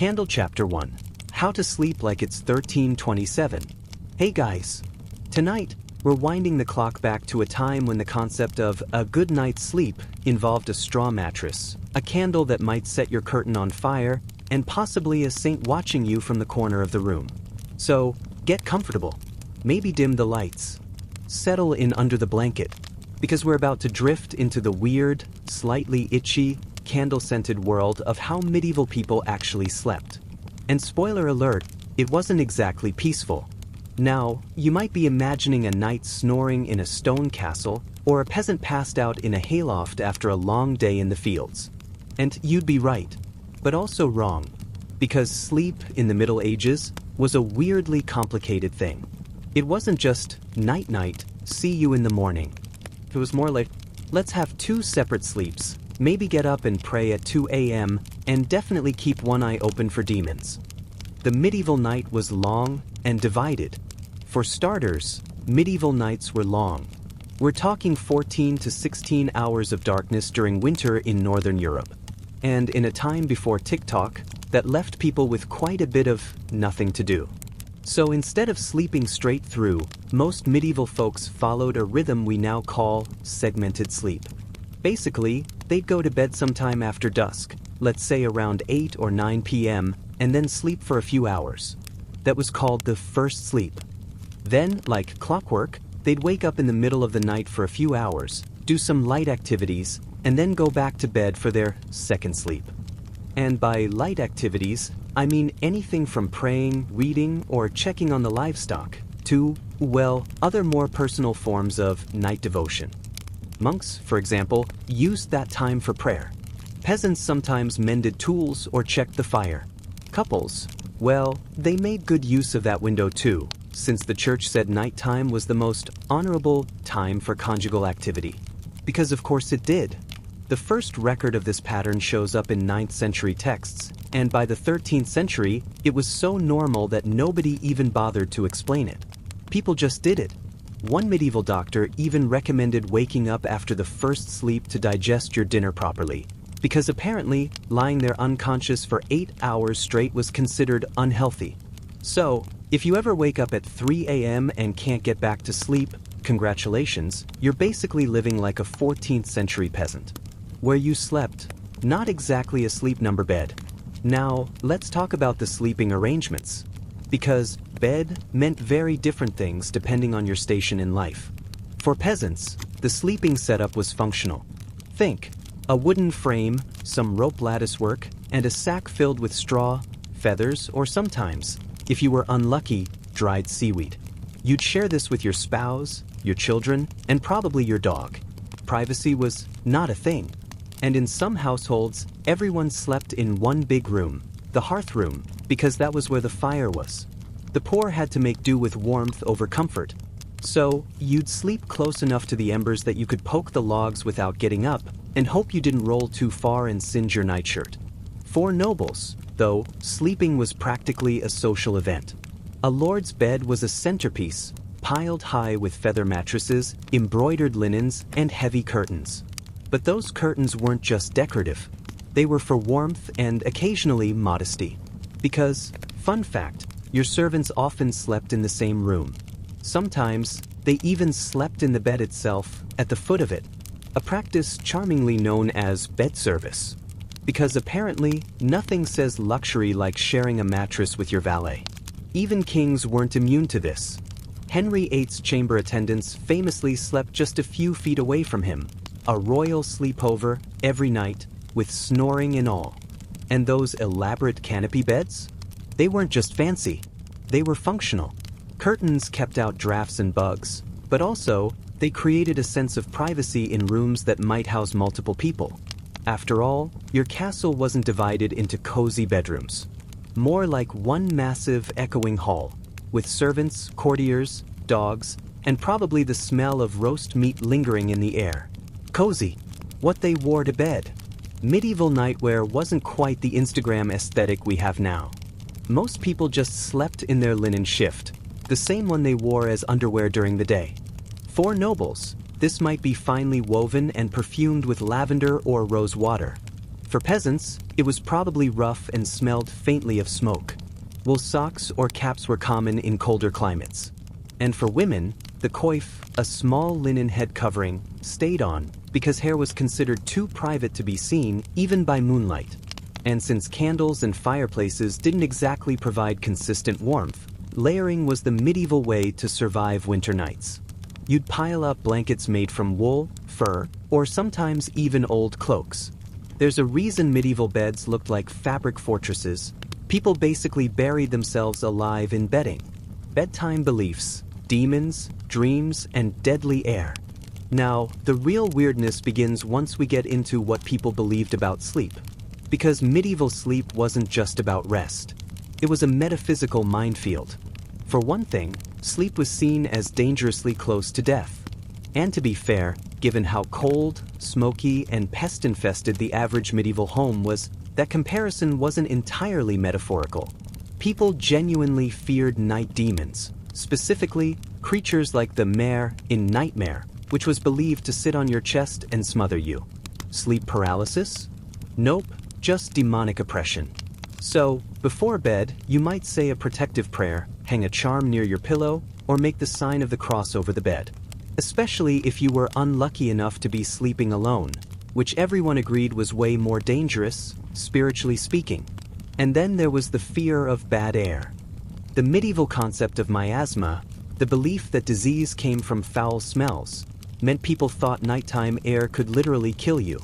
Candle Chapter 1. How to Sleep Like It's 1327. Hey guys! Tonight, we're winding the clock back to a time when the concept of a good night's sleep involved a straw mattress, a candle that might set your curtain on fire, and possibly a saint watching you from the corner of the room. So, get comfortable. Maybe dim the lights. Settle in under the blanket, because we're about to drift into the weird, slightly itchy, candle-scented world of how medieval people actually slept. And spoiler alert, it wasn't exactly peaceful. Now, you might be imagining a knight snoring in a stone castle, or a peasant passed out in a hayloft after a long day in the fields. And you'd be right, but also wrong, because sleep in the Middle Ages was a weirdly complicated thing. It wasn't just night-night, see you in the morning. It was more like, let's have two separate sleeps, maybe get up and pray at 2 a.m., and definitely keep one eye open for demons. The medieval night was long and divided. For starters, medieval nights were long. We're talking 14 to 16 hours of darkness during winter in Northern Europe. And in a time before TikTok, that left people with quite a bit of nothing to do. So instead of sleeping straight through, most medieval folks followed a rhythm we now call segmented sleep. Basically, they'd go to bed sometime after dusk, let's say around 8 or 9 p.m., and then sleep for a few hours. That was called the first sleep. Then, like clockwork, they'd wake up in the middle of the night for a few hours, do some light activities, and then go back to bed for their second sleep. And by light activities, I mean anything from praying, reading, or checking on the livestock, to, well, other more personal forms of night devotion. Monks, for example, used that time for prayer. Peasants sometimes mended tools or checked the fire. Couples, well, they made good use of that window too, since the church said nighttime was the most honorable time for conjugal activity. Because of course it did. The first record of this pattern shows up in 9th century texts, and by the 13th century, it was so normal that nobody even bothered to explain it. People just did it. One medieval doctor even recommended waking up after the first sleep to digest your dinner properly, because apparently lying there unconscious for 8 hours straight was considered unhealthy. So, if you ever wake up at 3 a.m. and can't get back to sleep, congratulations, you're basically living like a 14th century peasant. Where you slept, not exactly a sleep number bed. Now, let's talk about the sleeping arrangements. Because bed meant very different things depending on your station in life. For peasants, the sleeping setup was functional. Think, a wooden frame, some rope lattice work, and a sack filled with straw, feathers, or sometimes, if you were unlucky, dried seaweed. You'd share this with your spouse, your children, and probably your dog. Privacy was not a thing. And in some households, everyone slept in one big room, the hearth room, because that was where the fire was. The poor had to make do with warmth over comfort. So, you'd sleep close enough to the embers that you could poke the logs without getting up, and hope you didn't roll too far and singe your nightshirt. For nobles, though, sleeping was practically a social event. A lord's bed was a centerpiece, piled high with feather mattresses, embroidered linens, and heavy curtains. But those curtains weren't just decorative. They were for warmth and occasionally modesty. Because, fun fact, your servants often slept in the same room. Sometimes, they even slept in the bed itself, at the foot of it, a practice charmingly known as bed service. Because apparently, nothing says luxury like sharing a mattress with your valet. Even kings weren't immune to this. Henry VIII's chamber attendants famously slept just a few feet away from him, a royal sleepover every night, with snoring and all. And those elaborate canopy beds? They weren't just fancy, they were functional. Curtains kept out drafts and bugs, but also, they created a sense of privacy in rooms that might house multiple people. After all, your castle wasn't divided into cozy bedrooms. More like one massive echoing hall, with servants, courtiers, dogs, and probably the smell of roast meat lingering in the air. Cozy, what they wore to bed. Medieval nightwear wasn't quite the Instagram aesthetic we have now. Most people just slept in their linen shift, the same one they wore as underwear during the day. For nobles, this might be finely woven and perfumed with lavender or rose water. For peasants, it It was probably rough and smelled faintly of smoke. Wool socks or caps were common in colder climates. And for women, the coif, a small linen head covering, stayed on because hair was considered too private to be seen even by moonlight. And since candles and fireplaces didn't exactly provide consistent warmth, layering was the medieval way to survive winter nights. You'd pile up blankets made from wool, fur, or sometimes even old cloaks. There's a reason medieval beds looked like fabric fortresses. People basically buried themselves alive in bedding. Bedtime beliefs, demons, dreams, and deadly air. Now, the real weirdness begins once we get into what people believed about sleep. Because medieval sleep wasn't just about rest. It was a metaphysical minefield. For one thing, sleep was seen as dangerously close to death. And to be fair, given how cold, smoky, and pest-infested the average medieval home was, that comparison wasn't entirely metaphorical. People genuinely feared night demons, specifically creatures like the mare in Nightmare, which was believed to sit on your chest and smother you. Sleep paralysis? Nope, just demonic oppression. So, before bed, you might say a protective prayer, hang a charm near your pillow, or make the sign of the cross over the bed. Especially if you were unlucky enough to be sleeping alone, which everyone agreed was way more dangerous, spiritually speaking. And then there was the fear of bad air. The medieval concept of miasma, the belief that disease came from foul smells, meant people thought nighttime air could literally kill you.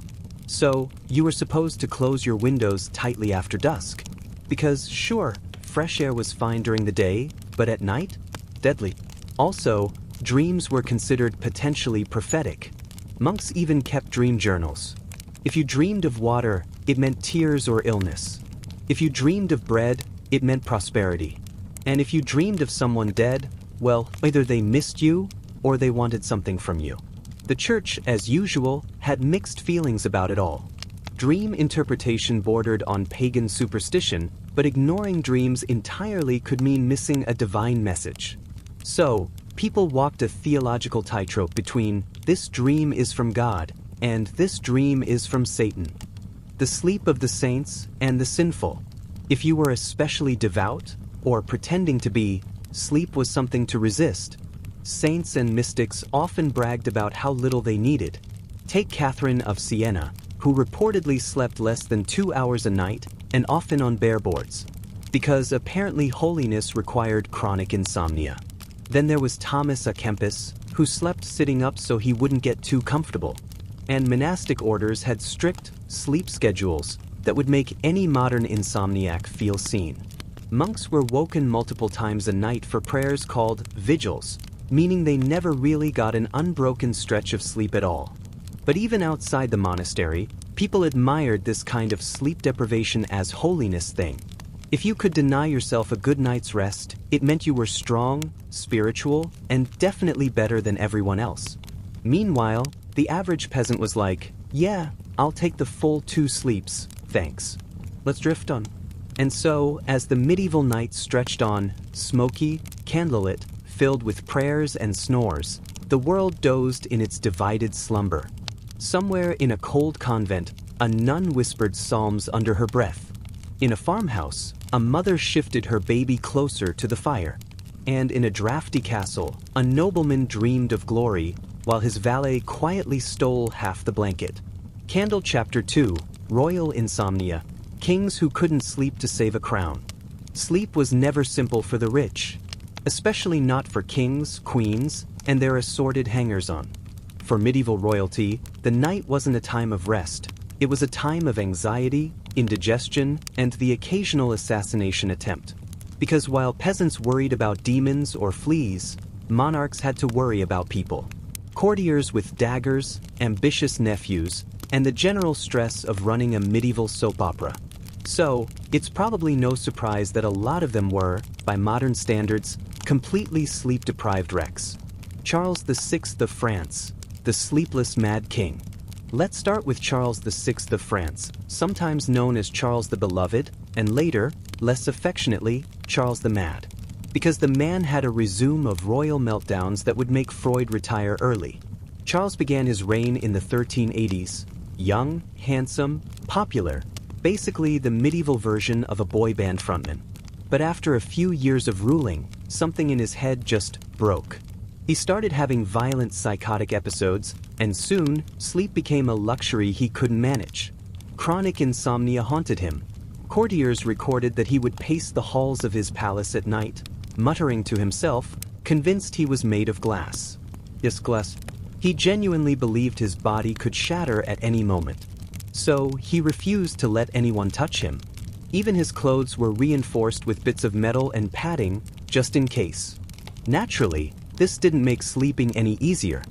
So, you were supposed to close your windows tightly after dusk. Because, sure, fresh air was fine during the day, but at night? Deadly. Also, dreams were considered potentially prophetic. Monks even kept dream journals. If you dreamed of water, it meant tears or illness. If you dreamed of bread, it meant prosperity. And if you dreamed of someone dead, well, either they missed you or they wanted something from you. The church, as usual, had mixed feelings about it all. Dream interpretation bordered on pagan superstition, but ignoring dreams entirely could mean missing a divine message. So, people walked a theological tightrope between this dream is from God and this dream is from Satan. The sleep of the saints and the sinful. If you were especially devout, or pretending to be, sleep was something to resist. Saints and mystics often bragged about how little they needed. Take Catherine of Siena, who reportedly slept less than 2 hours a night and often on bare boards, because apparently holiness required chronic insomnia. Then there was Thomas à Kempis, who slept sitting up so he wouldn't get too comfortable. And monastic orders had strict sleep schedules that would make any modern insomniac feel seen. Monks were woken multiple times a night for prayers called vigils, meaning they never really got an unbroken stretch of sleep at all. But even outside the monastery, people admired this kind of sleep deprivation as holiness thing. If you could deny yourself a good night's rest, it meant you were strong, spiritual, and definitely better than everyone else. Meanwhile, the average peasant was like, yeah, I'll take the full 2 sleeps, thanks. Let's drift on. And so, as the medieval night stretched on, smoky, candlelit, filled with prayers and snores, the world dozed in its divided slumber. Somewhere in a cold convent, a nun whispered psalms under her breath. In a farmhouse, a mother shifted her baby closer to the fire. And in a drafty castle, a nobleman dreamed of glory, while his valet quietly stole half the blanket. Candle Chapter 2, Royal Insomnia, Kings Who Couldn't Sleep to Save a Crown. Sleep was never simple for the rich, especially not for kings, queens, and their assorted hangers-on. For medieval royalty, the night wasn't a time of rest. It was a time of anxiety, indigestion, and the occasional assassination attempt. Because while peasants worried about demons or fleas, monarchs had to worry about people. Courtiers with daggers, ambitious nephews, and the general stress of running a medieval soap opera. So, it's probably no surprise that a lot of them were, by modern standards, completely sleep-deprived wrecks. Charles VI of France, the sleepless Mad King. Let's start with Charles VI of France, sometimes known as Charles the Beloved, and later, less affectionately, Charles the Mad. Because the man had a resume of royal meltdowns that would make Freud retire early. Charles began his reign in the 1380s, young, handsome, popular, basically the medieval version of a boy band frontman. But after a few years of ruling, something in his head just broke. He started having violent psychotic episodes, and soon, sleep became a luxury he couldn't manage. Chronic insomnia haunted him. Courtiers recorded that he would pace the halls of his palace at night, muttering to himself, convinced he was made of glass. Yes, glass. He genuinely believed his body could shatter at any moment. So, he refused to let anyone touch him. Even his clothes were reinforced with bits of metal and padding, just in case. Naturally, this didn't make sleeping any easier.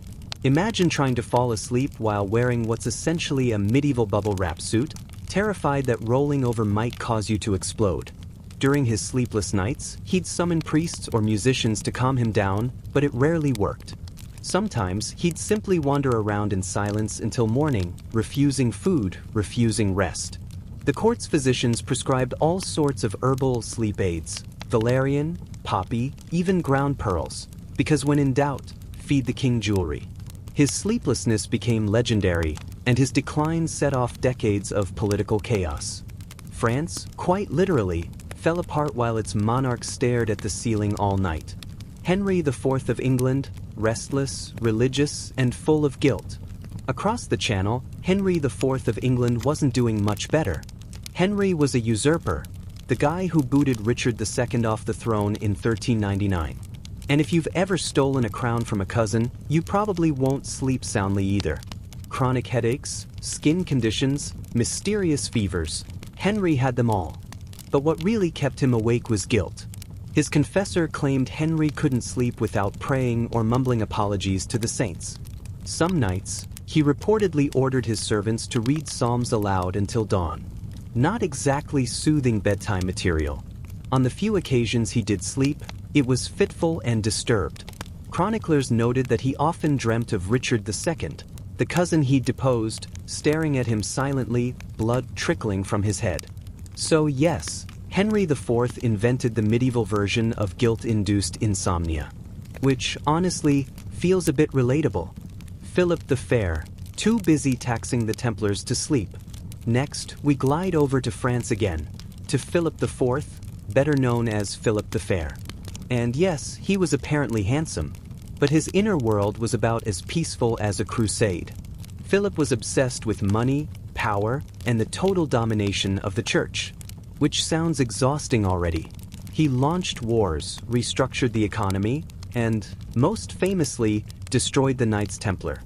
Imagine trying to fall asleep while wearing what's essentially a medieval bubble wrap suit, terrified that rolling over might cause you to explode. During his sleepless nights, he'd summon priests or musicians to calm him down, but it rarely worked. Sometimes, he'd simply wander around in silence until morning, refusing food, refusing rest. The court's physicians prescribed all sorts of herbal sleep aids, valerian, poppy, even ground pearls, because when in doubt, feed the king jewelry. His sleeplessness became legendary, and his decline set off decades of political chaos. France, quite literally, fell apart while its monarch stared at the ceiling all night. Henry IV of England, restless, religious, and full of guilt. Across the channel, Henry IV of England wasn't doing much better. Henry was a usurper, the guy who booted Richard II off the throne in 1399. And if you've ever stolen a crown from a cousin, you probably won't sleep soundly either. Chronic headaches, skin conditions, mysterious fevers. Henry had them all. But what really kept him awake was guilt. His confessor claimed Henry couldn't sleep without praying or mumbling apologies to the saints. Some nights, he reportedly ordered his servants to read psalms aloud until dawn. Not exactly soothing bedtime material. On the few occasions he did sleep, it was fitful and disturbed. Chroniclers noted that he often dreamt of Richard II, the cousin he'd deposed, staring at him silently, blood trickling from his head. So yes, Henry IV invented the medieval version of guilt-induced insomnia. Which, honestly, feels a bit relatable. Philip the Fair, too busy taxing the Templars to sleep. Next, we glide over to France again, to Philip IV, better known as Philip the Fair. And yes, he was apparently handsome, but his inner world was about as peaceful as a crusade. Philip was obsessed with money, power, and the total domination of the church. Which sounds exhausting already. He launched wars, restructured the economy, and, most famously, destroyed the Knights Templar.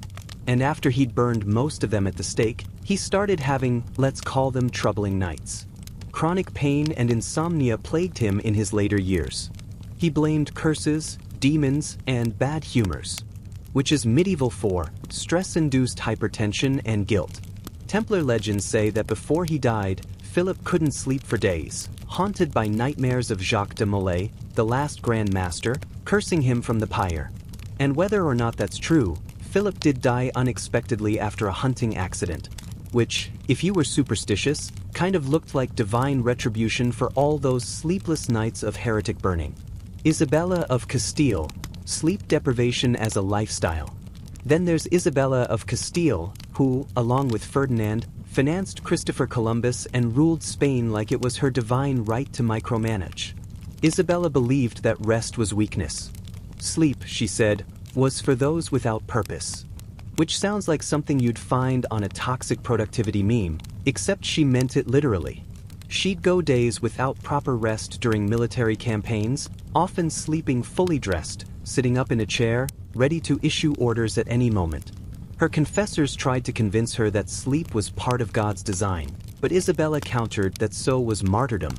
And after he'd burned most of them at the stake, he started having, let's call them troubling nights. Chronic pain and insomnia plagued him in his later years. He blamed curses, demons, and bad humors, which is medieval for stress-induced hypertension and guilt. Templar legends say that before he died, Philip couldn't sleep for days, haunted by nightmares of Jacques de Molay, the last Grand Master, cursing him from the pyre. And whether or not that's true, Philip did die unexpectedly after a hunting accident, which, if you were superstitious, kind of looked like divine retribution for all those sleepless nights of heretic burning. Isabella of Castile, sleep deprivation as a lifestyle. Then there's Isabella of Castile, who, along with Ferdinand, financed Christopher Columbus and ruled Spain like it was her divine right to micromanage. Isabella believed that rest was weakness. Sleep, she said, was for those without purpose. Which sounds like something you'd find on a toxic productivity meme, except she meant it literally. She'd go days without proper rest during military campaigns, often sleeping fully dressed, sitting up in a chair, ready to issue orders at any moment. Her confessors tried to convince her that sleep was part of God's design, but Isabella countered that so was martyrdom.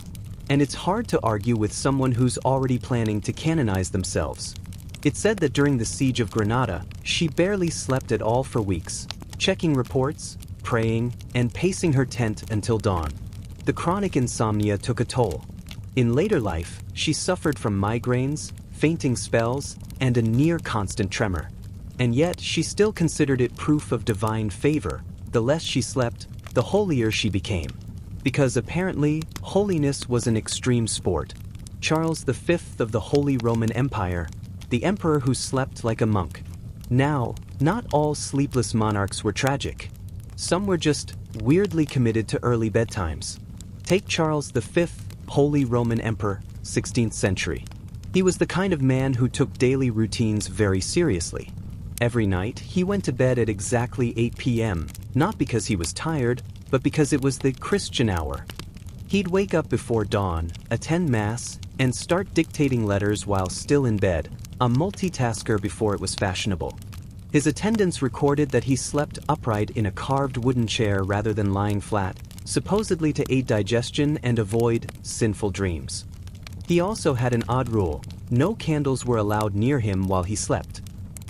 And it's hard to argue with someone who's already planning to canonize themselves. It's said that during the siege of Granada, she barely slept at all for weeks, checking reports, praying, and pacing her tent until dawn. The chronic insomnia took a toll. In later life, she suffered from migraines, fainting spells, and a near-constant tremor. And yet, she still considered it proof of divine favor. The less she slept, the holier she became. Because apparently, holiness was an extreme sport. Charles V of the Holy Roman Empire, the emperor who slept like a monk. Now, not all sleepless monarchs were tragic. Some were just weirdly committed to early bedtimes. Take Charles V, Holy Roman Emperor, 16th century. He was the kind of man who took daily routines very seriously. Every night, he went to bed at exactly 8 p.m., not because he was tired, but because it was the Christian hour. He'd wake up before dawn, attend Mass, and start dictating letters while still in bed, a multitasker before it was fashionable. His attendants recorded that he slept upright in a carved wooden chair rather than lying flat, supposedly to aid digestion and avoid sinful dreams. He also had an odd rule: no candles were allowed near him while he slept.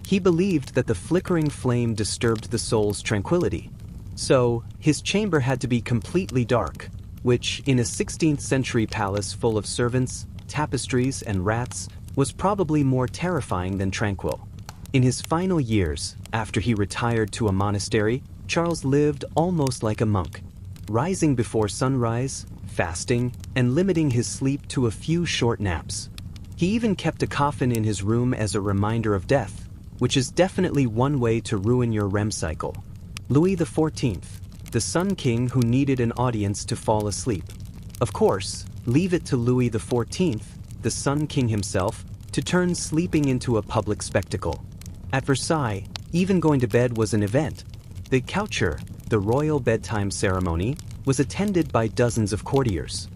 He believed that the flickering flame disturbed the soul's tranquility. So, his chamber had to be completely dark, which, in a 16th century palace full of servants, tapestries, and rats, was probably more terrifying than tranquil. In his final years, after he retired to a monastery, Charles lived almost like a monk, rising before sunrise, fasting, and limiting his sleep to a few short naps. He even kept a coffin in his room as a reminder of death, which is definitely one way to ruin your REM cycle. Louis XIV, the Sun King who needed an audience to fall asleep. Of course, leave it to Louis XIV, the Sun King himself, to turn sleeping into a public spectacle. At Versailles, even going to bed was an event. The couture, the royal bedtime ceremony, was attended by dozens of courtiers.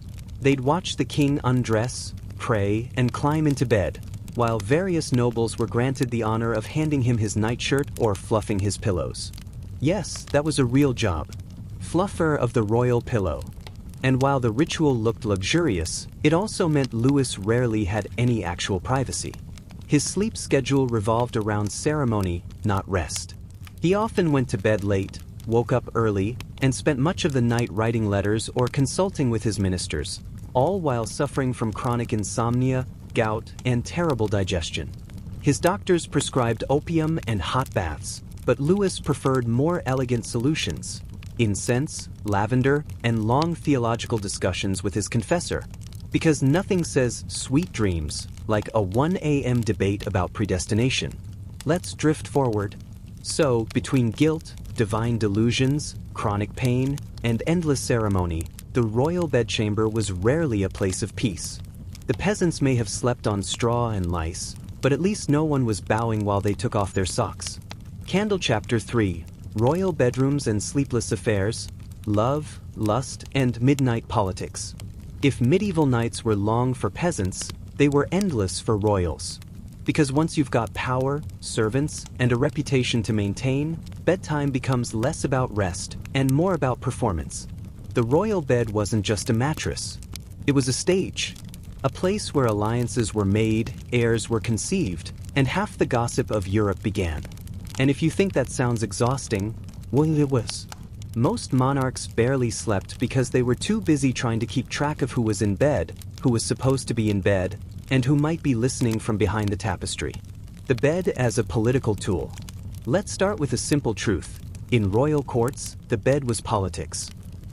They'd watch the king undress, pray, and climb into bed, while various nobles were granted the honor of handing him his nightshirt or fluffing his pillows. Yes, that was a real job. Fluffer of the royal pillow. And while the ritual looked luxurious, it also meant Louis rarely had any actual privacy. His sleep schedule revolved around ceremony, not rest. He often went to bed late, woke up early, and spent much of the night writing letters or consulting with his ministers, all while suffering from chronic insomnia, gout, and terrible digestion. His doctors prescribed opium and hot baths, but Louis preferred more elegant solutions: incense, lavender, and long theological discussions with his confessor, because nothing says sweet dreams like a 1 a.m. debate about predestination. Let's drift forward. So, between guilt, divine delusions, chronic pain, and endless ceremony, the royal bedchamber was rarely a place of peace. The peasants may have slept on straw and lice, but at least no one was bowing while they took off their socks. Candle Chapter 3: Royal Bedrooms and Sleepless Affairs, Love, Lust, and Midnight Politics. If medieval nights were long for peasants, they were endless for royals. Because once you've got power, servants, and a reputation to maintain, bedtime becomes less about rest and more about performance. The royal bed wasn't just a mattress. It was a stage, a place where alliances were made, heirs were conceived, and half the gossip of Europe began. And if you think that sounds exhausting, well, it was. Most monarchs barely slept because they were too busy trying to keep track of who was in bed, who was supposed to be in bed, and who might be listening from behind the tapestry. The bed as a political tool. Let's start with a simple truth. In royal courts, the bed was politics.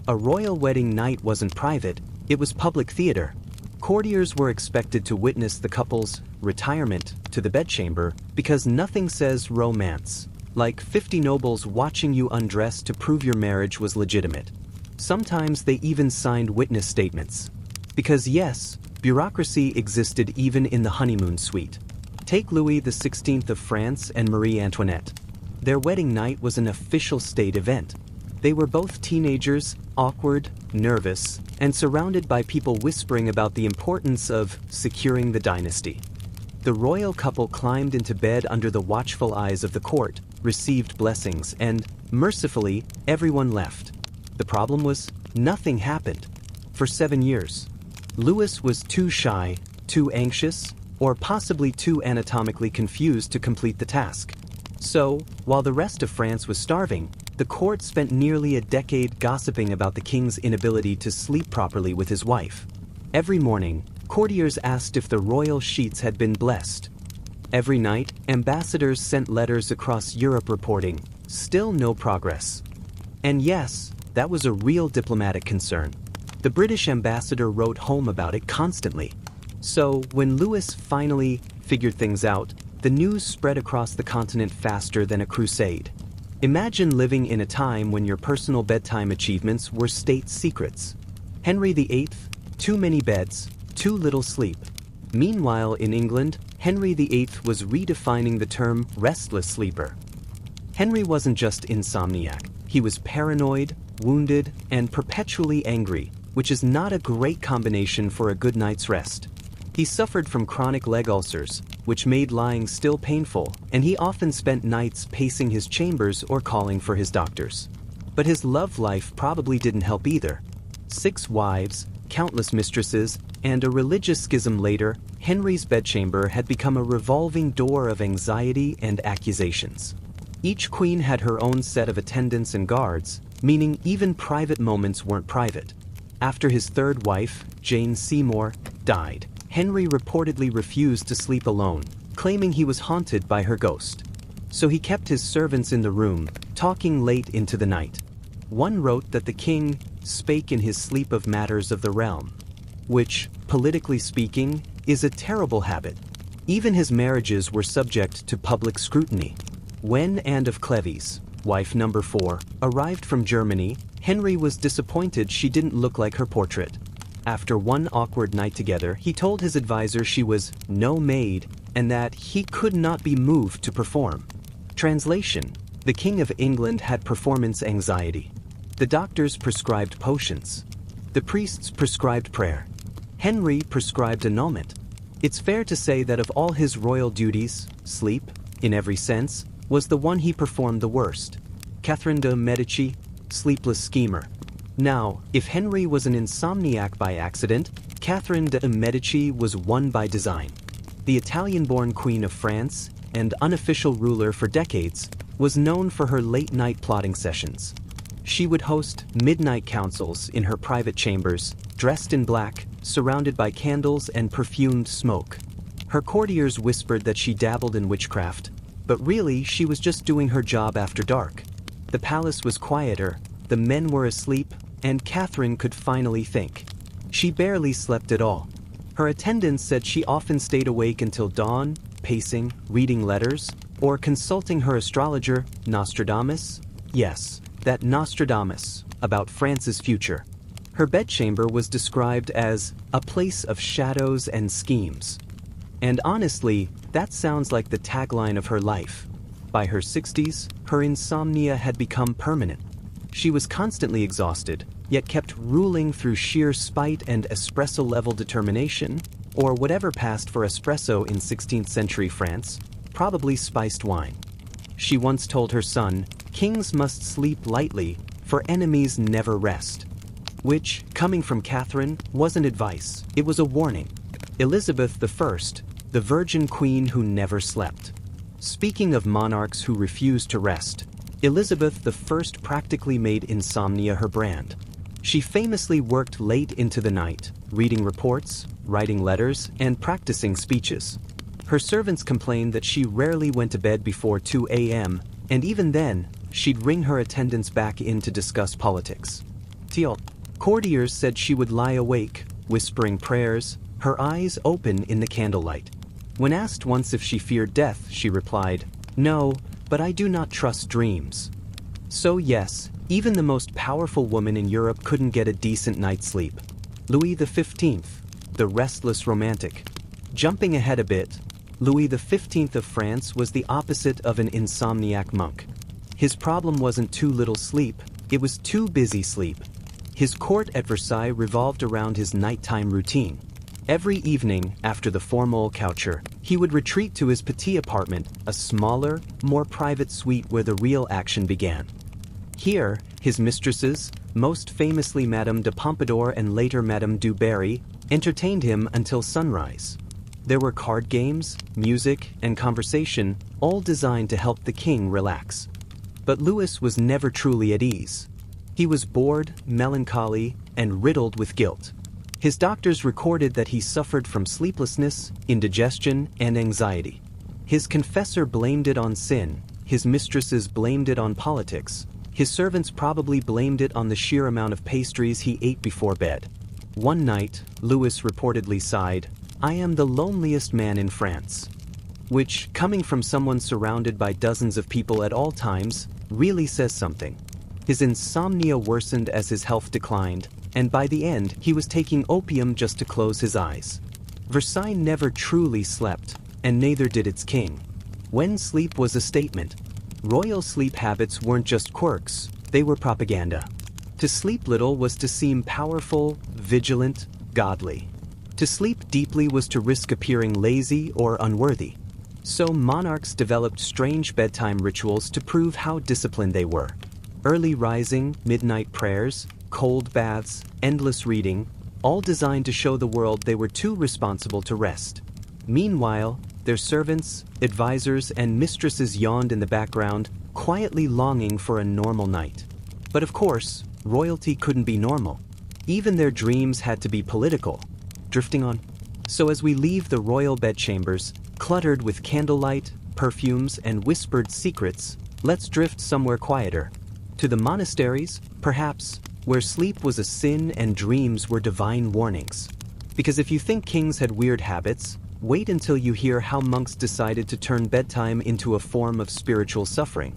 A royal wedding night wasn't private, it was public theater. Courtiers were expected to witness the couple's retirement to the bedchamber because nothing says romance like 50 nobles watching you undress to prove your marriage was legitimate. Sometimes they even signed witness statements. Because yes, bureaucracy existed even in the honeymoon suite. Take Louis XVI of France and Marie Antoinette. Their wedding night was an official state event. They were both teenagers, awkward, nervous, and surrounded by people whispering about the importance of securing the dynasty. The royal couple climbed into bed under the watchful eyes of the court, received blessings, and, mercifully, everyone left. The problem was, nothing happened. For 7 years. Louis was too shy, too anxious, or possibly too anatomically confused to complete the task. So, while the rest of France was starving, the court spent nearly a decade gossiping about the king's inability to sleep properly with his wife. Every morning, courtiers asked if the royal sheets had been blessed. Every night, ambassadors sent letters across Europe reporting, still no progress. And yes, that was a real diplomatic concern. The British ambassador wrote home about it constantly. So, when Louis finally figured things out, the news spread across the continent faster than a crusade. Imagine living in a time when your personal bedtime achievements were state secrets. Henry VIII, too many beds, too little sleep. Meanwhile, in England, Henry VIII was redefining the term restless sleeper. Henry wasn't just insomniac, he was paranoid, wounded, and perpetually angry, which is not a great combination for a good night's rest. He suffered from chronic leg ulcers, which made lying still painful, and he often spent nights pacing his chambers or calling for his doctors. But his love life probably didn't help either. 6 wives, countless mistresses, and a religious schism later, Henry's bedchamber had become a revolving door of anxiety and accusations. Each queen had her own set of attendants and guards, meaning even private moments weren't private. After his third wife, Jane Seymour, died, Henry reportedly refused to sleep alone, claiming he was haunted by her ghost. So he kept his servants in the room, talking late into the night. One wrote that the king spake in his sleep of matters of the realm, which, politically speaking, is a terrible habit. Even his marriages were subject to public scrutiny. When Anne of Cleves, wife number 4, arrived from Germany, Henry was disappointed she didn't look like her portrait. After one awkward night together, he told his advisor she was no maid and that he could not be moved to perform. Translation: the King of England had performance anxiety. The doctors prescribed potions. The priests prescribed prayer. Henry prescribed annulment. It's fair to say that of all his royal duties, sleep, in every sense, was the one he performed the worst. Catherine de' Medici, sleepless schemer. Now, if Henry was an insomniac by accident, Catherine de' Medici was one by design. The Italian-born Queen of France, and unofficial ruler for decades, was known for her late-night plotting sessions. She would host midnight councils in her private chambers, dressed in black, surrounded by candles and perfumed smoke. Her courtiers whispered that she dabbled in witchcraft, but really she was just doing her job after dark. The palace was quieter, the men were asleep, and Catherine could finally think. She barely slept at all. Her attendants said she often stayed awake until dawn, pacing, reading letters, or consulting her astrologer, Nostradamus. Yes, that Nostradamus, about France's future. Her bedchamber was described as a place of shadows and schemes. And honestly, that sounds like the tagline of her life. By her 60s, her insomnia had become permanent. She was constantly exhausted, yet kept ruling through sheer spite and espresso-level determination, or whatever passed for espresso in 16th century France, probably spiced wine. She once told her son, "Kings must sleep lightly, for enemies never rest." Which, coming from Catherine, wasn't advice, it was a warning. Elizabeth I, the virgin queen who never slept. Speaking of monarchs who refused to rest, Elizabeth I practically made insomnia her brand. She famously worked late into the night, reading reports, writing letters, and practicing speeches. Her servants complained that she rarely went to bed before 2 a.m., and even then, she'd ring her attendants back in to discuss politics. Courtiers said she would lie awake, whispering prayers, her eyes open in the candlelight. When asked once if she feared death, she replied, "No, but I do not trust dreams." So yes, even the most powerful woman in Europe couldn't get a decent night's sleep. Louis XV, the restless romantic. Jumping ahead a bit, Louis XV of France was the opposite of an insomniac monk. His problem wasn't too little sleep, it was too busy sleep. His court at Versailles revolved around his nighttime routine. Every evening, after the formal coucher, he would retreat to his petit apartment, a smaller, more private suite where the real action began. Here, his mistresses, most famously Madame de Pompadour and later Madame du Barry, entertained him until sunrise. There were card games, music, and conversation, all designed to help the king relax. But Louis was never truly at ease. He was bored, melancholy, and riddled with guilt. His doctors recorded that he suffered from sleeplessness, indigestion, and anxiety. His confessor blamed it on sin, his mistresses blamed it on politics, his servants probably blamed it on the sheer amount of pastries he ate before bed. One night, Louis reportedly sighed, "I am the loneliest man in France." Which, coming from someone surrounded by dozens of people at all times, really says something. His insomnia worsened as his health declined, and by the end, he was taking opium just to close his eyes. Versailles never truly slept, and neither did its king. When sleep was a statement, royal sleep habits weren't just quirks, they were propaganda. To sleep little was to seem powerful, vigilant, godly. To sleep deeply was to risk appearing lazy or unworthy. So monarchs developed strange bedtime rituals to prove how disciplined they were. Early rising, midnight prayers, cold baths, endless reading, all designed to show the world they were too responsible to rest. Meanwhile, their servants, advisors, and mistresses yawned in the background, quietly longing for a normal night. But of course, royalty couldn't be normal. Even their dreams had to be political. Drifting on. So as we leave the royal bedchambers, cluttered with candlelight, perfumes, and whispered secrets, let's drift somewhere quieter. To the monasteries, perhaps, where sleep was a sin and dreams were divine warnings. Because if you think kings had weird habits, wait until you hear how monks decided to turn bedtime into a form of spiritual suffering.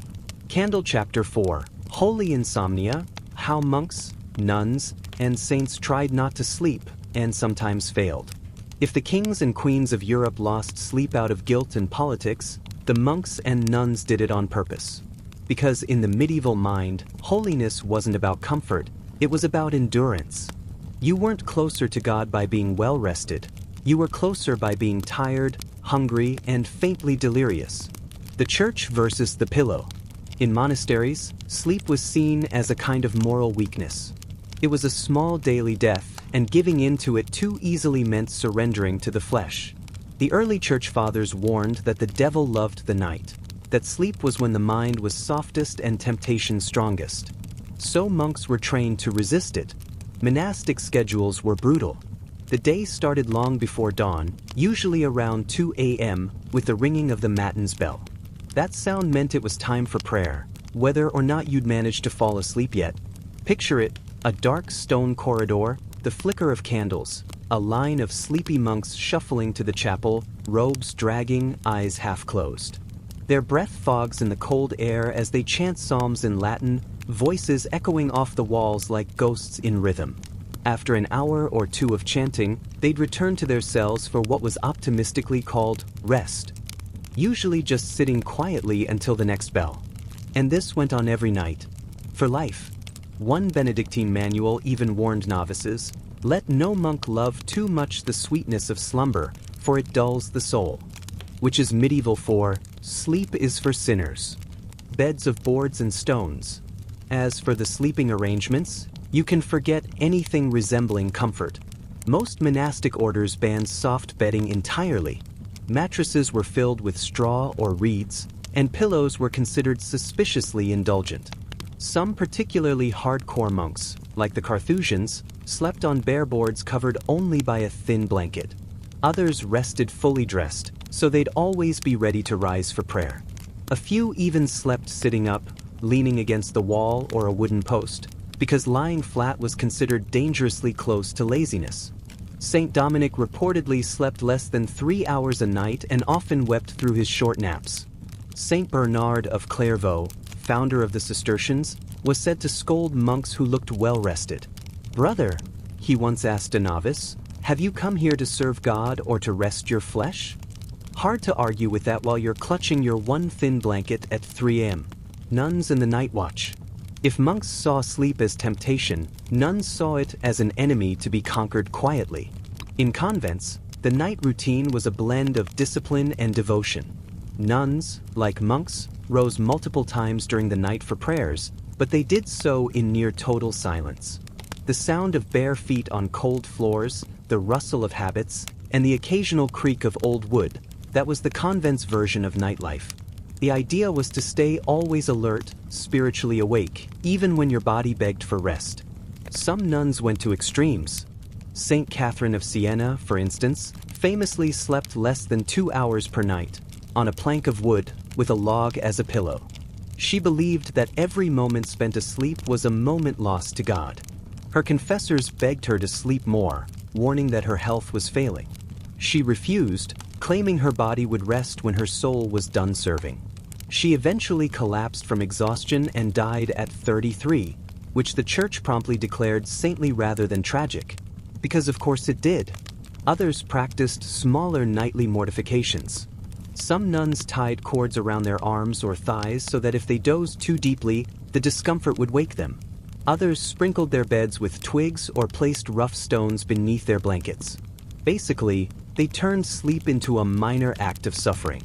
Candle Chapter 4. Holy Insomnia, How Monks, Nuns, and Saints Tried Not to Sleep, and Sometimes Failed. If the kings and queens of Europe lost sleep out of guilt and politics, the monks and nuns did it on purpose. Because in the medieval mind, holiness wasn't about comfort, it was about endurance. You weren't closer to God by being well-rested. You were closer by being tired, hungry, and faintly delirious. The church versus the pillow. In monasteries, sleep was seen as a kind of moral weakness. It was a small daily death, and giving in to it too easily meant surrendering to the flesh. The early church fathers warned that the devil loved the night, that sleep was when the mind was softest and temptation strongest. So monks were trained to resist it. Monastic schedules were brutal. The day started long before dawn, usually around 2 a.m., with the ringing of the matins bell. That sound meant it was time for prayer, whether or not you'd managed to fall asleep yet. Picture it, a dark stone corridor, the flicker of candles, a line of sleepy monks shuffling to the chapel, robes dragging, eyes half closed. Their breath fogs in the cold air as they chant psalms in Latin, voices echoing off the walls like ghosts in rhythm. After an hour or two of chanting, they'd return to their cells for what was optimistically called rest, usually just sitting quietly until the next bell. And this went on every night, for life. One Benedictine manual even warned novices, "Let no monk love too much the sweetness of slumber, for it dulls the soul," which is medieval for sleep is for sinners. Beds of boards and stones. As for the sleeping arrangements, you can forget anything resembling comfort. Most monastic orders banned soft bedding entirely. Mattresses were filled with straw or reeds, and pillows were considered suspiciously indulgent. Some particularly hardcore monks, like the Carthusians, slept on bare boards covered only by a thin blanket. Others rested fully dressed, so they'd always be ready to rise for prayer. A few even slept sitting up, leaning against the wall or a wooden post, because lying flat was considered dangerously close to laziness. Saint Dominic reportedly slept less than 3 hours a night and often wept through his short naps. Saint Bernard of Clairvaux, founder of the Cistercians, was said to scold monks who looked well-rested. "Brother," he once asked a novice, "have you come here to serve God or to rest your flesh?" Hard to argue with that while you're clutching your one thin blanket at 3 a.m. Nuns in the night watch. If monks saw sleep as temptation, nuns saw it as an enemy to be conquered quietly. In convents, the night routine was a blend of discipline and devotion. Nuns, like monks, rose multiple times during the night for prayers, but they did so in near total silence. The sound of bare feet on cold floors, the rustle of habits, and the occasional creak of old wood, that was the convent's version of nightlife. The idea was to stay always alert, spiritually awake, even when your body begged for rest. Some nuns went to extremes. Saint Catherine of Siena, for instance, famously slept less than 2 hours per night, on a plank of wood, with a log as a pillow. She believed that every moment spent asleep was a moment lost to God. Her confessors begged her to sleep more, warning that her health was failing. She refused, claiming her body would rest when her soul was done serving. She eventually collapsed from exhaustion and died at 33, which the church promptly declared saintly rather than tragic, because of course it did. Others practiced smaller nightly mortifications. Some nuns tied cords around their arms or thighs so that if they dozed too deeply, the discomfort would wake them. Others sprinkled their beds with twigs or placed rough stones beneath their blankets. Basically, they turned sleep into a minor act of suffering.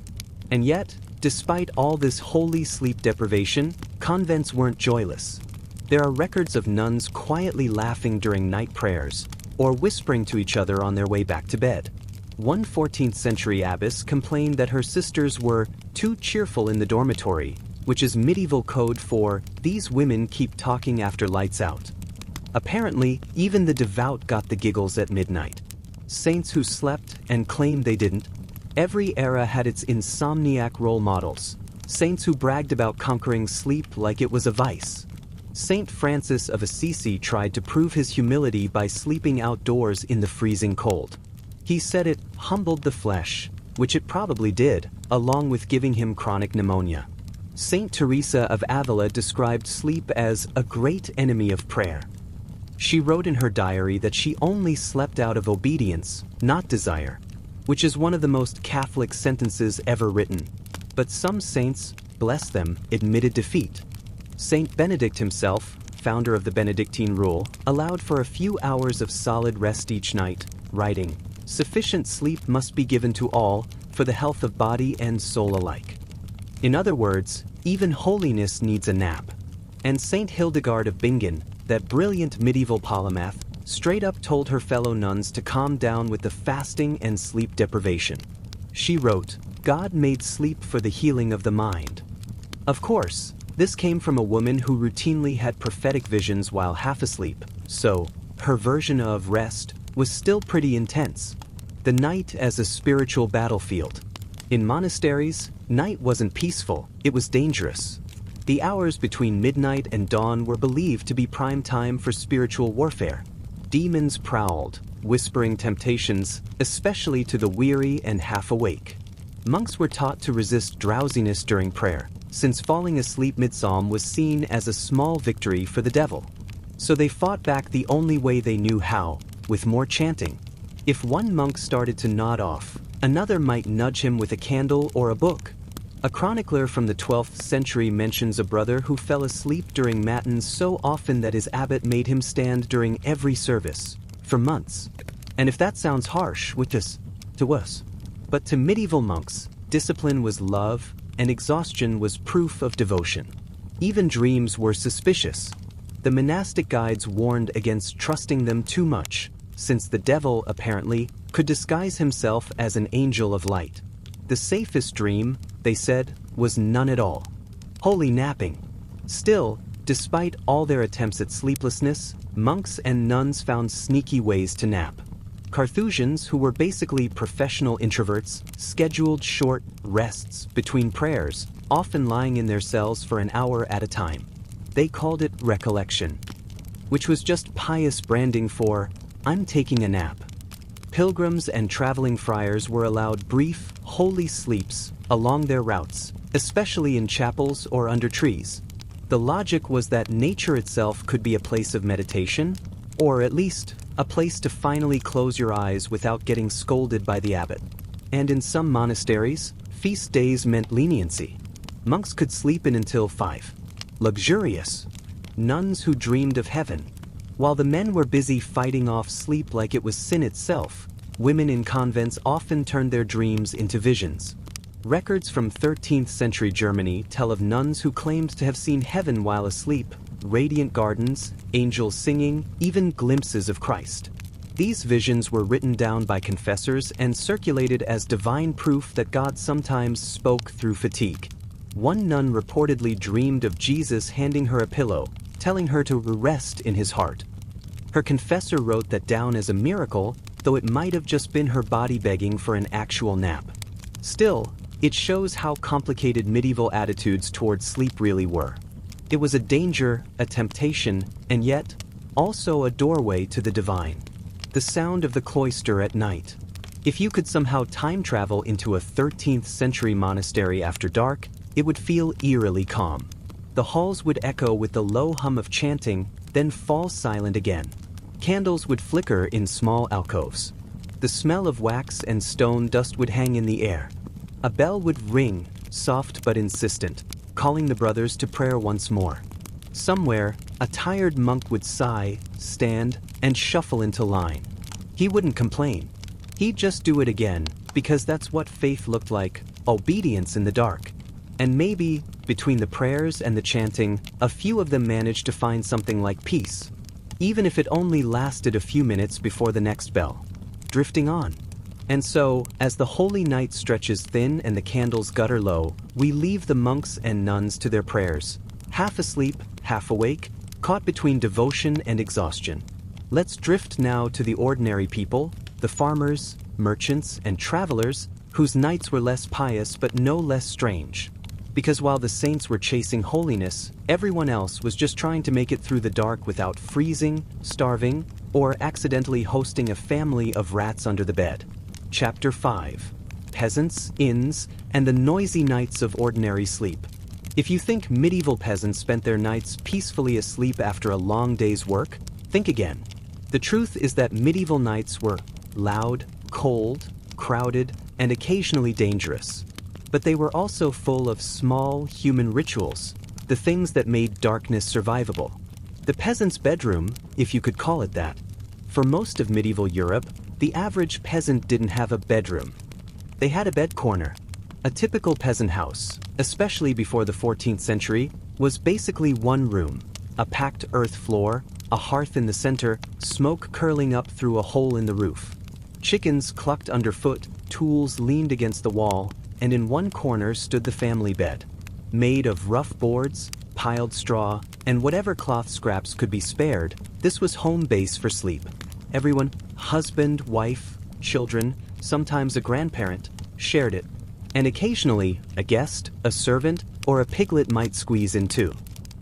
And yet, despite all this holy sleep deprivation, convents weren't joyless. There are records of nuns quietly laughing during night prayers, or whispering to each other on their way back to bed. One 14th century abbess complained that her sisters were too cheerful in the dormitory, which is medieval code for "these women keep talking after lights out." Apparently, even the devout got the giggles at midnight. Saints who slept and claimed they didn't. Every era had its insomniac role models. Saints who bragged about conquering sleep like it was a vice. Saint Francis of Assisi tried to prove his humility by sleeping outdoors in the freezing cold. He said it humbled the flesh, which it probably did, along with giving him chronic pneumonia. Saint Teresa of Avila described sleep as a great enemy of prayer. She wrote in her diary that she only slept out of obedience, not desire, which is one of the most Catholic sentences ever written. But some saints, bless them, admitted defeat. Saint Benedict himself, founder of the Benedictine rule, allowed for a few hours of solid rest each night, writing, "Sufficient sleep must be given to all, for the health of body and soul alike." In other words, even holiness needs a nap. And Saint Hildegard of Bingen, that brilliant medieval polymath, straight up told her fellow nuns to calm down with the fasting and sleep deprivation. She wrote, "God made sleep for the healing of the mind." Of course, this came from a woman who routinely had prophetic visions while half asleep, so her version of rest was still pretty intense. The night as a spiritual battlefield. In monasteries, night wasn't peaceful, it was dangerous. The hours between midnight and dawn were believed to be prime time for spiritual warfare. Demons prowled, whispering temptations, especially to the weary and half-awake. Monks were taught to resist drowsiness during prayer, since falling asleep mid-psalm was seen as a small victory for the devil. So they fought back the only way they knew how, with more chanting. If one monk started to nod off, another might nudge him with a candle or a book. A chronicler from the 12th century mentions a brother who fell asleep during matins so often that his abbot made him stand during every service, for months. And if that sounds harsh, which is to us, but to medieval monks, discipline was love, and exhaustion was proof of devotion. Even dreams were suspicious. The monastic guides warned against trusting them too much, since the devil, apparently, could disguise himself as an angel of light. The safest dream, they said, was none at all. Holy napping. Still, despite all their attempts at sleeplessness, monks and nuns found sneaky ways to nap. Carthusians, who were basically professional introverts, scheduled short rests between prayers, often lying in their cells for an hour at a time. They called it recollection, which was just pious branding for, "I'm taking a nap." Pilgrims and traveling friars were allowed brief, holy sleeps along their routes, especially in chapels or under trees. The logic was that nature itself could be a place of meditation, or at least a place to finally close your eyes without getting scolded by the abbot. And in some monasteries, feast days meant leniency. Monks could sleep in until 5. Luxurious. Nuns who dreamed of heaven. While the men were busy fighting off sleep like it was sin itself, women in convents often turned their dreams into visions. Records from 13th century Germany tell of nuns who claimed to have seen heaven while asleep, radiant gardens, angels singing, even glimpses of Christ. These visions were written down by confessors and circulated as divine proof that God sometimes spoke through fatigue. One nun reportedly dreamed of Jesus handing her a pillow, telling her to rest in his heart. Her confessor wrote that down as a miracle, though it might have just been her body begging for an actual nap. Still, it shows how complicated medieval attitudes toward sleep really were. It was a danger, a temptation, and yet, also a doorway to the divine. The sound of the cloister at night. If you could somehow time travel into a 13th century monastery after dark, it would feel eerily calm. The halls would echo with the low hum of chanting, then fall silent again. Candles would flicker in small alcoves. The smell of wax and stone dust would hang in the air. A bell would ring, soft but insistent, calling the brothers to prayer once more. Somewhere, a tired monk would sigh, stand, and shuffle into line. He wouldn't complain. He'd just do it again, because that's what faith looked like, obedience in the dark. And maybe, between the prayers and the chanting, a few of them managed to find something like peace, even if it only lasted a few minutes before the next bell. Drifting on. And so, as the holy night stretches thin and the candles gutter low, we leave the monks and nuns to their prayers, half asleep, half awake, caught between devotion and exhaustion. Let's drift now to the ordinary people, the farmers, merchants, and travelers, whose nights were less pious but no less strange. Because while the saints were chasing holiness, everyone else was just trying to make it through the dark without freezing, starving, or accidentally hosting a family of rats under the bed. Chapter 5. Peasants, inns, and the noisy nights of ordinary sleep. If you think medieval peasants spent their nights peacefully asleep after a long day's work, think again. The truth is that medieval nights were loud, cold, crowded, and occasionally dangerous. But they were also full of small, human rituals, the things that made darkness survivable. The peasant's bedroom, if you could call it that. For most of medieval Europe, the average peasant didn't have a bedroom. They had a bed corner. A typical peasant house, especially before the 14th century, was basically one room, a packed earth floor, a hearth in the center, smoke curling up through a hole in the roof. Chickens clucked underfoot, tools leaned against the wall, and in one corner stood the family bed, made of rough boards, piled straw, and whatever cloth scraps could be spared. This was home base for sleep. Everyone, husband, wife, children, sometimes a grandparent, shared it. And occasionally, a guest, a servant, or a piglet might squeeze in too.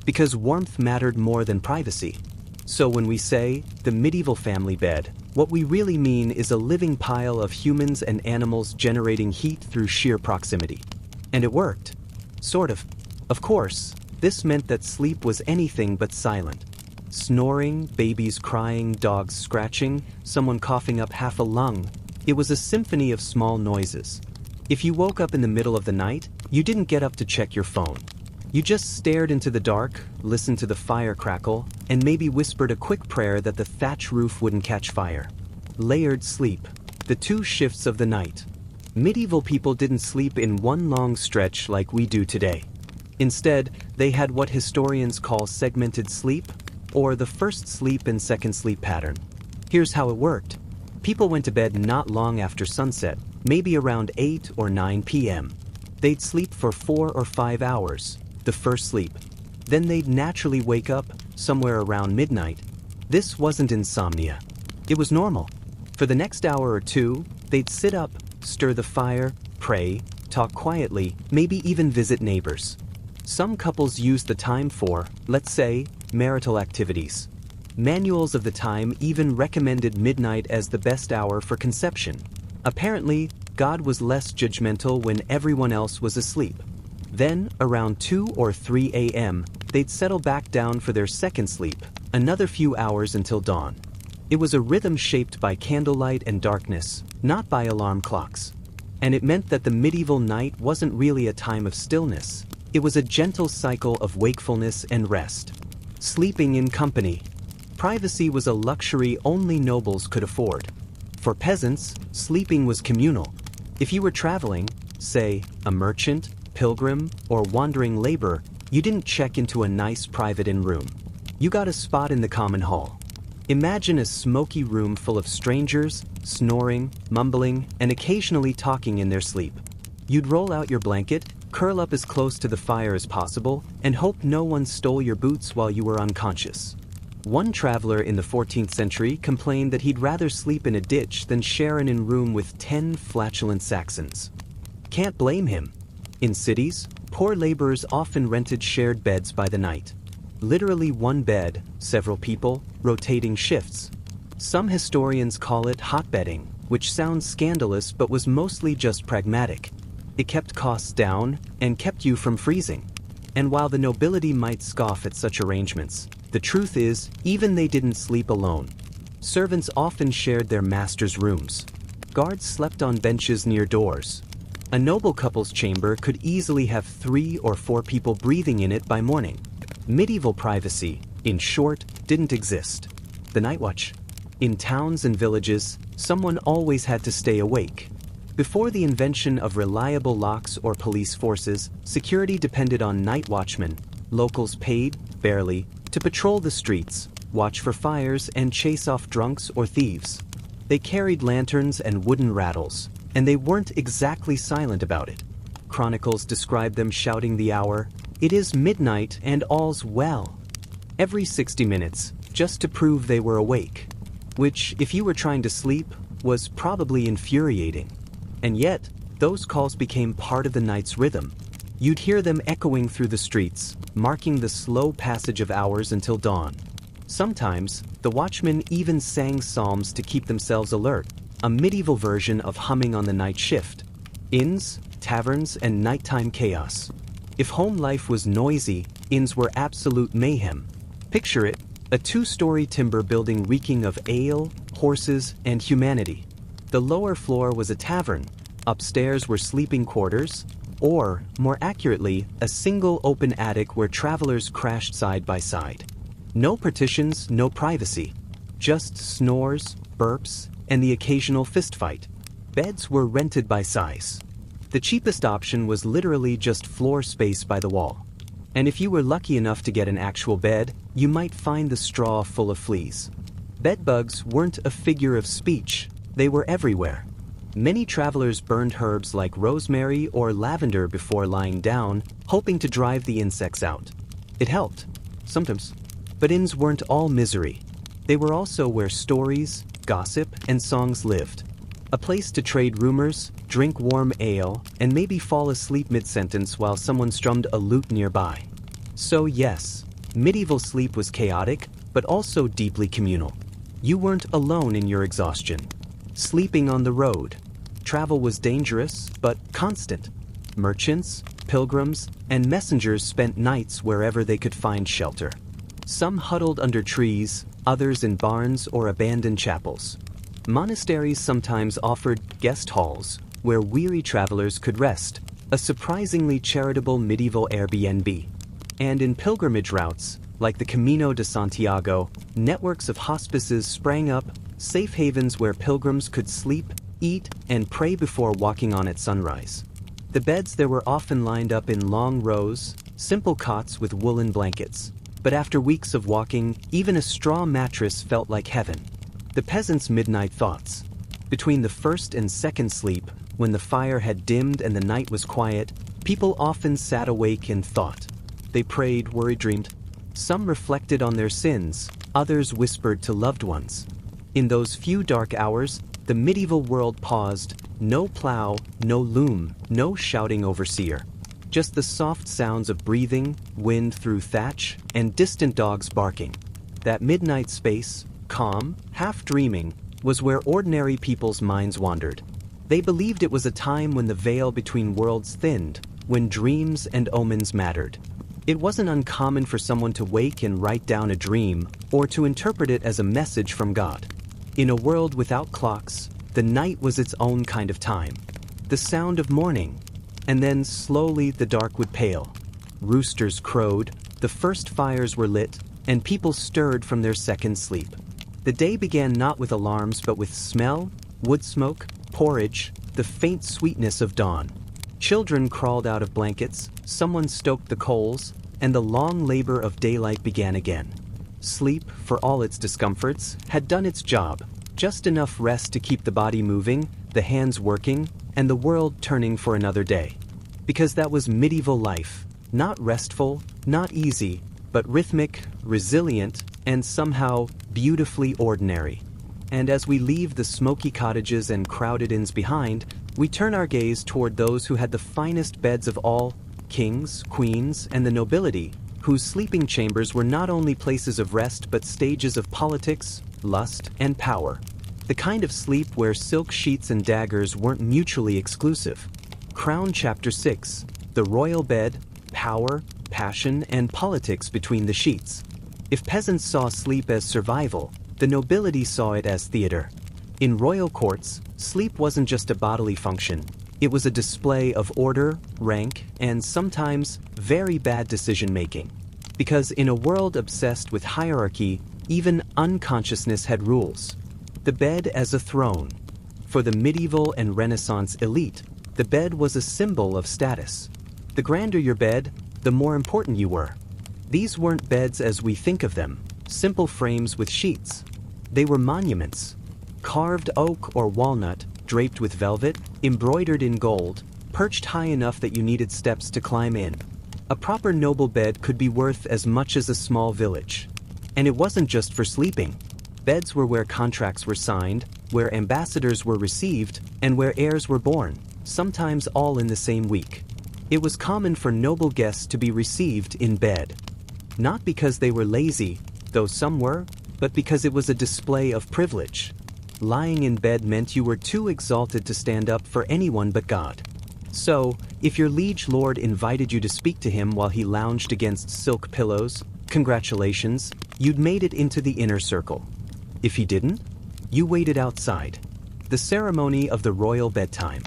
Because warmth mattered more than privacy. So when we say, the medieval family bed, what we really mean is a living pile of humans and animals generating heat through sheer proximity. And it worked. Sort of. Of course, this meant that sleep was anything but silent. Snoring, babies crying, dogs scratching, someone coughing up half a lung. It was a symphony of small noises. If you woke up in the middle of the night, you didn't get up to check your phone. You just stared into the dark, listened to the fire crackle, and maybe whispered a quick prayer that the thatch roof wouldn't catch fire. Layered sleep. The two shifts of the night. Medieval people didn't sleep in one long stretch like we do today. Instead, they had what historians call segmented sleep, or the first sleep and second sleep pattern. Here's how it worked. People went to bed not long after sunset, maybe around 8 or 9 p.m. They'd sleep for 4 or 5 hours, the first sleep. Then they'd naturally wake up somewhere around midnight. This wasn't insomnia. It was normal. For the next hour or two, they'd sit up, stir the fire, pray, talk quietly, maybe even visit neighbors. Some couples used the time for, let's say, marital activities. Manuals of the time even recommended midnight as the best hour for conception. Apparently, God was less judgmental when everyone else was asleep. Then, around 2 or 3 a.m., they'd settle back down for their second sleep, another few hours until dawn. It was a rhythm shaped by candlelight and darkness, not by alarm clocks. And it meant that the medieval night wasn't really a time of stillness. It was a gentle cycle of wakefulness and rest. Sleeping in company. Privacy was a luxury only nobles could afford. For peasants, sleeping was communal. If you were traveling, say, a merchant, pilgrim, or wandering laborer, you didn't check into a nice private inn room. You got a spot in the common hall. Imagine a smoky room full of strangers, snoring, mumbling, and occasionally talking in their sleep. You'd roll out your blanket, curl up as close to the fire as possible, and hope no one stole your boots while you were unconscious. One traveler in the 14th century complained that he'd rather sleep in a ditch than share an inn room with 10 flatulent Saxons. Can't blame him. In cities, poor laborers often rented shared beds by the night. Literally one bed, several people, rotating shifts. Some historians call it hotbedding, which sounds scandalous but was mostly just pragmatic. It kept costs down and kept you from freezing. And while the nobility might scoff at such arrangements, the truth is, even they didn't sleep alone. Servants often shared their master's rooms. Guards slept on benches near doors. A noble couple's chamber could easily have 3 or 4 people breathing in it by morning. Medieval privacy, in short, didn't exist. The night watch. In towns and villages, someone always had to stay awake. Before the invention of reliable locks or police forces, security depended on night watchmen. Locals paid, barely, to patrol the streets, watch for fires, and chase off drunks or thieves. They carried lanterns and wooden rattles, and they weren't exactly silent about it. Chronicles describe them shouting the hour, "It is midnight and all's well," every 60 minutes, just to prove they were awake. Which, if you were trying to sleep, was probably infuriating. And yet, those calls became part of the night's rhythm. You'd hear them echoing through the streets, marking the slow passage of hours until dawn. Sometimes, the watchmen even sang psalms to keep themselves alert, a medieval version of humming on the night shift. Inns, taverns, and nighttime chaos. If home life was noisy, inns were absolute mayhem. Picture it, a 2-story timber building reeking of ale, horses, and humanity. The lower floor was a tavern. Upstairs were sleeping quarters, or, more accurately, a single open attic where travelers crashed side by side. No partitions, no privacy. Just snores, burps, and the occasional fistfight. Beds were rented by size. The cheapest option was literally just floor space by the wall. And if you were lucky enough to get an actual bed, you might find the straw full of fleas. Bedbugs weren't a figure of speech. They were everywhere. Many travelers burned herbs like rosemary or lavender before lying down, hoping to drive the insects out. It helped. Sometimes. But inns weren't all misery. They were also where stories, gossip, and songs lived. A place to trade rumors, drink warm ale, and maybe fall asleep mid-sentence while someone strummed a lute nearby. So yes, medieval sleep was chaotic, but also deeply communal. You weren't alone in your exhaustion. Sleeping on the road. Travel was dangerous, but constant. Merchants, pilgrims, and messengers spent nights wherever they could find shelter. Some huddled under trees, others in barns or abandoned chapels. Monasteries sometimes offered guest halls, where weary travelers could rest, a surprisingly charitable medieval Airbnb. And in pilgrimage routes, like the Camino de Santiago, networks of hospices sprang up, safe havens where pilgrims could sleep, eat, and pray before walking on at sunrise. The beds there were often lined up in long rows, simple cots with woolen blankets. But after weeks of walking, even a straw mattress felt like heaven. The peasants' midnight thoughts. Between the first and second sleep, when the fire had dimmed and the night was quiet, people often sat awake and thought. They prayed, worried, dreamed. Some reflected on their sins, others whispered to loved ones. In those few dark hours, the medieval world paused. No plow, no loom, no shouting overseer. Just the soft sounds of breathing, wind through thatch, and distant dogs barking. That midnight space, calm, half dreaming, was where ordinary people's minds wandered. They believed it was a time when the veil between worlds thinned, when dreams and omens mattered. It wasn't uncommon for someone to wake and write down a dream, or to interpret it as a message from God. In a world without clocks, the night was its own kind of time. The sound of morning. And then slowly the dark would pale. Roosters crowed, the first fires were lit, and people stirred from their second sleep. The day began not with alarms but with smell, wood smoke, porridge, the faint sweetness of dawn. Children crawled out of blankets, someone stoked the coals, and the long labor of daylight began again. Sleep, for all its discomforts, had done its job. Just enough rest to keep the body moving, the hands working, and the world turning for another day. Because that was medieval life, not restful, not easy, but rhythmic, resilient, and somehow beautifully ordinary. And as we leave the smoky cottages and crowded inns behind, we turn our gaze toward those who had the finest beds of all, kings, queens, and the nobility, whose sleeping chambers were not only places of rest but stages of politics, lust, and power. The kind of sleep where silk sheets and daggers weren't mutually exclusive. Crown Chapter 6, The Royal Bed, Power, Passion, and Politics Between the Sheets. If peasants saw sleep as survival, the nobility saw it as theater. In royal courts, sleep wasn't just a bodily function, it was a display of order, rank, and sometimes very bad decision-making. Because in a world obsessed with hierarchy, even unconsciousness had rules. The bed as a throne. For the medieval and Renaissance elite, the bed was a symbol of status. The grander your bed, the more important you were. These weren't beds as we think of them, simple frames with sheets. They were monuments. Carved oak or walnut, draped with velvet, embroidered in gold, perched high enough that you needed steps to climb in. A proper noble bed could be worth as much as a small village. And it wasn't just for sleeping. Beds were where contracts were signed, where ambassadors were received, and where heirs were born, sometimes all in the same week. It was common for noble guests to be received in bed. Not because they were lazy, though some were, but because it was a display of privilege. Lying in bed meant you were too exalted to stand up for anyone but God. So, if your liege lord invited you to speak to him while he lounged against silk pillows, congratulations, you'd made it into the inner circle. If he didn't, you waited outside. The ceremony of the royal bedtime.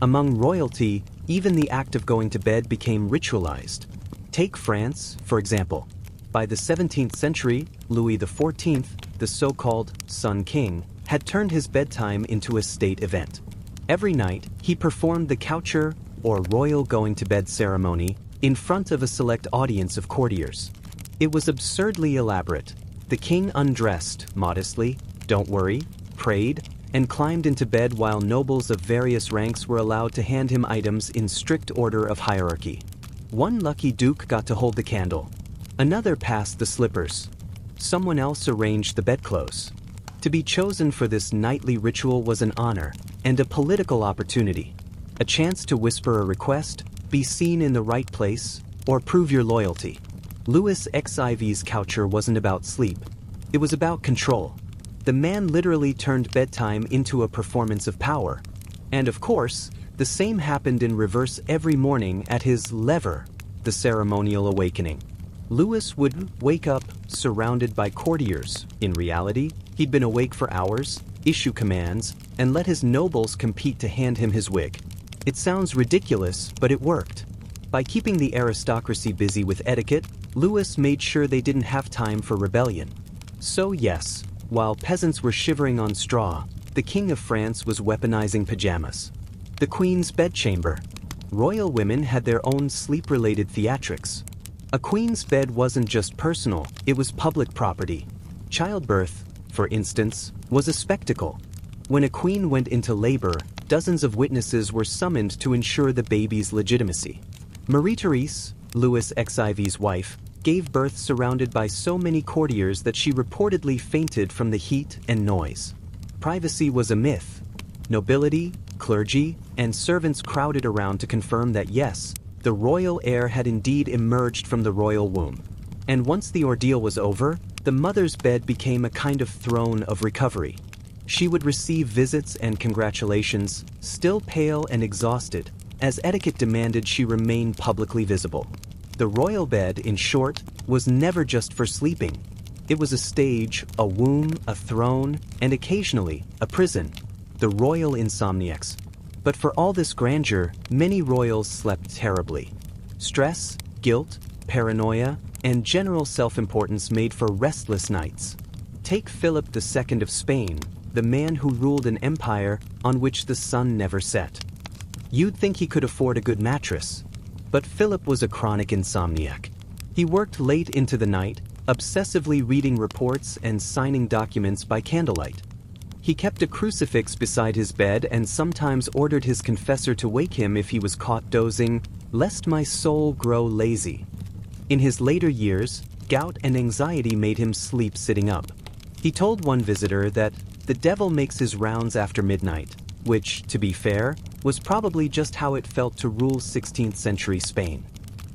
Among royalty, even the act of going to bed became ritualized. Take France, for example. By the 17th century, Louis XIV, the so-called Sun King, had turned his bedtime into a state event. Every night, he performed the coucher, or royal going-to-bed ceremony, in front of a select audience of courtiers. It was absurdly elaborate. The king undressed, modestly, don't worry, prayed, and climbed into bed while nobles of various ranks were allowed to hand him items in strict order of hierarchy. One lucky duke got to hold the candle. Another passed the slippers. Someone else arranged the bedclothes. To be chosen for this nightly ritual was an honor and a political opportunity. A chance to whisper a request, be seen in the right place, or prove your loyalty. Louis XIV's coucher wasn't about sleep. It was about control. The man literally turned bedtime into a performance of power. And of course, the same happened in reverse every morning at his lever, the ceremonial awakening. Louis would wake up surrounded by courtiers. In reality, he'd been awake for hours, issue commands, and let his nobles compete to hand him his wig. It sounds ridiculous, but it worked. By keeping the aristocracy busy with etiquette, Louis made sure they didn't have time for rebellion. So yes, while peasants were shivering on straw, the King of France was weaponizing pajamas. The Queen's bedchamber. Royal women had their own sleep-related theatrics. A queen's bed wasn't just personal, it was public property. Childbirth, for instance, was a spectacle. When a queen went into labor, dozens of witnesses were summoned to ensure the baby's legitimacy. Marie-Therese, Louis XIV's wife, gave birth surrounded by so many courtiers that she reportedly fainted from the heat and noise. Privacy was a myth. Nobility, clergy, and servants crowded around to confirm that yes, the royal heir had indeed emerged from the royal womb. And once the ordeal was over, the mother's bed became a kind of throne of recovery. She would receive visits and congratulations, still pale and exhausted, as etiquette demanded she remain publicly visible. The royal bed, in short, was never just for sleeping. It was a stage, a womb, a throne, and occasionally, a prison. The royal insomniacs. But for all this grandeur, many royals slept terribly. Stress, guilt, paranoia, and general self-importance made for restless nights. Take Philip II of Spain, the man who ruled an empire on which the sun never set. You'd think he could afford a good mattress. But Philip was a chronic insomniac. He worked late into the night, obsessively reading reports and signing documents by candlelight. He kept a crucifix beside his bed and sometimes ordered his confessor to wake him if he was caught dozing, lest my soul grow lazy. In his later years, gout and anxiety made him sleep sitting up. He told one visitor that the devil makes his rounds after midnight, which, to be fair, was probably just how it felt to rule 16th century Spain.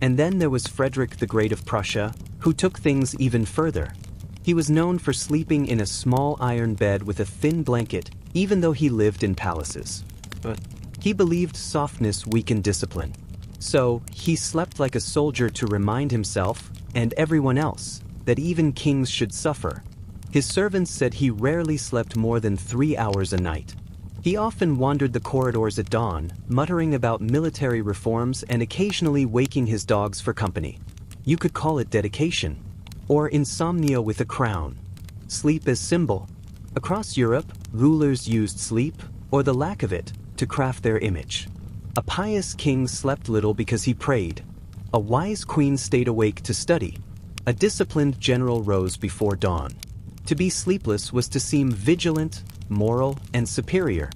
And then there was Frederick the Great of Prussia, who took things even further. He was known for sleeping in a small iron bed with a thin blanket, even though he lived in palaces. But He believed softness weakened discipline. So, he slept like a soldier to remind himself, and everyone else, that even kings should suffer. His servants said he rarely slept more than 3 hours a night. He often wandered the corridors at dawn, muttering about military reforms and occasionally waking his dogs for company. You could call it dedication, or insomnia with a crown. Sleep as symbol. Across Europe, rulers used sleep, or the lack of it, to craft their image. A pious king slept little because he prayed. A wise queen stayed awake to study. A disciplined general rose before dawn. To be sleepless was to seem vigilant, moral, and superior.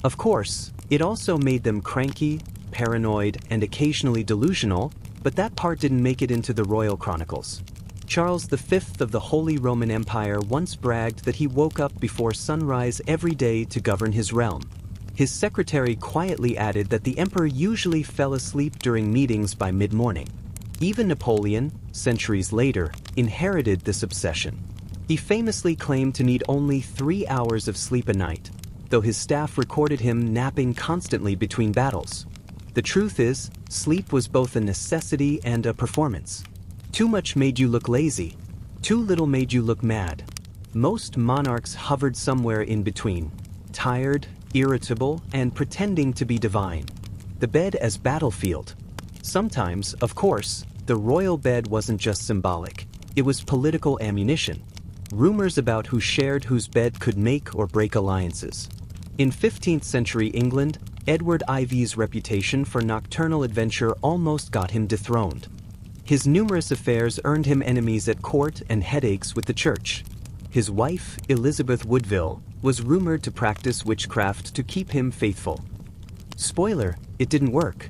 Of course, it also made them cranky, paranoid, and occasionally delusional, but that part didn't make it into the royal chronicles. Charles V of the Holy Roman Empire once bragged that he woke up before sunrise every day to govern his realm. His secretary quietly added that the emperor usually fell asleep during meetings by mid-morning. Even Napoleon, centuries later, inherited this obsession. He famously claimed to need only 3 hours of sleep a night, though his staff recorded him napping constantly between battles. The truth is, sleep was both a necessity and a performance. Too much made you look lazy. Too little made you look mad. Most monarchs hovered somewhere in between, tired, irritable, and pretending to be divine. The bed as battlefield. Sometimes, of course, the royal bed wasn't just symbolic. It was political ammunition. Rumors about who shared whose bed could make or break alliances. In 15th century England, Edward IV's reputation for nocturnal adventure almost got him dethroned. His numerous affairs earned him enemies at court and headaches with the church. His wife, Elizabeth Woodville, was rumored to practice witchcraft to keep him faithful. Spoiler, it didn't work.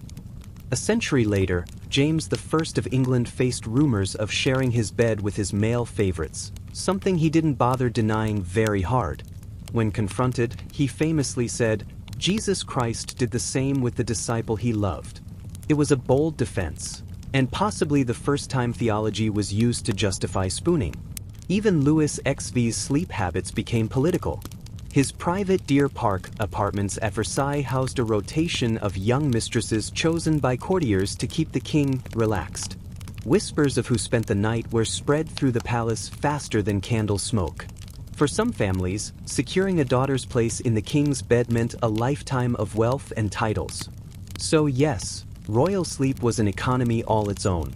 A century later, James I of England faced rumors of sharing his bed with his male favorites, something he didn't bother denying very hard. When confronted, he famously said, "Jesus Christ did the same with the disciple he loved." It was a bold defense, and possibly the first time theology was used to justify spooning. Even Louis XV's sleep habits became political. His private Deer Park apartments at Versailles housed a rotation of young mistresses chosen by courtiers to keep the king relaxed. Whispers of who spent the night were spread through the palace faster than candle smoke. For some families, securing a daughter's place in the king's bed meant a lifetime of wealth and titles. So yes, royal sleep was an economy all its own.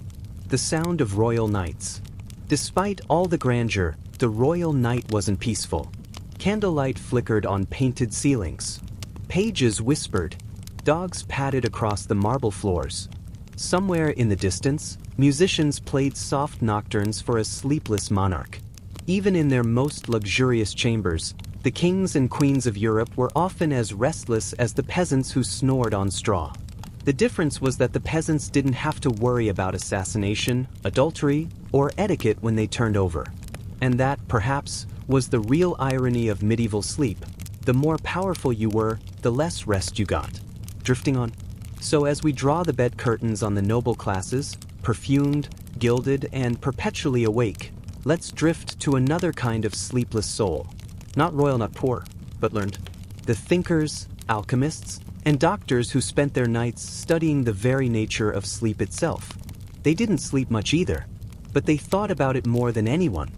The sound of royal nights. Despite all the grandeur, the royal night wasn't peaceful. Candlelight flickered on painted ceilings. Pages whispered. Dogs padded across the marble floors. Somewhere in the distance, musicians played soft nocturnes for a sleepless monarch. Even in their most luxurious chambers, the kings and queens of Europe were often as restless as the peasants who snored on straw. The difference was that the peasants didn't have to worry about assassination, adultery, or etiquette when they turned over. And that, perhaps, was the real irony of medieval sleep. The more powerful you were, the less rest you got. Drifting on. So as we draw the bed curtains on the noble classes, perfumed, gilded, and perpetually awake, let's drift to another kind of sleepless soul. Not royal, not poor, but learned. The thinkers, alchemists, and doctors who spent their nights studying the very nature of sleep itself. They didn't sleep much either, but they thought about it more than anyone.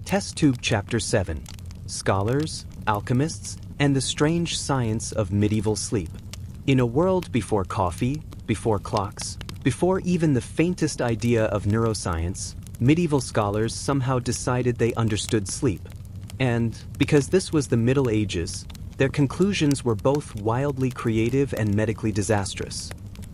Test Tube Chapter 7. Scholars, Alchemists, and the Strange Science of Medieval Sleep. In a world before coffee, before clocks, before even the faintest idea of neuroscience, medieval scholars somehow decided they understood sleep. And, because this was the Middle Ages, their conclusions were both wildly creative and medically disastrous.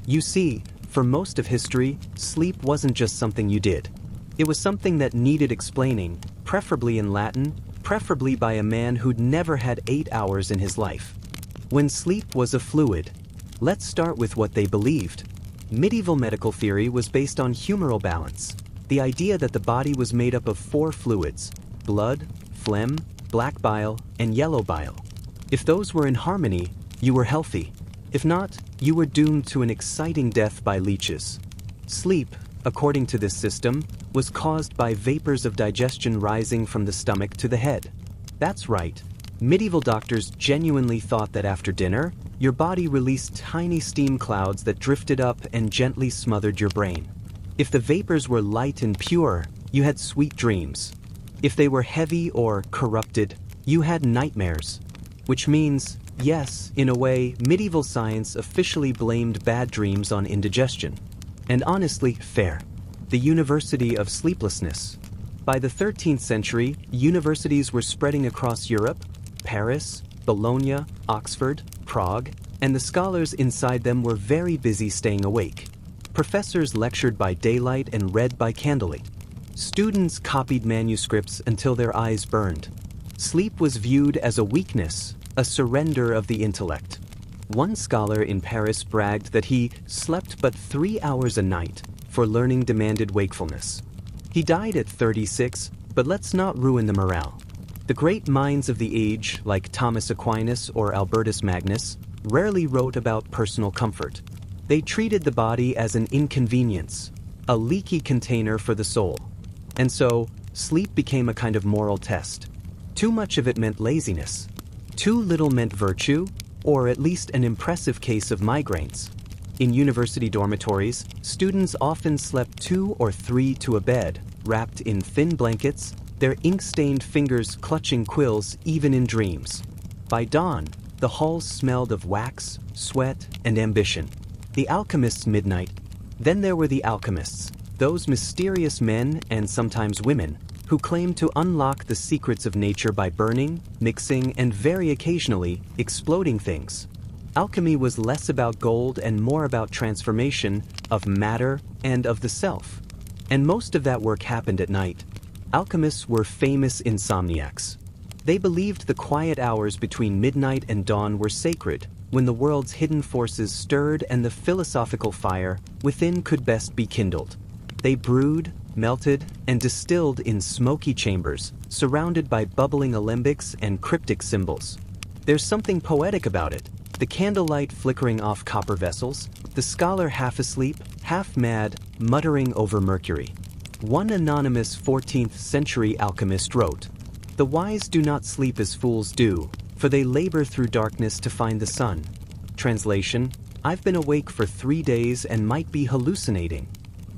You see, for most of history, sleep wasn't just something you did. It was something that needed explaining, preferably in Latin, preferably by a man who'd never had 8 hours in his life. When sleep was a fluid, let's start with what they believed. Medieval medical theory was based on humoral balance, the idea that the body was made up of 4 fluids: blood, phlegm, black bile, and yellow bile. If those were in harmony, you were healthy. If not, you were doomed to an exciting death by leeches. Sleep, according to this system, was caused by vapors of digestion rising from the stomach to the head. That's right. Medieval doctors genuinely thought that after dinner, your body released tiny steam clouds that drifted up and gently smothered your brain. If the vapors were light and pure, you had sweet dreams. If they were heavy or corrupted, you had nightmares. Which means, yes, in a way, medieval science officially blamed bad dreams on indigestion. And honestly, fair. The University of Sleeplessness. By the 13th century, universities were spreading across Europe, Paris, Bologna, Oxford, Prague, and the scholars inside them were very busy staying awake. Professors lectured by daylight and read by candlelight. Students copied manuscripts until their eyes burned. Sleep was viewed as a weakness, a surrender of the intellect. One scholar in Paris bragged that he slept but 3 hours a night, for learning demanded wakefulness. He died at 36, but let's not ruin the morale. The great minds of the age, like Thomas Aquinas or Albertus Magnus, rarely wrote about personal comfort. They treated the body as an inconvenience, a leaky container for the soul. And so, sleep became a kind of moral test. Too much of it meant laziness. Too little meant virtue, or at least an impressive case of migraines. In university dormitories, students often slept 2 or 3 to a bed, wrapped in thin blankets, their ink-stained fingers clutching quills even in dreams. By dawn, the halls smelled of wax, sweat, and ambition. The alchemists' midnight. Then there were the alchemists, those mysterious men and sometimes women who claimed to unlock the secrets of nature by burning, mixing, and very occasionally exploding things. Alchemy was less about gold and more about transformation of matter and of the self. And most of that work happened at night. Alchemists were famous insomniacs. They believed the quiet hours between midnight and dawn were sacred, when the world's hidden forces stirred and the philosophical fire within could best be kindled. They brewed, melted, and distilled in smoky chambers, surrounded by bubbling alembics and cryptic symbols. There's something poetic about it. The candlelight flickering off copper vessels, the scholar half asleep, half mad, muttering over mercury. One anonymous 14th century alchemist wrote, "The wise do not sleep as fools do, for they labor through darkness to find the sun." Translation, I've been awake for 3 days and might be hallucinating.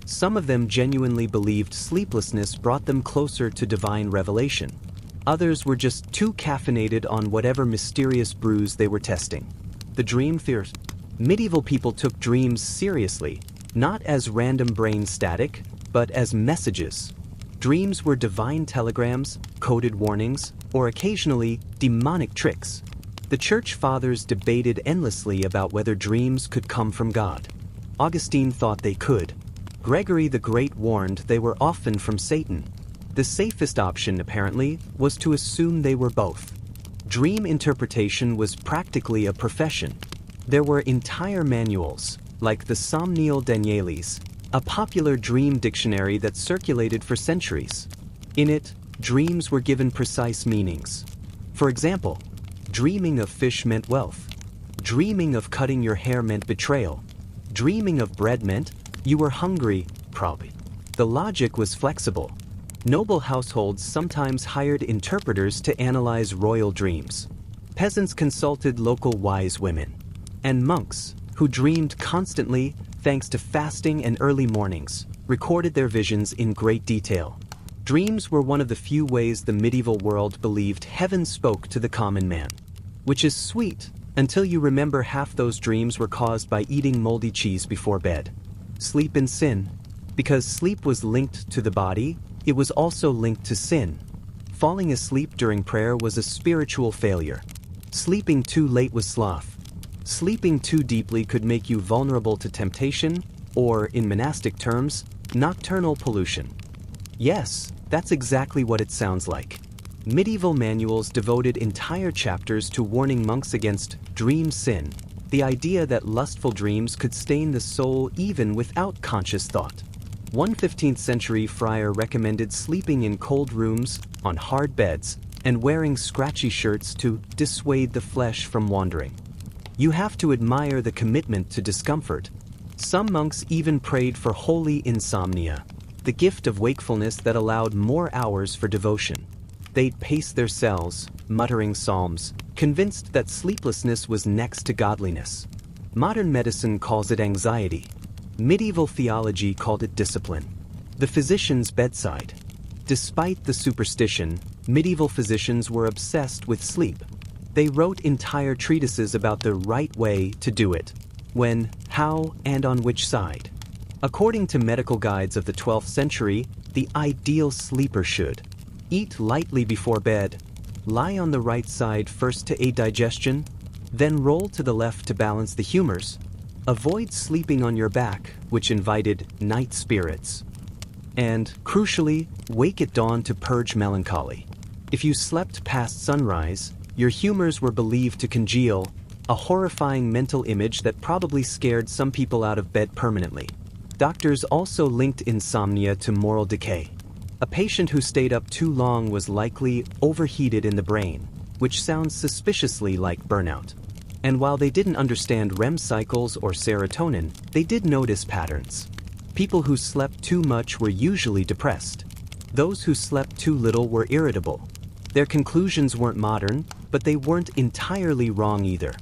Some of them genuinely believed sleeplessness brought them closer to divine revelation. Others were just too caffeinated on whatever mysterious brews they were testing. The dream theory. Medieval people took dreams seriously, not as random brain static, but as messages. Dreams were divine telegrams, coded warnings, or occasionally demonic tricks. The church fathers debated endlessly about whether dreams could come from God. Augustine thought they could. Gregory the Great warned they were often from Satan. The safest option, apparently, was to assume they were both. Dream interpretation was practically a profession. There were entire manuals, like the Somnial Danielis, a popular dream dictionary that circulated for centuries. In it, dreams were given precise meanings. For example, dreaming of fish meant wealth. Dreaming of cutting your hair meant betrayal. Dreaming of bread meant you were hungry, probably. The logic was flexible. Noble households sometimes hired interpreters to analyze royal dreams. Peasants consulted local wise women. And monks, who dreamed constantly thanks to fasting and early mornings, recorded their visions in great detail. Dreams were one of the few ways the medieval world believed heaven spoke to the common man. Which is sweet, until you remember half those dreams were caused by eating moldy cheese before bed. Sleep and sin. Because sleep was linked to the body, it was also linked to sin. Falling asleep during prayer was a spiritual failure. Sleeping too late was sloth. Sleeping too deeply could make you vulnerable to temptation, or, in monastic terms, nocturnal pollution. Yes, that's exactly what it sounds like. Medieval manuals devoted entire chapters to warning monks against dream sin, the idea that lustful dreams could stain the soul even without conscious thought. One 15th century friar recommended sleeping in cold rooms, on hard beds, and wearing scratchy shirts to dissuade the flesh from wandering. You have to admire the commitment to discomfort. Some monks even prayed for holy insomnia, the gift of wakefulness that allowed more hours for devotion. They'd pace their cells, muttering psalms, convinced that sleeplessness was next to godliness. Modern medicine calls it anxiety. Medieval theology called it discipline. The physician's bedside. Despite the superstition, medieval physicians were obsessed with sleep. They wrote entire treatises about the right way to do it, when, how, and on which side. According to medical guides of the 12th century, the ideal sleeper should eat lightly before bed, lie on the right side first to aid digestion, then roll to the left to balance the humors, avoid sleeping on your back, which invited night spirits, and, crucially, wake at dawn to purge melancholy. If you slept past sunrise, your humors were believed to congeal, a horrifying mental image that probably scared some people out of bed permanently. Doctors also linked insomnia to moral decay. A patient who stayed up too long was likely overheated in the brain, which sounds suspiciously like burnout. And while they didn't understand REM cycles or serotonin, they did notice patterns. People who slept too much were usually depressed. Those who slept too little were irritable. Their conclusions weren't modern, but they weren't entirely wrong either.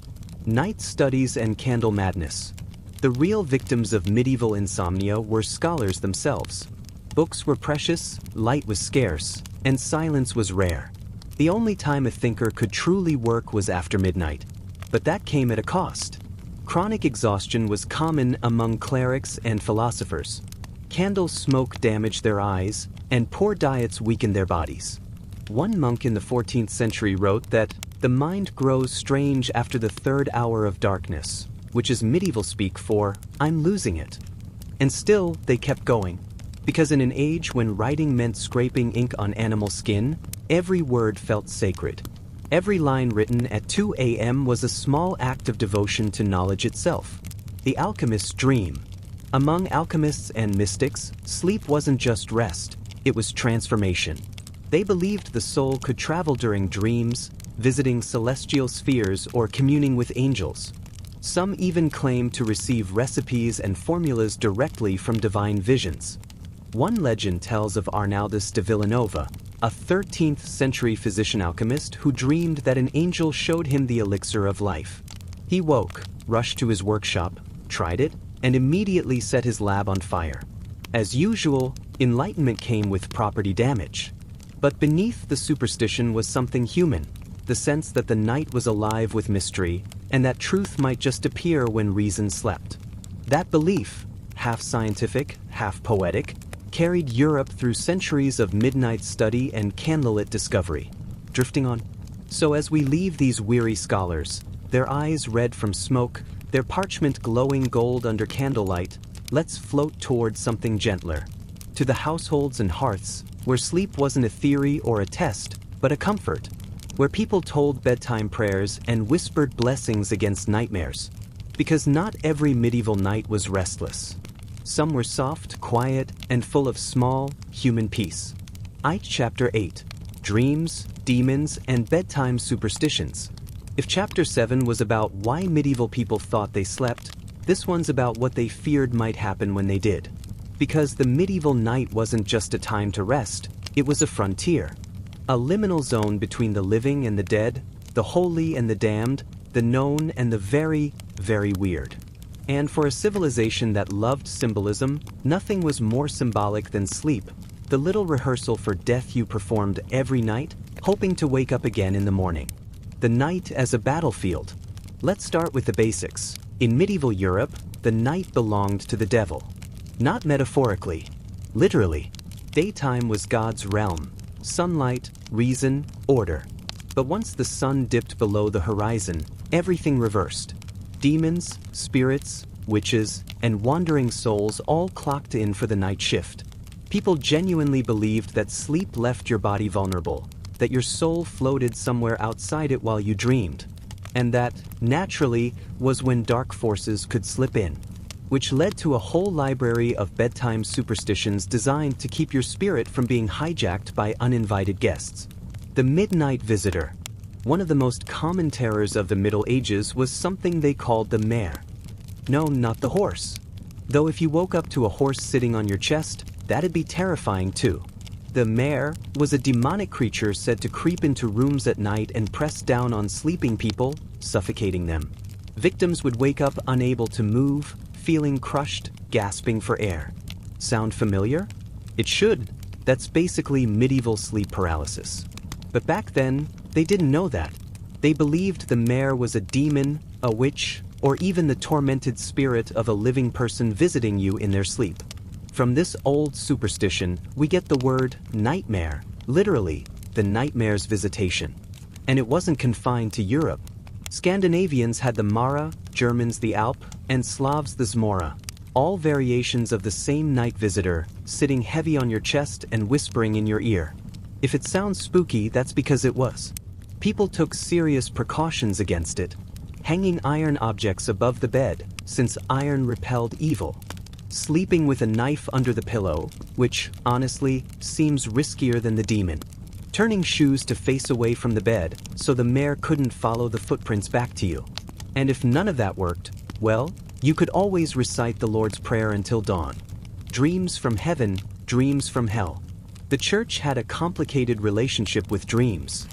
Night studies and candle madness. The real victims of medieval insomnia were scholars themselves. Books were precious, light was scarce, and silence was rare. The only time a thinker could truly work was after midnight. But that came at a cost. Chronic exhaustion was common among clerics and philosophers. Candle smoke damaged their eyes, and poor diets weakened their bodies. One monk in the 14th century wrote that the mind grows strange after the third hour of darkness, which is medieval speak for, I'm losing it. And still, they kept going. Because in an age when writing meant scraping ink on animal skin, every word felt sacred. Every line written at 2 a.m. was a small act of devotion to knowledge itself. The alchemist's dream. Among alchemists and mystics, sleep wasn't just rest, it was transformation. They believed the soul could travel during dreams, visiting celestial spheres or communing with angels. Some even claim to receive recipes and formulas directly from divine visions. One legend tells of Arnaldus de Villanova, a 13th century physician alchemist who dreamed that an angel showed him the elixir of life. He woke, rushed to his workshop, tried it, and immediately set his lab on fire. As usual, enlightenment came with property damage. But beneath the superstition was something human, the sense that the night was alive with mystery, and that truth might just appear when reason slept. That belief, half scientific, half poetic, carried Europe through centuries of midnight study and candlelit discovery. Drifting on. So as we leave these weary scholars, their eyes red from smoke, their parchment glowing gold under candlelight, let's float toward something gentler. To the households and hearths, where sleep wasn't a theory or a test, but a comfort. Where people told bedtime prayers and whispered blessings against nightmares. Because not every medieval night was restless. Some were soft, quiet, and full of small, human peace. Chapter 8. Dreams, Demons, and Bedtime Superstitions. If Chapter 7 was about why medieval people thought they slept, this one's about what they feared might happen when they did. Because the medieval night wasn't just a time to rest, it was a frontier. A liminal zone between the living and the dead, the holy and the damned, the known and the very, very weird. And for a civilization that loved symbolism, nothing was more symbolic than sleep, the little rehearsal for death you performed every night, hoping to wake up again in the morning. The night as a battlefield. Let's start with the basics. In medieval Europe, the night belonged to the devil. Not metaphorically, literally. Daytime was God's realm. Sunlight, reason, order. But once the sun dipped below the horizon, everything reversed. Demons, spirits, witches, and wandering souls all clocked in for the night shift. People genuinely believed that sleep left your body vulnerable, that your soul floated somewhere outside it while you dreamed, and that, naturally, was when dark forces could slip in, which led to a whole library of bedtime superstitions designed to keep your spirit from being hijacked by uninvited guests. The midnight visitor. One of the most common terrors of the Middle Ages was something they called the mare. No, not the horse. Though if you woke up to a horse sitting on your chest, that'd be terrifying too. The mare was a demonic creature said to creep into rooms at night and press down on sleeping people, suffocating them. Victims would wake up unable to move, feeling crushed, gasping for air. Sound familiar? It should. That's basically medieval sleep paralysis. But back then, they didn't know that. They believed the mare was a demon, a witch, or even the tormented spirit of a living person visiting you in their sleep. From this old superstition, we get the word nightmare, literally, the nightmare's visitation. And it wasn't confined to Europe. Scandinavians had the Mara, Germans the Alp, and Slavs the Zmora, all variations of the same night visitor, sitting heavy on your chest and whispering in your ear. If it sounds spooky, that's because it was. People took serious precautions against it, hanging iron objects above the bed, since iron repelled evil. Sleeping with a knife under the pillow, which, honestly, seems riskier than the demon. Turning shoes to face away from the bed, so the mare couldn't follow the footprints back to you. And if none of that worked, well, you could always recite the Lord's Prayer until dawn. Dreams from heaven, dreams from hell. The church had a complicated relationship with dreams.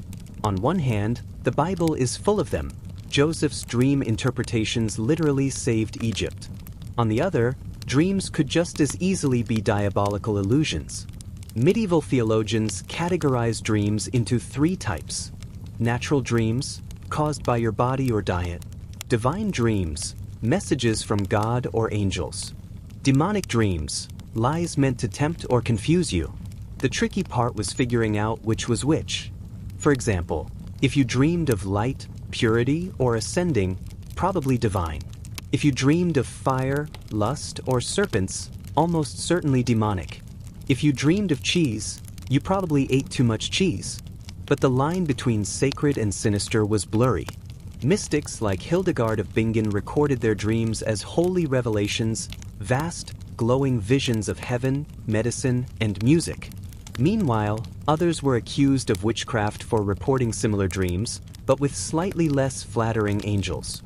On one hand, the Bible is full of them. Joseph's dream interpretations literally saved Egypt. On the other, dreams could just as easily be diabolical illusions. Medieval theologians categorized dreams into 3 types: natural dreams, caused by your body or diet; divine dreams, messages from God or angels; demonic dreams, lies meant to tempt or confuse you. The tricky part was figuring out which was which. For example, if you dreamed of light, purity, or ascending, probably divine. If you dreamed of fire, lust, or serpents, almost certainly demonic. If you dreamed of cheese, you probably ate too much cheese. But the line between sacred and sinister was blurry. Mystics like Hildegard of Bingen recorded their dreams as holy revelations, vast, glowing visions of heaven, medicine, and music. Meanwhile, others were accused of witchcraft for reporting similar dreams, but with slightly less flattering angels.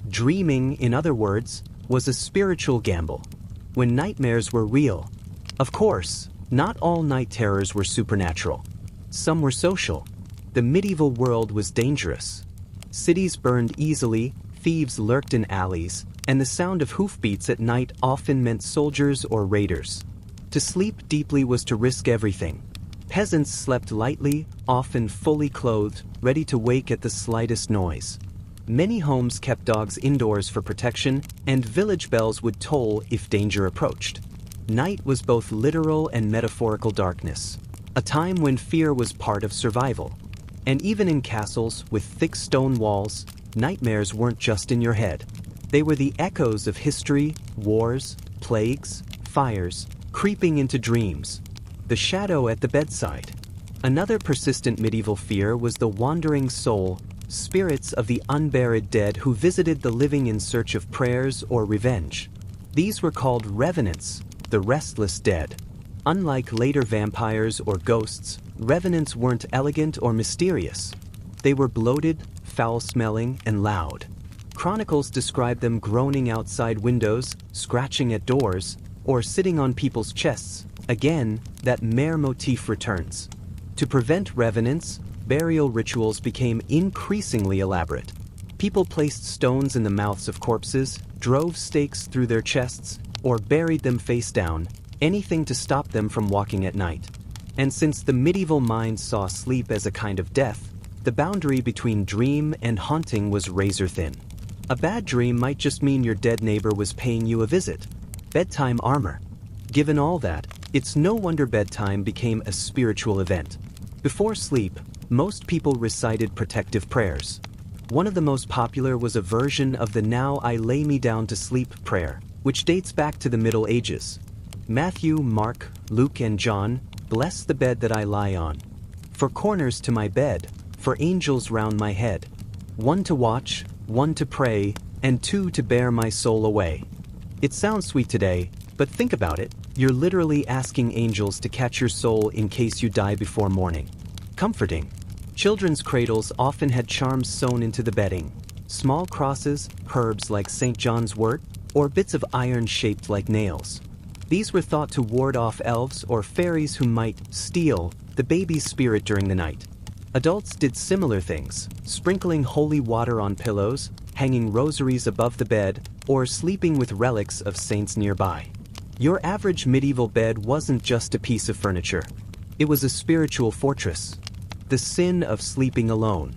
Dreaming, in other words, was a spiritual gamble. When nightmares were real, of course, not all night terrors were supernatural. Some were social. The medieval world was dangerous. Cities burned easily, thieves lurked in alleys, and the sound of hoofbeats at night often meant soldiers or raiders. To sleep deeply was to risk everything. Peasants slept lightly, often fully clothed, ready to wake at the slightest noise. Many homes kept dogs indoors for protection, and village bells would toll if danger approached. Night was both literal and metaphorical darkness, a time when fear was part of survival. And even in castles with thick stone walls, nightmares weren't just in your head. They were the echoes of history, wars, plagues, fires, creeping into dreams. The shadow at the bedside. Another persistent medieval fear was the wandering soul, spirits of the unburied dead who visited the living in search of prayers or revenge. These were called revenants, the restless dead. Unlike later vampires or ghosts, revenants weren't elegant or mysterious. They were bloated, foul-smelling, and loud. Chronicles describe them groaning outside windows, scratching at doors, or sitting on people's chests. Again, that mare motif returns. To prevent revenants, burial rituals became increasingly elaborate. People placed stones in the mouths of corpses, drove stakes through their chests, or buried them face down, anything to stop them from walking at night. And since the medieval mind saw sleep as a kind of death, the boundary between dream and haunting was razor thin. A bad dream might just mean your dead neighbor was paying you a visit. Bedtime armor. Given all that, it's no wonder bedtime became a spiritual event. Before sleep, most people recited protective prayers. One of the most popular was a version of the "Now I lay me down to sleep" prayer, which dates back to the Middle Ages. Matthew, Mark, Luke, and John, bless the bed that I lie on. For corners to my bed, for angels round my head. 1 to watch, 1 to pray, and 2 to bear my soul away. It sounds sweet today, but think about it. You're literally asking angels to catch your soul in case you die before morning. Comforting. Children's cradles often had charms sewn into the bedding. Small crosses, herbs like St. John's wort, or bits of iron shaped like nails. These were thought to ward off elves or fairies who might steal the baby's spirit during the night. Adults did similar things, sprinkling holy water on pillows, hanging rosaries above the bed, or sleeping with relics of saints nearby. Your average medieval bed wasn't just a piece of furniture. It was a spiritual fortress. The sin of sleeping alone.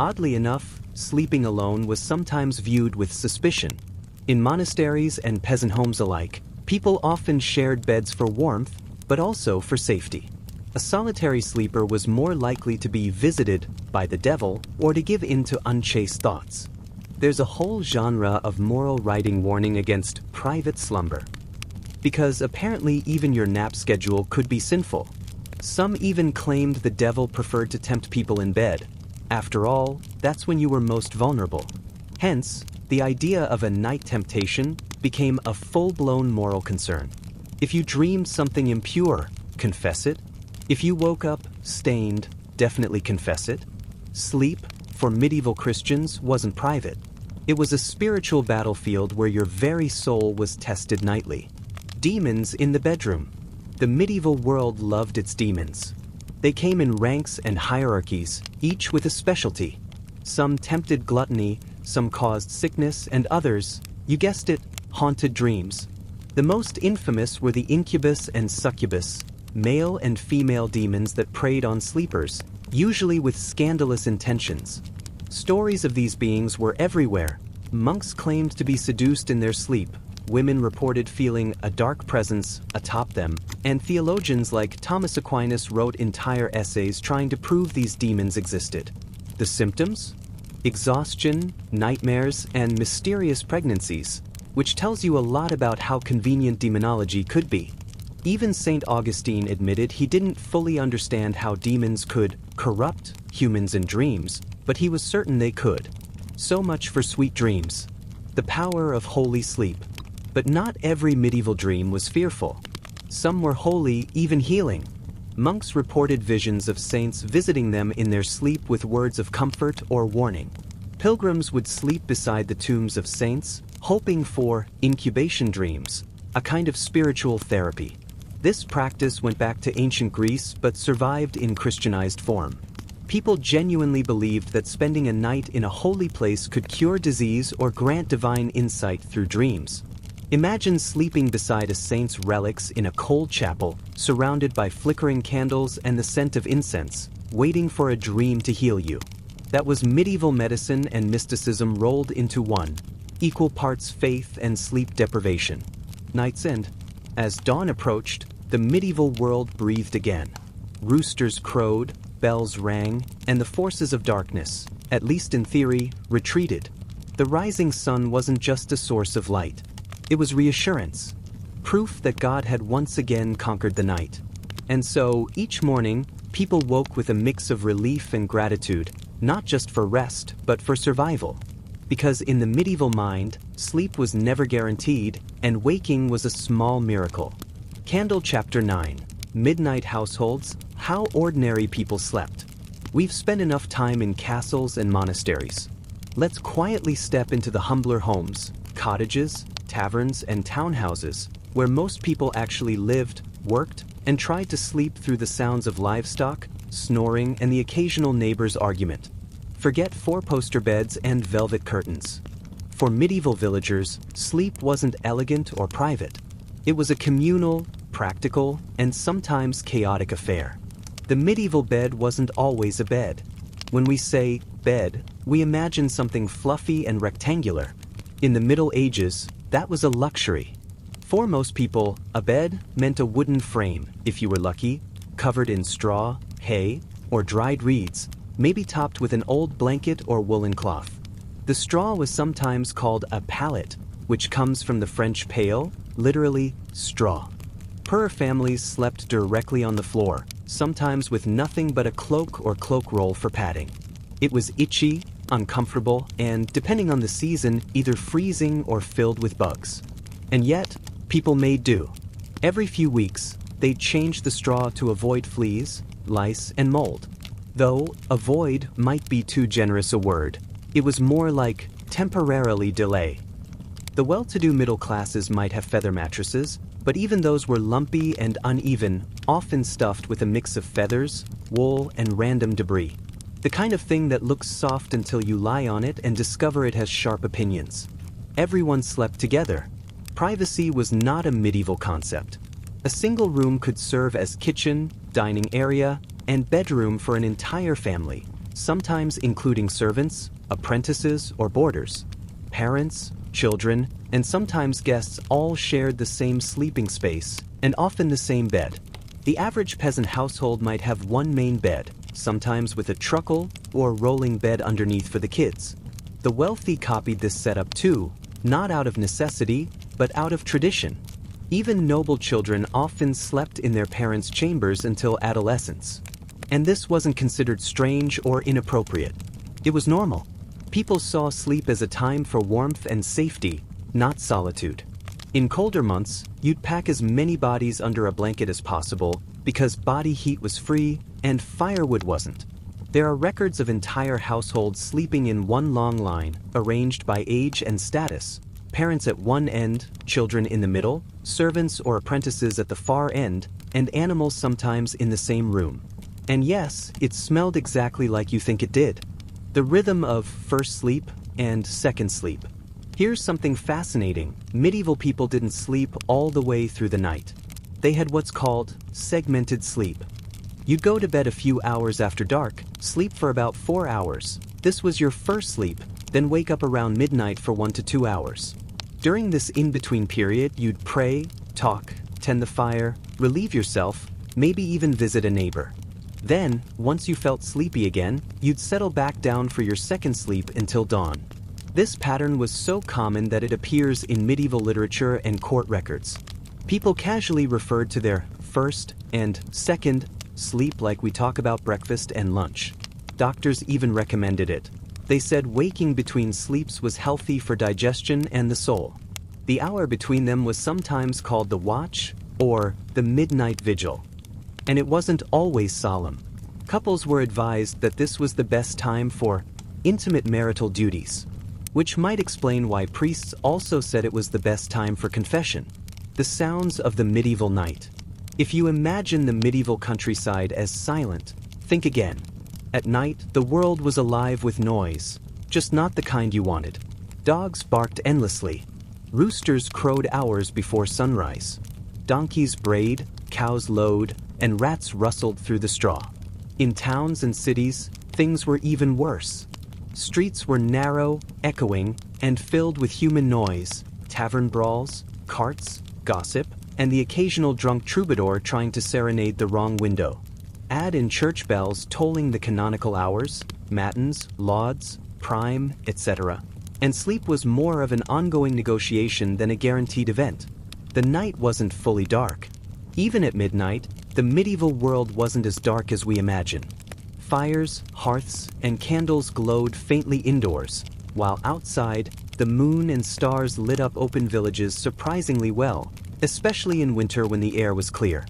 Oddly enough, sleeping alone was sometimes viewed with suspicion. In monasteries and peasant homes alike, people often shared beds for warmth, but also for safety. A solitary sleeper was more likely to be visited by the devil or to give in to unchaste thoughts. There's a whole genre of moral writing warning against private slumber. Because apparently even your nap schedule could be sinful. Some even claimed the devil preferred to tempt people in bed. After all, that's when you were most vulnerable. Hence, the idea of a night temptation became a full-blown moral concern. If you dreamed something impure, confess it. If you woke up stained, definitely confess it. Sleep, for medieval Christians, wasn't private. It was a spiritual battlefield where your very soul was tested nightly. Demons in the bedroom. The medieval world loved its demons. They came in ranks and hierarchies, each with a specialty. Some tempted gluttony, some caused sickness, and others, you guessed it, haunted dreams. The most infamous were the incubus and succubus, male and female demons that preyed on sleepers, usually with scandalous intentions. Stories of these beings were everywhere. Monks claimed to be seduced in their sleep. Women reported feeling a dark presence atop them, and theologians like Thomas Aquinas wrote entire essays trying to prove these demons existed. The symptoms? Exhaustion, nightmares, and mysterious pregnancies, which tells you a lot about how convenient demonology could be. Even St. Augustine admitted he didn't fully understand how demons could corrupt humans in dreams, but he was certain they could. So much for sweet dreams. The power of holy sleep. But not every medieval dream was fearful. Some were holy, even healing. Monks reported visions of saints visiting them in their sleep with words of comfort or warning. Pilgrims would sleep beside the tombs of saints, hoping for incubation dreams, a kind of spiritual therapy. This practice went back to ancient Greece but survived in Christianized form. People genuinely believed that spending a night in a holy place could cure disease or grant divine insight through dreams. Imagine sleeping beside a saint's relics in a cold chapel, surrounded by flickering candles and the scent of incense, waiting for a dream to heal you. That was medieval medicine and mysticism rolled into one, equal parts faith and sleep deprivation. Night's end. As dawn approached, the medieval world breathed again. Roosters crowed, bells rang, and the forces of darkness, at least in theory, retreated. The rising sun wasn't just a source of light. It was reassurance, proof that God had once again conquered the night. And so, each morning, people woke with a mix of relief and gratitude, not just for rest, but for survival. Because in the medieval mind, sleep was never guaranteed, and waking was a small miracle. Candle Chapter 9. Midnight Households, How Ordinary People Slept. We've spent enough time in castles and monasteries. Let's quietly step into the humbler homes, cottages, taverns, and townhouses, where most people actually lived, worked, and tried to sleep through the sounds of livestock, snoring, and the occasional neighbor's argument. Forget four-poster beds and velvet curtains. For medieval villagers, sleep wasn't elegant or private. It was a communal, practical, and sometimes chaotic affair. The medieval bed wasn't always a bed. When we say bed, we imagine something fluffy and rectangular. In the Middle Ages, that was a luxury. For most people, a bed meant a wooden frame, if you were lucky, covered in straw, hay, or dried reeds, maybe topped with an old blanket or woolen cloth. The straw was sometimes called a pallet, which comes from the French paille, literally straw. Poorer families slept directly on the floor, sometimes with nothing but a cloak or cloak roll for padding. It was itchy, uncomfortable, and, depending on the season, either freezing or filled with bugs. And yet, people made do. Every few weeks, they'd change the straw to avoid fleas, lice, and mold. Though avoid might be too generous a word, it was more like temporarily delay. The well-to-do middle classes might have feather mattresses, but even those were lumpy and uneven, often stuffed with a mix of feathers, wool, and random debris. The kind of thing that looks soft until you lie on it and discover it has sharp opinions. Everyone slept together. Privacy was not a medieval concept. A single room could serve as kitchen, dining area, and bedroom for an entire family, sometimes including servants, apprentices, or boarders. Parents, children, and sometimes guests all shared the same sleeping space, and often the same bed. The average peasant household might have one main bed, sometimes with a truckle or rolling bed underneath for the kids. The wealthy copied this setup too, not out of necessity, but out of tradition. Even noble children often slept in their parents' chambers until adolescence. And this wasn't considered strange or inappropriate. It was normal. People saw sleep as a time for warmth and safety, not solitude. In colder months, you'd pack as many bodies under a blanket as possible because body heat was free and firewood wasn't. There are records of entire households sleeping in one long line, arranged by age and status. Parents at one end, children in the middle, servants or apprentices at the far end, and animals sometimes in the same room. And yes, it smelled exactly like you think it did. The rhythm of first sleep and second sleep. Here's something fascinating. Medieval people didn't sleep all the way through the night. They had what's called segmented sleep. You'd go to bed a few hours after dark, sleep for about 4 hours. This was your first sleep, then wake up around midnight for 1 to 2 hours. During this in-between period, you'd pray, talk, tend the fire, relieve yourself, maybe even visit a neighbor. Then, once you felt sleepy again, you'd settle back down for your second sleep until dawn. This pattern was so common that it appears in medieval literature and court records. People casually referred to their first and second sleep like we talk about breakfast and lunch. Doctors even recommended it. They said waking between sleeps was healthy for digestion and the soul. The hour between them was sometimes called the watch or the midnight vigil. And it wasn't always solemn. Couples were advised that this was the best time for intimate marital duties, which might explain why priests also said it was the best time for confession. The sounds of the medieval night. If you imagine the medieval countryside as silent, think again. At night, the world was alive with noise, just not the kind you wanted. Dogs barked endlessly. Roosters crowed hours before sunrise. Donkeys brayed, cows lowed, and rats rustled through the straw. In towns and cities, things were even worse. Streets were narrow, echoing, and filled with human noise, tavern brawls, carts, gossip, and the occasional drunk troubadour trying to serenade the wrong window. Add in church bells tolling the canonical hours, matins, lauds, prime, etc. And sleep was more of an ongoing negotiation than a guaranteed event. The night wasn't fully dark. Even at midnight, the medieval world wasn't as dark as we imagine. Fires, hearths, and candles glowed faintly indoors, while outside, the moon and stars lit up open villages surprisingly well, especially in winter when the air was clear.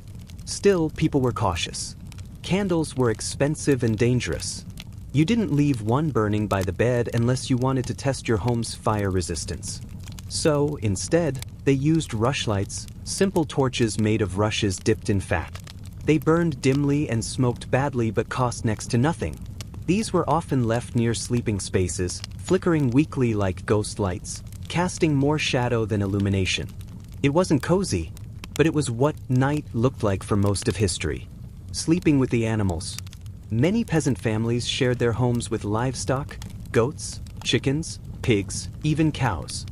Still, people were cautious. Candles were expensive and dangerous. You didn't leave one burning by the bed unless you wanted to test your home's fire resistance. So, instead, they used rushlights, simple torches made of rushes dipped in fat. They burned dimly and smoked badly but cost next to nothing. These were often left near sleeping spaces, flickering weakly like ghost lights, casting more shadow than illumination. It wasn't cozy, but it was what night looked like for most of history. Sleeping with the animals. Many peasant families shared their homes with livestock, goats, chickens, pigs, even cows.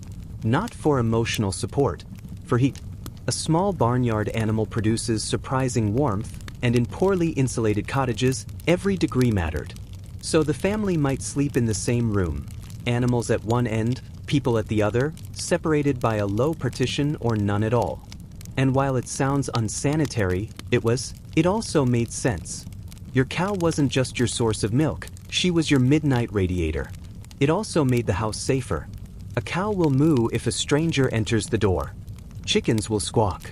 Not for emotional support, for heat. A small barnyard animal produces surprising warmth, and in poorly insulated cottages, every degree mattered. So the family might sleep in the same room, animals at one end, people at the other, separated by a low partition or none at all. And while it sounds unsanitary, it also made sense. Your cow wasn't just your source of milk, she was your midnight radiator. It also made the house safer. A cow will moo if a stranger enters the door. Chickens will squawk.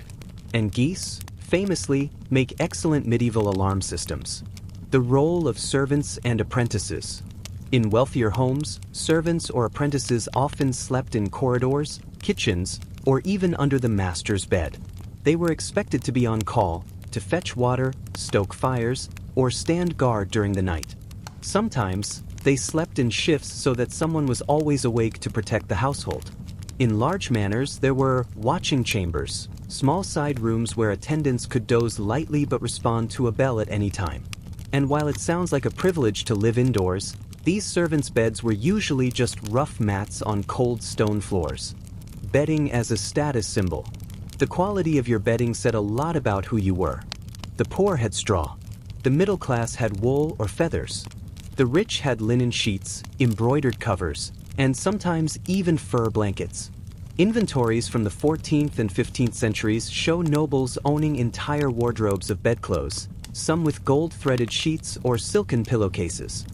And geese, famously, make excellent medieval alarm systems. The role of servants and apprentices. In wealthier homes, servants or apprentices often slept in corridors, kitchens, or even under the master's bed. They were expected to be on call, to fetch water, stoke fires, or stand guard during the night. Sometimes, they slept in shifts so that someone was always awake to protect the household. In large manors, there were watching chambers, small side rooms where attendants could doze lightly but respond to a bell at any time. And while it sounds like a privilege to live indoors, these servants' beds were usually just rough mats on cold stone floors. Bedding as a status symbol. The quality of your bedding said a lot about who you were. The poor had straw. The middle class had wool or feathers. The rich had linen sheets, embroidered covers, and sometimes even fur blankets. Inventories from the 14th and 15th centuries show nobles owning entire wardrobes of bedclothes, some with gold-threaded sheets or silken pillowcases.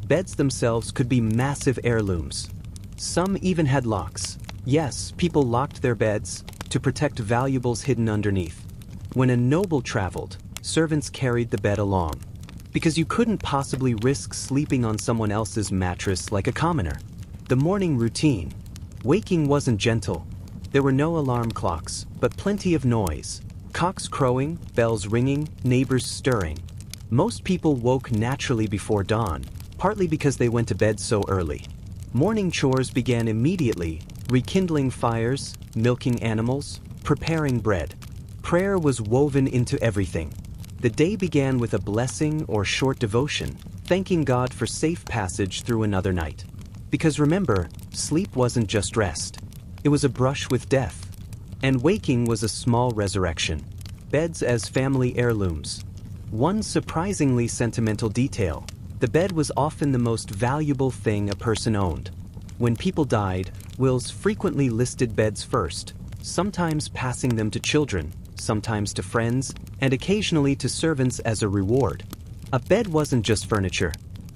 Beds themselves could be massive heirlooms. Some even had locks. Yes, people locked their beds to protect valuables hidden underneath. When a noble traveled, servants carried the bed along. Because you couldn't possibly risk sleeping on someone else's mattress like a commoner. The morning routine. Waking wasn't gentle. There were no alarm clocks, but plenty of noise. Cocks crowing, bells ringing, neighbors stirring. Most people woke naturally before dawn, partly because they went to bed so early. Morning chores began immediately, rekindling fires, milking animals, preparing bread. Prayer was woven into everything. The day began with a blessing or short devotion, thanking God for safe passage through another night. Because remember, sleep wasn't just rest. It was a brush with death. And waking was a small resurrection. Beds as family heirlooms. One surprisingly sentimental detail: the bed was often the most valuable thing a person owned. When people died, wills frequently listed beds first, sometimes passing them to children, sometimes to friends, and occasionally to servants as a reward. A bed wasn't just furniture.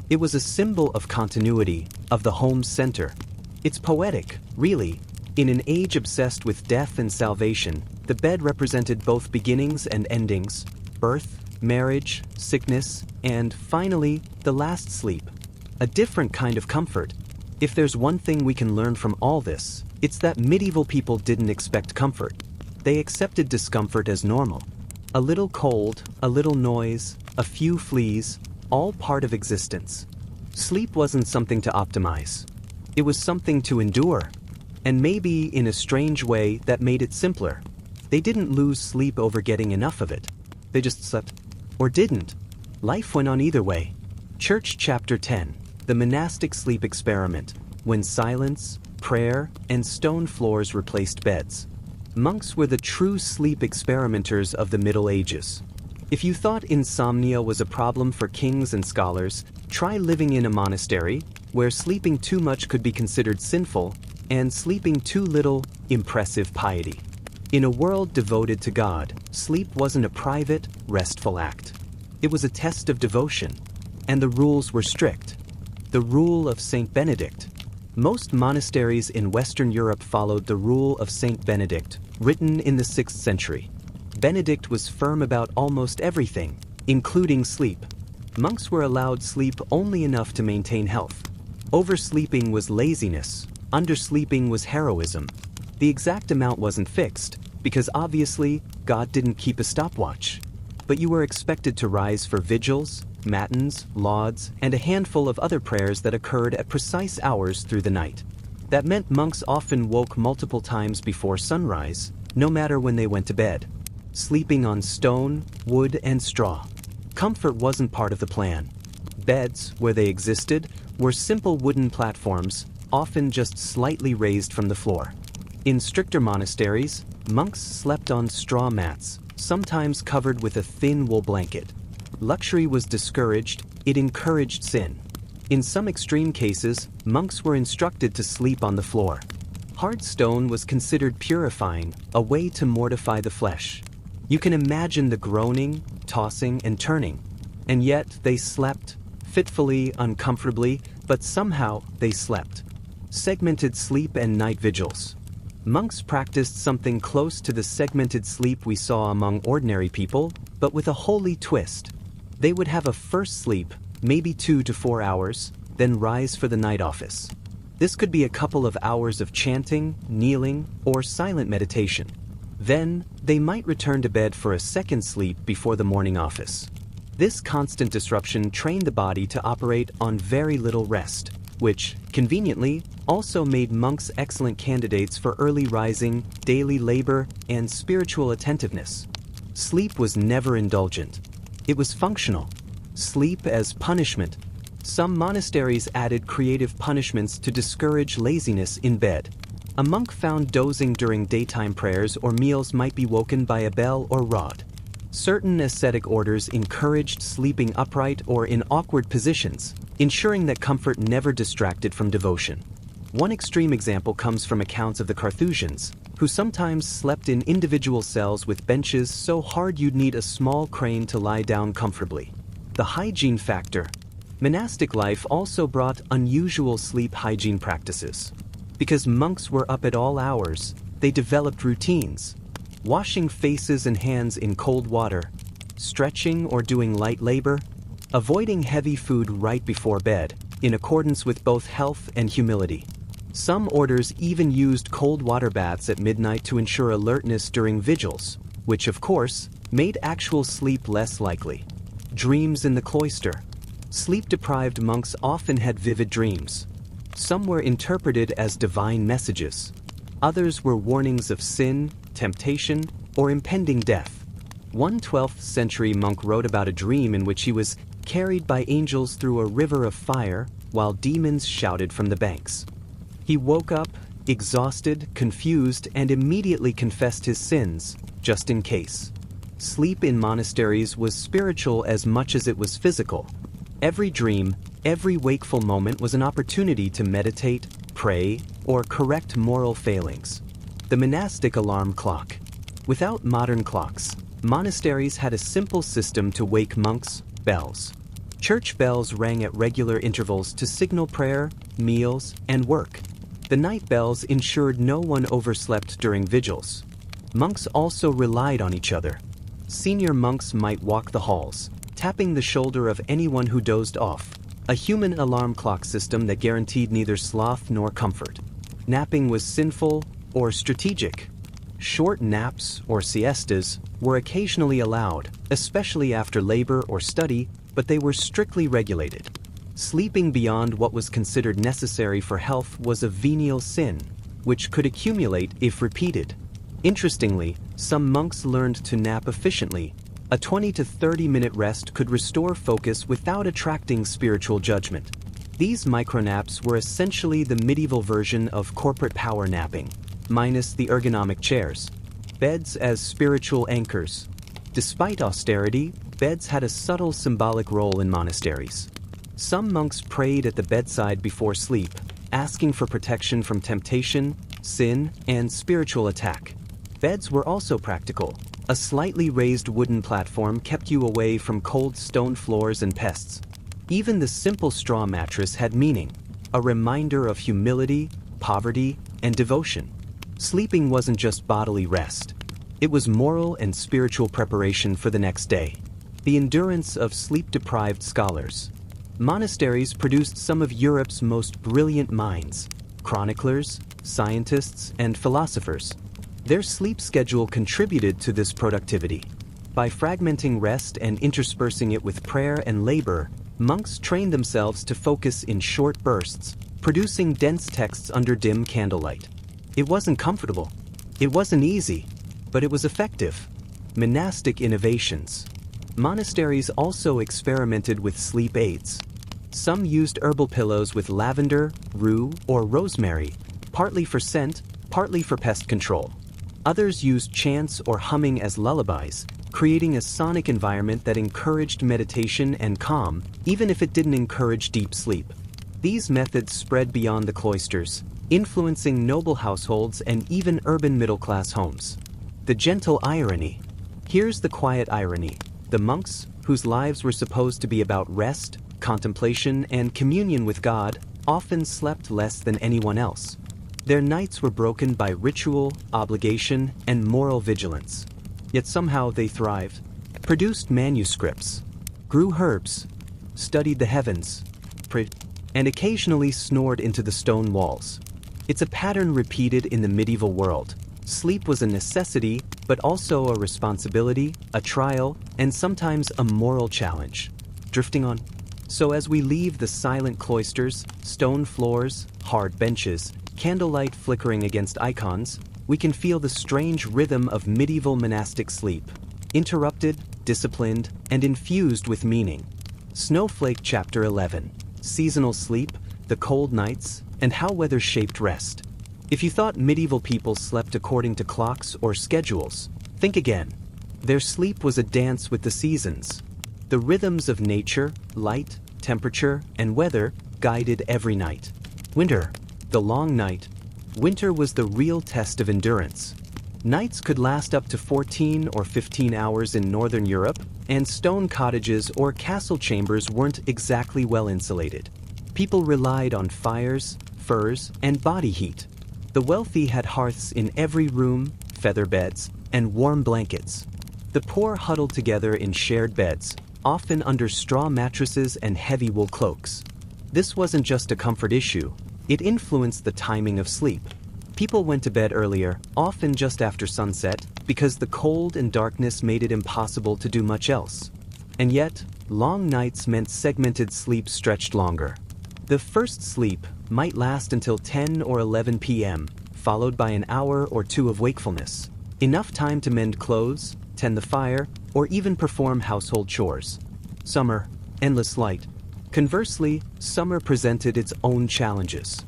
It was a symbol of continuity, of the home's center. It's poetic, really. In an age obsessed with death and salvation, the bed represented both beginnings and endings, birth, marriage, sickness, and, finally, the last sleep. A different kind of comfort. If there's one thing we can learn from all this, it's that medieval people didn't expect comfort. They accepted discomfort as normal. A little cold, a little noise, a few fleas, all part of existence. Sleep wasn't something to optimize. It was something to endure. And maybe, in a strange way, that made it simpler. They didn't lose sleep over getting enough of it. They just slept. Or didn't. Life went on either way. Church Chapter 10. The monastic sleep experiment, when silence, prayer, and stone floors replaced beds. Monks were the true sleep experimenters of the Middle Ages. If you thought insomnia was a problem for kings and scholars, try living in a monastery, where sleeping too much could be considered sinful, and sleeping too little, impressive piety. In a world devoted to God, sleep wasn't a private, restful act. It was a test of devotion, and the rules were strict. The rule of Saint Benedict. Most monasteries in Western Europe followed the rule of Saint Benedict, written in the 6th century. Benedict was firm about almost everything, including sleep. Monks were allowed sleep only enough to maintain health. Oversleeping was laziness, undersleeping was heroism. The exact amount wasn't fixed, because obviously, God didn't keep a stopwatch. But you were expected to rise for vigils, matins, lauds, and a handful of other prayers that occurred at precise hours through the night. That meant monks often woke multiple times before sunrise, no matter when they went to bed. Sleeping on stone, wood, and straw. Comfort wasn't part of the plan. Beds, where they existed, were simple wooden platforms, often just slightly raised from the floor. In stricter monasteries, monks slept on straw mats, sometimes covered with a thin wool blanket. Luxury was discouraged, it encouraged sin. In some extreme cases, monks were instructed to sleep on the floor. Hard stone was considered purifying, a way to mortify the flesh. You can imagine the groaning, tossing, and turning. And yet they slept, fitfully, uncomfortably, but somehow they slept. Segmented sleep and night vigils. Monks practiced something close to the segmented sleep we saw among ordinary people, but with a holy twist. They would have a first sleep, maybe 2 to 4 hours, then rise for the night office. This could be a couple of hours of chanting, kneeling, or silent meditation. Then, they might return to bed for a second sleep before the morning office. This constant disruption trained the body to operate on very little rest, which, conveniently, also made monks excellent candidates for early rising, daily labor, and spiritual attentiveness. Sleep was never indulgent. It was functional. Sleep as punishment. Some monasteries added creative punishments to discourage laziness in bed. A monk found dozing during daytime prayers or meals might be woken by a bell or rod. Certain ascetic orders encouraged sleeping upright or in awkward positions, ensuring that comfort never distracted from devotion. One extreme example comes from accounts of the Carthusians, who sometimes slept in individual cells with benches so hard you'd need a small crane to lie down comfortably. The hygiene factor. Monastic life also brought unusual sleep hygiene practices. Because monks were up at all hours, they developed routines. Washing faces and hands in cold water, stretching or doing light labor, avoiding heavy food right before bed, in accordance with both health and humility. Some orders even used cold water baths at midnight to ensure alertness during vigils, which of course, made actual sleep less likely. Dreams in the cloister. Sleep-deprived monks often had vivid dreams. Some were interpreted as divine messages. Others were warnings of sin, temptation, or impending death. One 12th century monk wrote about a dream in which he was carried by angels through a river of fire while demons shouted from the banks. He woke up, exhausted, confused, and immediately confessed his sins, just in case. Sleep in monasteries was spiritual as much as it was physical. Every dream, every wakeful moment was an opportunity to meditate, pray, or correct moral failings. The monastic alarm clock. Without modern clocks, monasteries had a simple system to wake monks: bells. Church bells rang at regular intervals to signal prayer, meals, and work. The night bells ensured no one overslept during vigils. Monks also relied on each other. Senior monks might walk the halls, tapping the shoulder of anyone who dozed off, a human alarm clock system that guaranteed neither sloth nor comfort. Napping was sinful or strategic. Short naps or siestas were occasionally allowed, especially after labor or study, but they were strictly regulated. Sleeping beyond what was considered necessary for health was a venial sin, which could accumulate if repeated. Interestingly, some monks learned to nap efficiently. A 20 to 30-minute rest could restore focus without attracting spiritual judgment. These micronaps were essentially the medieval version of corporate power napping, minus the ergonomic chairs. Beds as spiritual anchors. Despite austerity, beds had a subtle symbolic role in monasteries. Some monks prayed at the bedside before sleep, asking for protection from temptation, sin, and spiritual attack. Beds were also practical. A slightly raised wooden platform kept you away from cold stone floors and pests. Even the simple straw mattress had meaning, a reminder of humility, poverty, and devotion. Sleeping wasn't just bodily rest. It was moral and spiritual preparation for the next day. The endurance of sleep-deprived scholars. Monasteries produced some of Europe's most brilliant minds: chroniclers, scientists, and philosophers. Their sleep schedule contributed to this productivity. By fragmenting rest and interspersing it with prayer and labor, monks trained themselves to focus in short bursts, producing dense texts under dim candlelight. It wasn't comfortable. It wasn't easy, but it was effective. Monastic innovations. Monasteries also experimented with sleep aids. Some used herbal pillows with lavender, rue, or rosemary, partly for scent, partly for pest control. Others used chants or humming as lullabies, creating a sonic environment that encouraged meditation and calm, even if it didn't encourage deep sleep. These methods spread beyond the cloisters, influencing noble households and even urban middle-class homes. The gentle irony. Here's the quiet irony. The monks, whose lives were supposed to be about rest, contemplation, and communion with God, often slept less than anyone else. Their nights were broken by ritual, obligation, and moral vigilance. Yet somehow they thrived, produced manuscripts, grew herbs, studied the heavens, and occasionally snored into the stone walls. It's a pattern repeated in the medieval world. Sleep was a necessity, but also a responsibility, a trial, and sometimes a moral challenge. Drifting on. So as we leave the silent cloisters, stone floors, hard benches, candlelight flickering against icons, we can feel the strange rhythm of medieval monastic sleep. Interrupted, disciplined, and infused with meaning. Snowflake Chapter 11. Seasonal sleep, the cold nights, and how weather shaped rest. If you thought medieval people slept according to clocks or schedules, think again. Their sleep was a dance with the seasons. The rhythms of nature, light, temperature, and weather guided every night. Winter, the long night. Winter was the real test of endurance. Nights could last up to 14 or 15 hours in northern Europe, and stone cottages or castle chambers weren't exactly well insulated. People relied on fires, furs, and body heat. The wealthy had hearths in every room, feather beds, and warm blankets. The poor huddled together in shared beds, often under straw mattresses and heavy wool cloaks. This wasn't just a comfort issue, it influenced the timing of sleep. People went to bed earlier, often just after sunset, because the cold and darkness made it impossible to do much else. And yet, long nights meant segmented sleep stretched longer. The first sleep might last until 10 or 11 p.m., followed by an hour or two of wakefulness. Enough time to mend clothes, tend the fire, or even perform household chores. Summer, endless light. Conversely, summer presented its own challenges.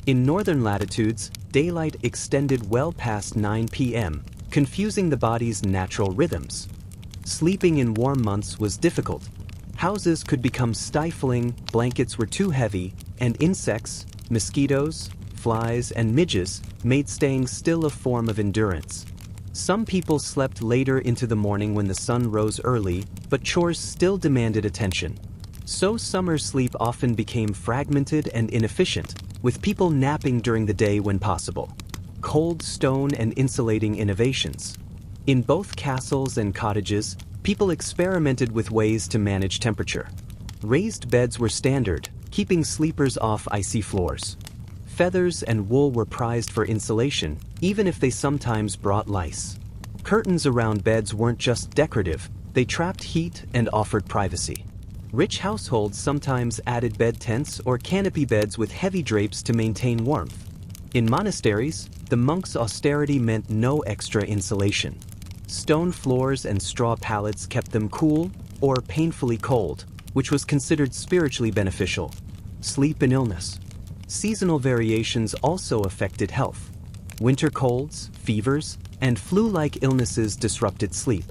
In northern latitudes, daylight extended well past 9 p.m., confusing the body's natural rhythms. Sleeping in warm months was difficult. Houses could become stifling, blankets were too heavy, and insects, mosquitoes, flies, and midges made staying still a form of endurance. Some people slept later into the morning when the sun rose early, but chores still demanded attention. So summer sleep often became fragmented and inefficient, with people napping during the day when possible. Cold stone and insulating innovations. In both castles and cottages, people experimented with ways to manage temperature. Raised beds were standard, keeping sleepers off icy floors. Feathers and wool were prized for insulation, even if they sometimes brought lice. Curtains around beds weren't just decorative, they trapped heat and offered privacy. Rich households sometimes added bed tents or canopy beds with heavy drapes to maintain warmth. In monasteries, the monks' austerity meant no extra insulation. Stone floors and straw pallets kept them cool or painfully cold, which was considered spiritually beneficial. Sleep and illness. Seasonal variations also affected health. Winter colds, fevers, and flu-like illnesses disrupted sleep.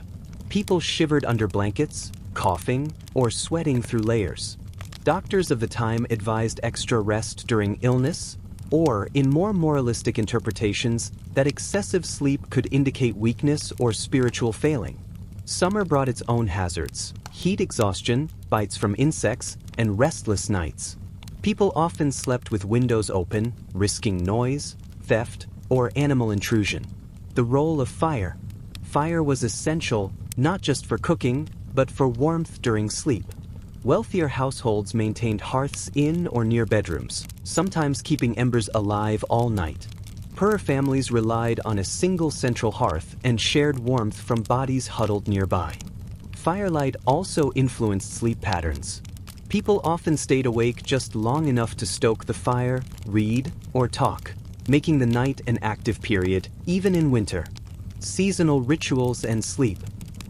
People shivered under blankets, coughing, or sweating through layers. Doctors of the time advised extra rest during illness, or, in more moralistic interpretations, that excessive sleep could indicate weakness or spiritual failing. Summer brought its own hazards: heat exhaustion, bites from insects, and restless nights. People often slept with windows open, risking noise, theft, or animal intrusion. The role of fire. Fire was essential not just for cooking, but for warmth during sleep. Wealthier households maintained hearths in or near bedrooms, sometimes keeping embers alive all night. Poorer families relied on a single central hearth and shared warmth from bodies huddled nearby. Firelight also influenced sleep patterns. People often stayed awake just long enough to stoke the fire, read, or talk, making the night an active period, even in winter. Seasonal rituals and sleep.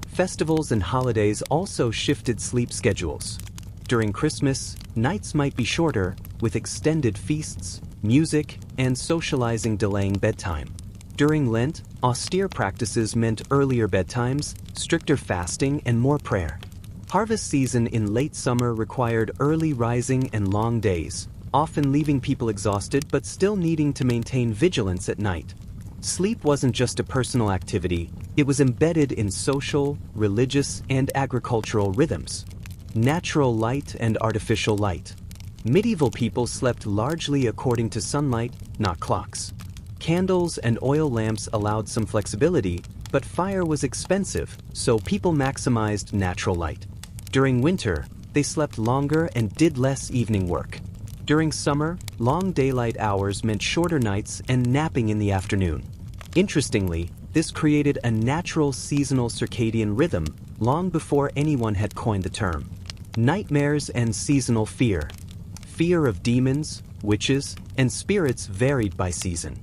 Festivals and holidays also shifted sleep schedules. During Christmas, nights might be shorter, with extended feasts, music, and socializing delaying bedtime. During Lent, austere practices meant earlier bedtimes, stricter fasting, and more prayer. Harvest season in late summer required early rising and long days, often leaving people exhausted but still needing to maintain vigilance at night. Sleep wasn't just a personal activity, it was embedded in social, religious, and agricultural rhythms. Natural light and artificial light. Medieval people slept largely according to sunlight, not clocks. Candles and oil lamps allowed some flexibility, but fire was expensive, so people maximized natural light. During winter, they slept longer and did less evening work. During summer, long daylight hours meant shorter nights and napping in the afternoon. Interestingly, this created a natural seasonal circadian rhythm long before anyone had coined the term. Nightmares and seasonal fear. Fear of demons, witches, and spirits varied by season.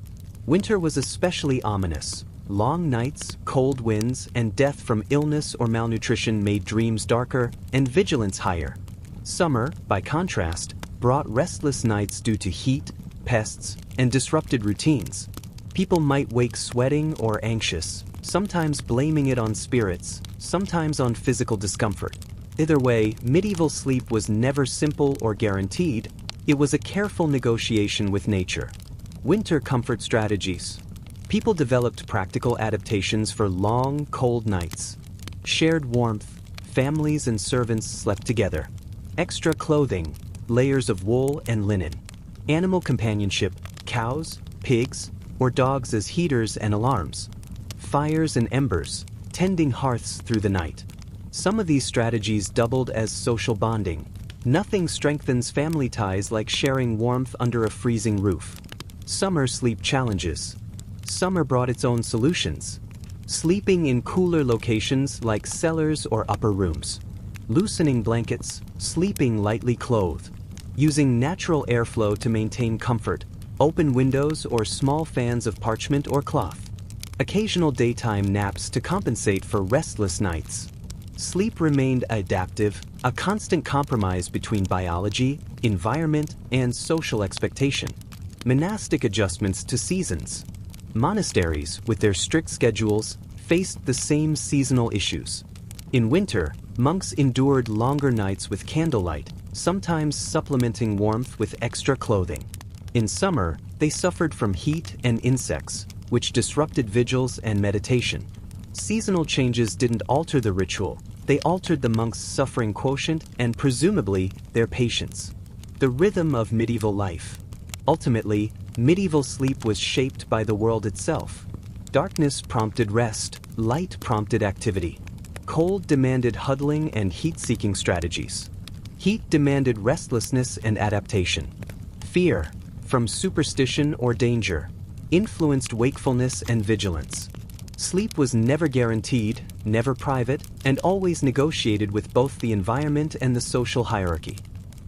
Winter was especially ominous. Long nights, cold winds, and death from illness or malnutrition made dreams darker and vigilance higher. Summer, by contrast, brought restless nights due to heat, pests, and disrupted routines. People might wake sweating or anxious, sometimes blaming it on spirits, sometimes on physical discomfort. Either way, medieval sleep was never simple or guaranteed. It was a careful negotiation with nature. Winter comfort strategies. People developed practical adaptations for long, cold nights. Shared warmth. Families and servants slept together. Extra clothing, layers of wool and linen. Animal companionship, cows, pigs, or dogs as heaters and alarms. Fires and embers, tending hearths through the night. Some of these strategies doubled as social bonding. Nothing strengthens family ties like sharing warmth under a freezing roof. Summer sleep challenges. Summer brought its own solutions. Sleeping in cooler locations like cellars or upper rooms. Loosening blankets, sleeping lightly clothed. Using natural airflow to maintain comfort. Open windows or small fans of parchment or cloth. Occasional daytime naps to compensate for restless nights. Sleep remained adaptive, a constant compromise between biology, environment, and social expectation. Monastic adjustments to seasons. Monasteries, with their strict schedules, faced the same seasonal issues. In winter, monks endured longer nights with candlelight, sometimes supplementing warmth with extra clothing. In summer, they suffered from heat and insects, which disrupted vigils and meditation. Seasonal changes didn't alter the ritual, they altered the monks' suffering quotient and presumably their patience. The rhythm of medieval life. Ultimately, medieval sleep was shaped by the world itself. Darkness prompted rest, light prompted activity. Cold demanded huddling and heat-seeking strategies. Heat demanded restlessness and adaptation. Fear, from superstition or danger, influenced wakefulness and vigilance. Sleep was never guaranteed, never private, and always negotiated with both the environment and the social hierarchy.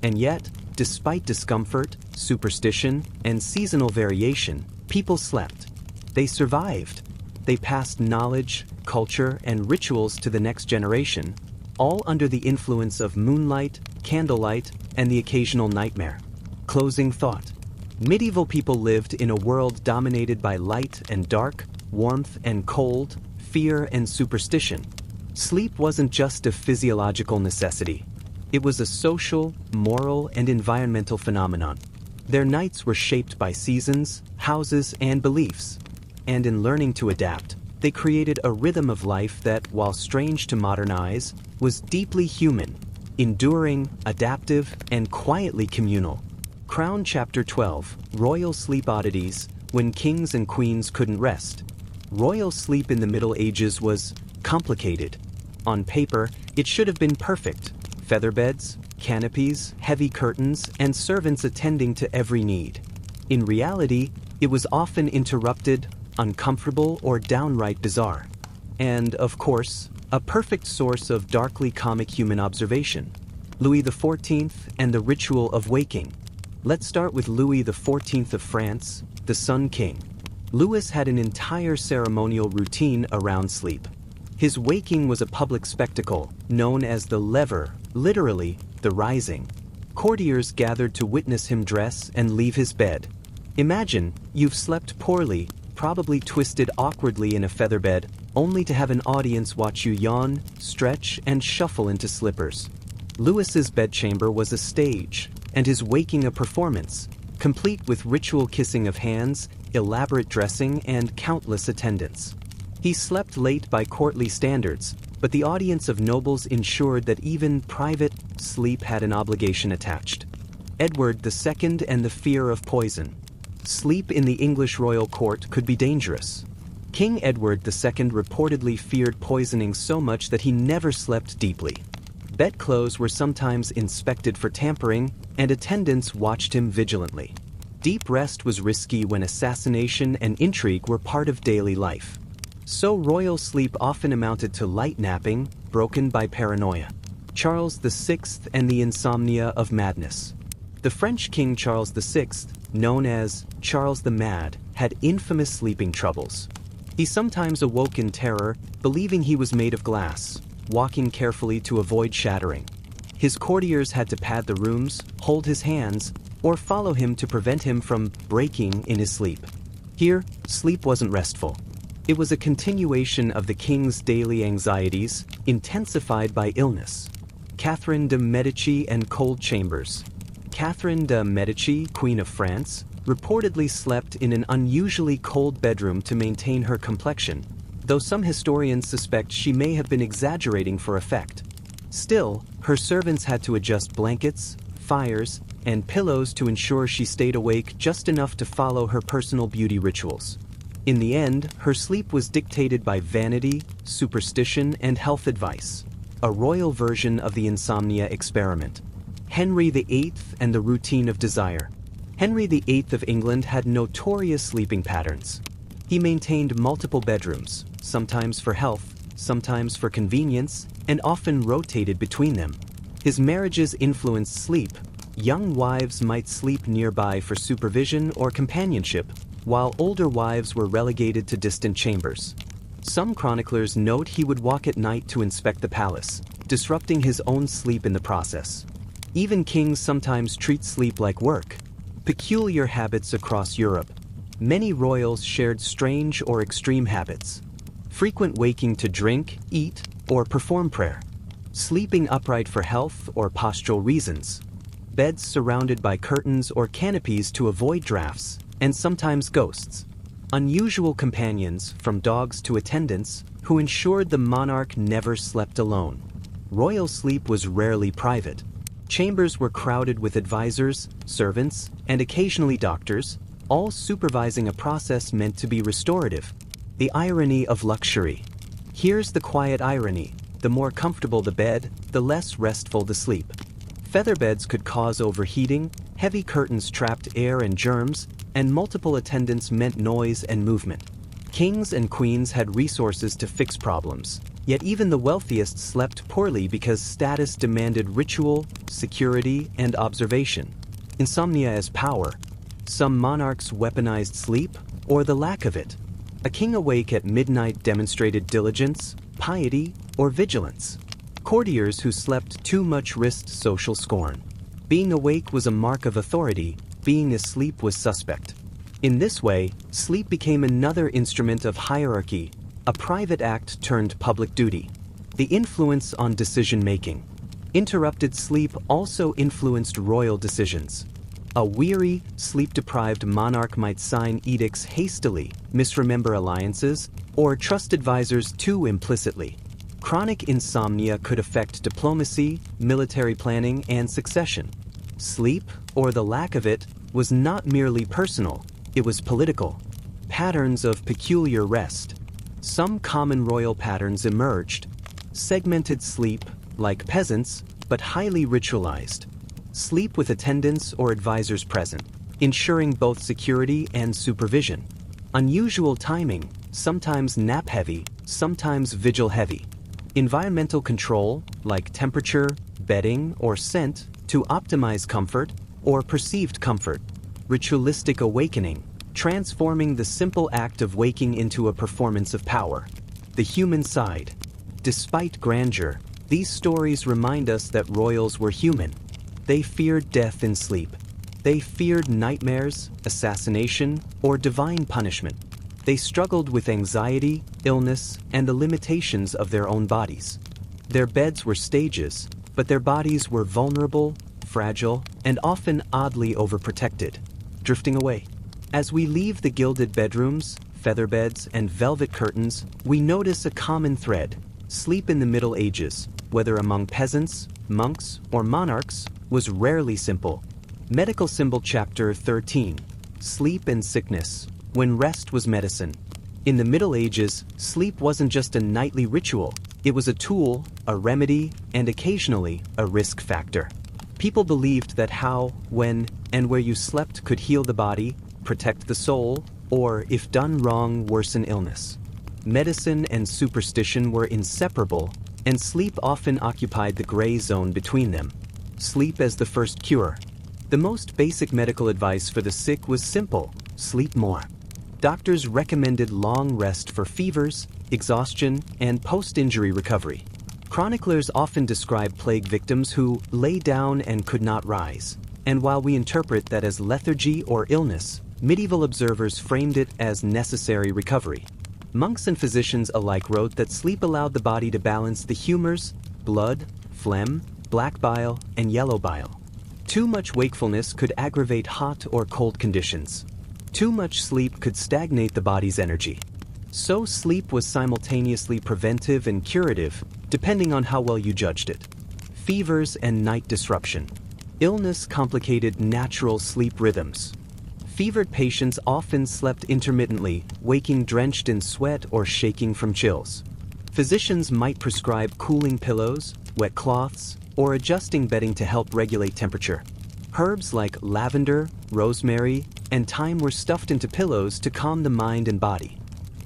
And yet, despite discomfort, superstition, and seasonal variation, people slept. They survived. They passed knowledge, culture, and rituals to the next generation, all under the influence of moonlight, candlelight, and the occasional nightmare. Closing thought. Medieval people lived in a world dominated by light and dark, warmth and cold, fear and superstition. Sleep wasn't just a physiological necessity. It was a social, moral, and environmental phenomenon. Their nights were shaped by seasons, houses, and beliefs. And in learning to adapt, they created a rhythm of life that, while strange to modern eyes, was deeply human, enduring, adaptive, and quietly communal. Crown Chapter 12, Royal Sleep Oddities, when kings and queens couldn't rest. Royal sleep in the Middle Ages was complicated. On paper, it should have been perfect. Feather beds, canopies, heavy curtains, and servants attending to every need. In reality, it was often interrupted, uncomfortable, or downright bizarre. And, of course, a perfect source of darkly comic human observation. Louis XIV and the ritual of waking. Let's start with Louis XIV of France, the Sun King. Louis had an entire ceremonial routine around sleep. His waking was a public spectacle, known as the lever, literally, the rising. Courtiers gathered to witness him dress and leave his bed. Imagine, you've slept poorly, probably twisted awkwardly in a featherbed, only to have an audience watch you yawn, stretch, and shuffle into slippers. Louis's bedchamber was a stage, and his waking a performance, complete with ritual kissing of hands, elaborate dressing, and countless attendants. He slept late by courtly standards, but the audience of nobles ensured that even private sleep had an obligation attached. Edward II and the fear of poison. Sleep in the English royal court could be dangerous. King Edward II reportedly feared poisoning so much that he never slept deeply. Bedclothes were sometimes inspected for tampering, and attendants watched him vigilantly. Deep rest was risky when assassination and intrigue were part of daily life. So royal sleep often amounted to light napping, broken by paranoia. Charles VI and the insomnia of madness. The French King Charles VI, known as Charles the Mad, had infamous sleeping troubles. He sometimes awoke in terror, believing he was made of glass, walking carefully to avoid shattering. His courtiers had to pad the rooms, hold his hands, or follow him to prevent him from breaking in his sleep. Here, sleep wasn't restful. It was a continuation of the king's daily anxieties, intensified by illness. Catherine de' Medici and cold chambers. Catherine de' Medici, Queen of France, reportedly slept in an unusually cold bedroom to maintain her complexion, though some historians suspect she may have been exaggerating for effect. Still, her servants had to adjust blankets, fires, and pillows to ensure she stayed awake just enough to follow her personal beauty rituals. In the end, her sleep was dictated by vanity, superstition, and health advice, a royal version of the insomnia experiment. Henry VIII and the routine of desire. Henry VIII of England had notorious sleeping patterns. He maintained multiple bedrooms, sometimes for health, sometimes for convenience, and often rotated between them. His marriages influenced sleep. Young wives might sleep nearby for supervision or companionship, while older wives were relegated to distant chambers. Some chroniclers note he would walk at night to inspect the palace, disrupting his own sleep in the process. Even kings sometimes treat sleep like work. Peculiar habits across Europe. Many royals shared strange or extreme habits. Frequent waking to drink, eat, or perform prayer. Sleeping upright for health or postural reasons. Beds surrounded by curtains or canopies to avoid drafts, and sometimes ghosts. Unusual companions, from dogs to attendants, who ensured the monarch never slept alone. Royal sleep was rarely private. Chambers were crowded with advisors, servants, and occasionally doctors, all supervising a process meant to be restorative. The irony of luxury. Here's the quiet irony: the more comfortable the bed, the less restful the sleep. Feather beds could cause overheating, heavy curtains trapped air and germs, and multiple attendants meant noise and movement. Kings and queens had resources to fix problems, yet even the wealthiest slept poorly because status demanded ritual, security, and observation. Insomnia as power. Some monarchs weaponized sleep, or the lack of it. A king awake at midnight demonstrated diligence, piety, or vigilance. Courtiers who slept too much risked social scorn. Being awake was a mark of authority, being asleep was suspect. In this way, sleep became another instrument of hierarchy, a private act turned public duty. The influence on decision-making. Interrupted sleep also influenced royal decisions. A weary, sleep-deprived monarch might sign edicts hastily, misremember alliances, or trust advisors too implicitly. Chronic insomnia could affect diplomacy, military planning, and succession. Sleep, or the lack of it, was not merely personal, it was political. Patterns of peculiar rest. Some common royal patterns emerged. Segmented sleep, like peasants, but highly ritualized. Sleep with attendants or advisors present, ensuring both security and supervision. Unusual timing, sometimes nap-heavy, sometimes vigil-heavy. Environmental control, like temperature, bedding, or scent, to optimize comfort or perceived comfort. Ritualistic awakening, transforming the simple act of waking into a performance of power. The human side. Despite grandeur, these stories remind us that royals were human. They feared death in sleep. They feared nightmares, assassination, or divine punishment. They struggled with anxiety, illness, and the limitations of their own bodies. Their beds were stages, but their bodies were vulnerable, fragile, and often oddly overprotected. Drifting away. As we leave the gilded bedrooms, feather beds, and velvet curtains, we notice a common thread. Sleep in the Middle Ages, whether among peasants, monks, or monarchs, was rarely simple. Medical Symbol Chapter 13. Sleep and Sickness. When rest was medicine. In the Middle Ages, sleep wasn't just a nightly ritual, It was a tool, a remedy, and occasionally a risk factor. People believed that how, when, and where you slept could heal the body, protect the soul, or, if done wrong, worsen illness. Medicine and superstition were inseparable, and sleep often occupied the gray zone between them. Sleep as the first cure. The most basic medical advice for the sick was simple: sleep more. Doctors recommended long rest for fevers, exhaustion, and post-injury recovery. Chroniclers often describe plague victims who lay down and could not rise, and while we interpret that as lethargy or illness, medieval observers framed it as necessary recovery. Monks and physicians alike wrote that sleep allowed the body to balance the humors, blood, phlegm, black bile, and yellow bile. Too much wakefulness could aggravate hot or cold conditions. Too much sleep could stagnate the body's energy. So sleep was simultaneously preventive and curative, depending on how well you judged it. Fevers and night disruption. Illness complicated natural sleep rhythms. Fevered patients often slept intermittently, waking drenched in sweat or shaking from chills. Physicians might prescribe cooling pillows, wet cloths, or adjusting bedding to help regulate temperature. Herbs like lavender, rosemary, and thyme were stuffed into pillows to calm the mind and body.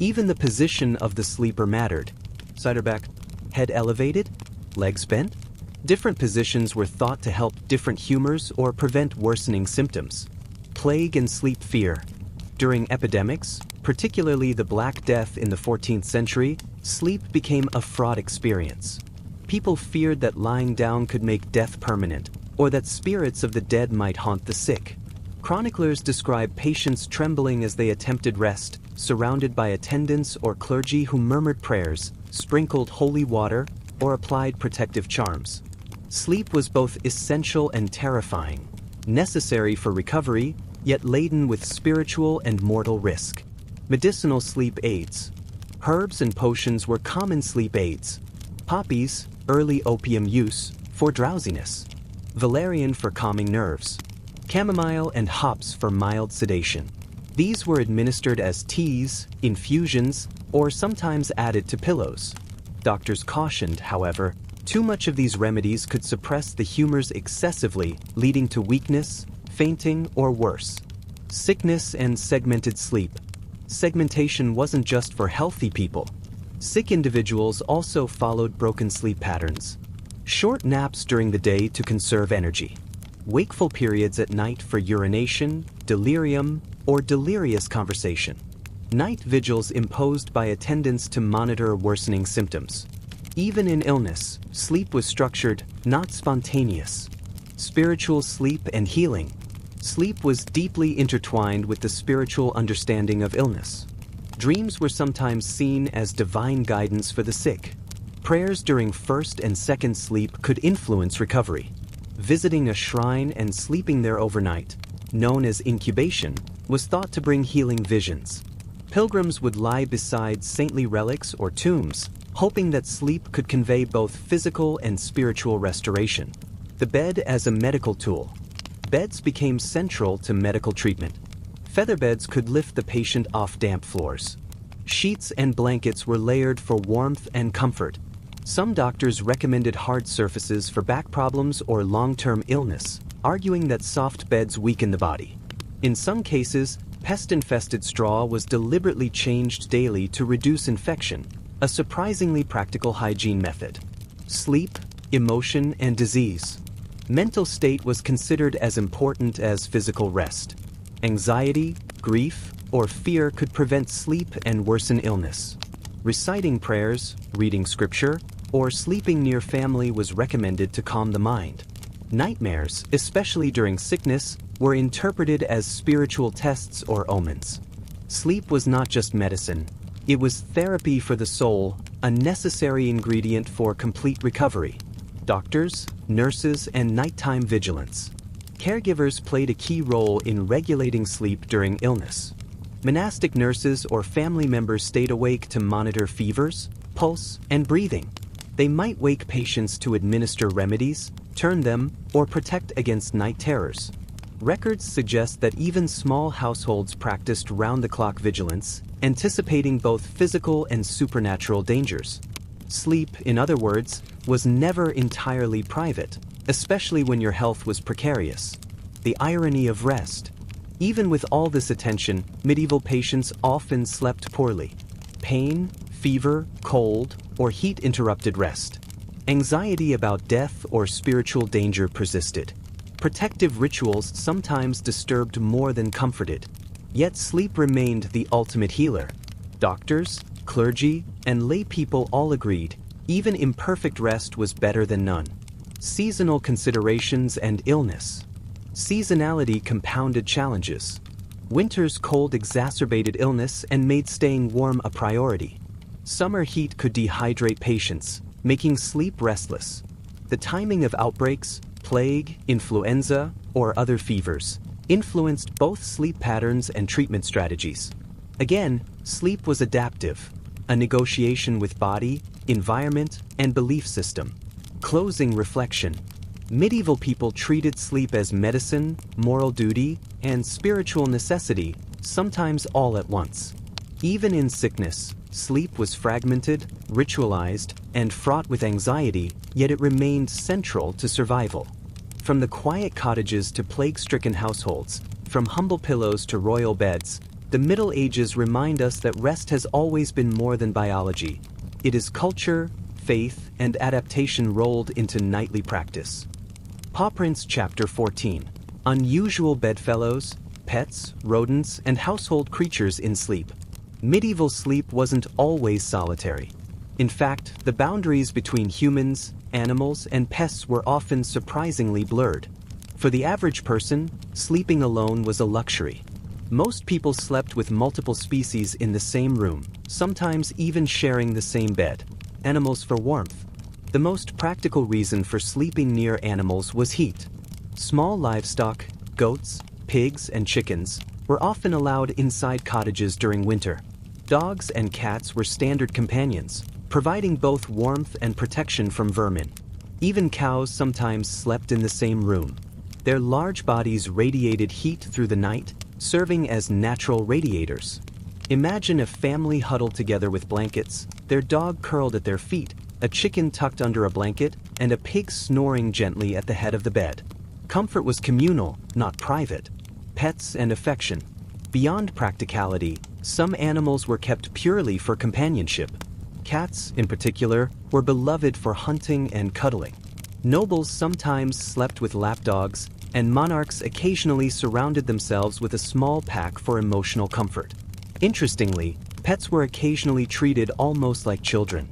Even the position of the sleeper mattered. Side or back, head elevated, legs bent. Different positions were thought to help different humors or prevent worsening symptoms. Plague and sleep fear. During epidemics, particularly the Black Death in the 14th century, sleep became a fraught experience. People feared that lying down could make death permanent, or that spirits of the dead might haunt the sick. Chroniclers describe patients trembling as they attempted rest, surrounded by attendants or clergy who murmured prayers, sprinkled holy water, or applied protective charms. Sleep was both essential and terrifying, necessary for recovery, yet laden with spiritual and mortal risk. Medicinal sleep aids. Herbs and potions were common sleep aids. Poppies, early opium use, for drowsiness. Valerian for calming nerves. Chamomile and hops for mild sedation. These were administered as teas, infusions, or sometimes added to pillows. Doctors cautioned, however, too much of these remedies could suppress the humors excessively, leading to weakness, fainting, or worse. Sickness and segmented sleep. Segmentation wasn't just for healthy people. Sick individuals also followed broken sleep patterns. Short naps during the day to conserve energy. Wakeful periods at night for urination, delirium, or delirious conversation. Night vigils imposed by attendants to monitor worsening symptoms. Even in illness, sleep was structured, not spontaneous. Spiritual sleep and healing. Sleep was deeply intertwined with the spiritual understanding of illness. Dreams were sometimes seen as divine guidance for the sick. Prayers during first and second sleep could influence recovery. Visiting a shrine and sleeping there overnight, known as incubation, was thought to bring healing visions. Pilgrims would lie beside saintly relics or tombs, hoping that sleep could convey both physical and spiritual restoration. The bed as a medical tool. Beds became central to medical treatment. Feather beds could lift the patient off damp floors. Sheets and blankets were layered for warmth and comfort. Some doctors recommended hard surfaces for back problems or long-term illness, arguing that soft beds weaken the body. In some cases, pest-infested straw was deliberately changed daily to reduce infection, a surprisingly practical hygiene method. Sleep, emotion, and disease. Mental state was considered as important as physical rest. Anxiety, grief, or fear could prevent sleep and worsen illness. Reciting prayers, reading scripture, or sleeping near family was recommended to calm the mind. Nightmares, especially during sickness, were interpreted as spiritual tests or omens. Sleep was not just medicine, it was therapy for the soul, a necessary ingredient for complete recovery. Doctors, nurses, and nighttime vigilance. Caregivers played a key role in regulating sleep during illness. Monastic nurses or family members stayed awake to monitor fevers, pulse, and breathing. They might wake patients to administer remedies, turn them, or protect against night terrors. Records suggest that even small households practiced round-the-clock vigilance, anticipating both physical and supernatural dangers. Sleep, in other words, was never entirely private, especially when your health was precarious. The irony of rest. Even with all this attention, medieval patients often slept poorly. Pain, fever, cold, or heat interrupted rest. Anxiety about death or spiritual danger persisted. Protective rituals sometimes disturbed more than comforted. Yet sleep remained the ultimate healer. Doctors, clergy, and lay people all agreed, even imperfect rest was better than none. Seasonal considerations and illness. Seasonality compounded challenges. Winter's cold exacerbated illness and made staying warm a priority. Summer heat could dehydrate patients, making sleep restless. The timing of outbreaks, plague, influenza, or other fevers, influenced both sleep patterns and treatment strategies. Again, sleep was adaptive, a negotiation with body, environment, and belief system. Closing reflection. Medieval people treated sleep as medicine, moral duty, and spiritual necessity, sometimes all at once. Even in sickness, sleep was fragmented, ritualized, and fraught with anxiety, yet it remained central to survival. From the quiet cottages to plague-stricken households, from humble pillows to royal beds, the Middle Ages remind us that rest has always been more than biology. It is culture, faith, and adaptation rolled into nightly practice. Paw Prints Chapter 14. Unusual bedfellows, pets, rodents, and household creatures in sleep. Medieval sleep wasn't always solitary. In fact, the boundaries between humans, animals, and pests were often surprisingly blurred. For the average person, sleeping alone was a luxury. Most people slept with multiple species in the same room, sometimes even sharing the same bed. Animals for warmth. The most practical reason for sleeping near animals was heat. Small livestock, goats, pigs, and chickens, were often allowed inside cottages during winter. Dogs and cats were standard companions, providing both warmth and protection from vermin. Even cows sometimes slept in the same room. Their large bodies radiated heat through the night, serving as natural radiators. Imagine a family huddled together with blankets, their dog curled at their feet, a chicken tucked under a blanket, and a pig snoring gently at the head of the bed. Comfort was communal, not private. Pets and affection. Beyond practicality, some animals were kept purely for companionship. Cats, in particular, were beloved for hunting and cuddling. Nobles sometimes slept with lapdogs, and monarchs occasionally surrounded themselves with a small pack for emotional comfort. Interestingly, pets were occasionally treated almost like children.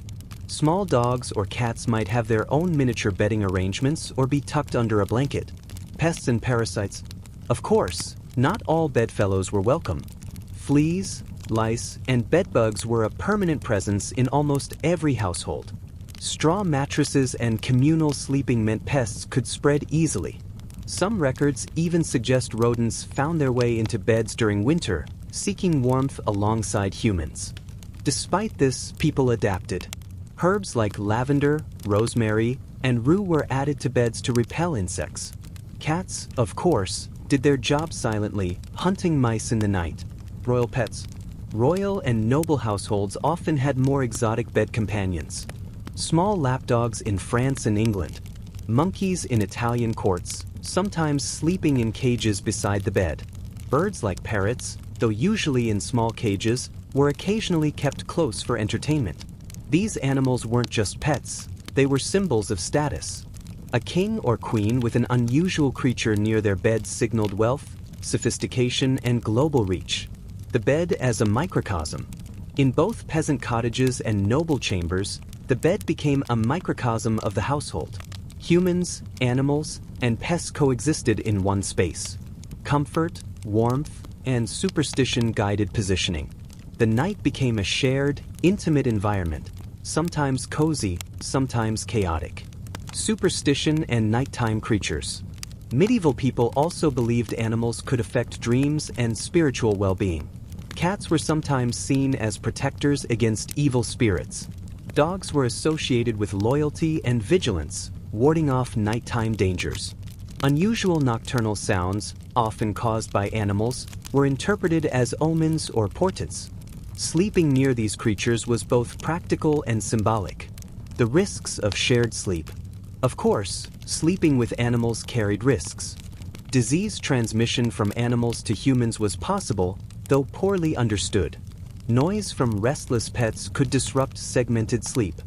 Small dogs or cats might have their own miniature bedding arrangements or be tucked under a blanket. Pests and parasites. Of course, not all bedfellows were welcome. Fleas, lice, and bedbugs were a permanent presence in almost every household. Straw mattresses and communal sleeping meant pests could spread easily. Some records even suggest rodents found their way into beds during winter, seeking warmth alongside humans. Despite this, people adapted. Herbs like lavender, rosemary, and rue were added to beds to repel insects. Cats, of course, did their job silently, hunting mice in the night. Royal pets. Royal and noble households often had more exotic bed companions. Small lapdogs in France and England. Monkeys in Italian courts, sometimes sleeping in cages beside the bed. Birds like parrots, though usually in small cages, were occasionally kept close for entertainment. These animals weren't just pets, they were symbols of status. A king or queen with an unusual creature near their bed signaled wealth, sophistication, and global reach. The bed as a microcosm. In both peasant cottages and noble chambers, the bed became a microcosm of the household. Humans, animals, and pests coexisted in one space. Comfort, warmth, and superstition guided positioning. The night became a shared, intimate environment, sometimes cozy, sometimes chaotic. Superstition and nighttime creatures. Medieval people also believed animals could affect dreams and spiritual well-being. Cats were sometimes seen as protectors against evil spirits. Dogs were associated with loyalty and vigilance, warding off nighttime dangers. Unusual nocturnal sounds, often caused by animals, were interpreted as omens or portents. Sleeping near these creatures was both practical and symbolic. The risks of shared sleep. Of course, sleeping with animals carried risks. Disease transmission from animals to humans was possible, though poorly understood. Noise from restless pets could disrupt segmented sleep.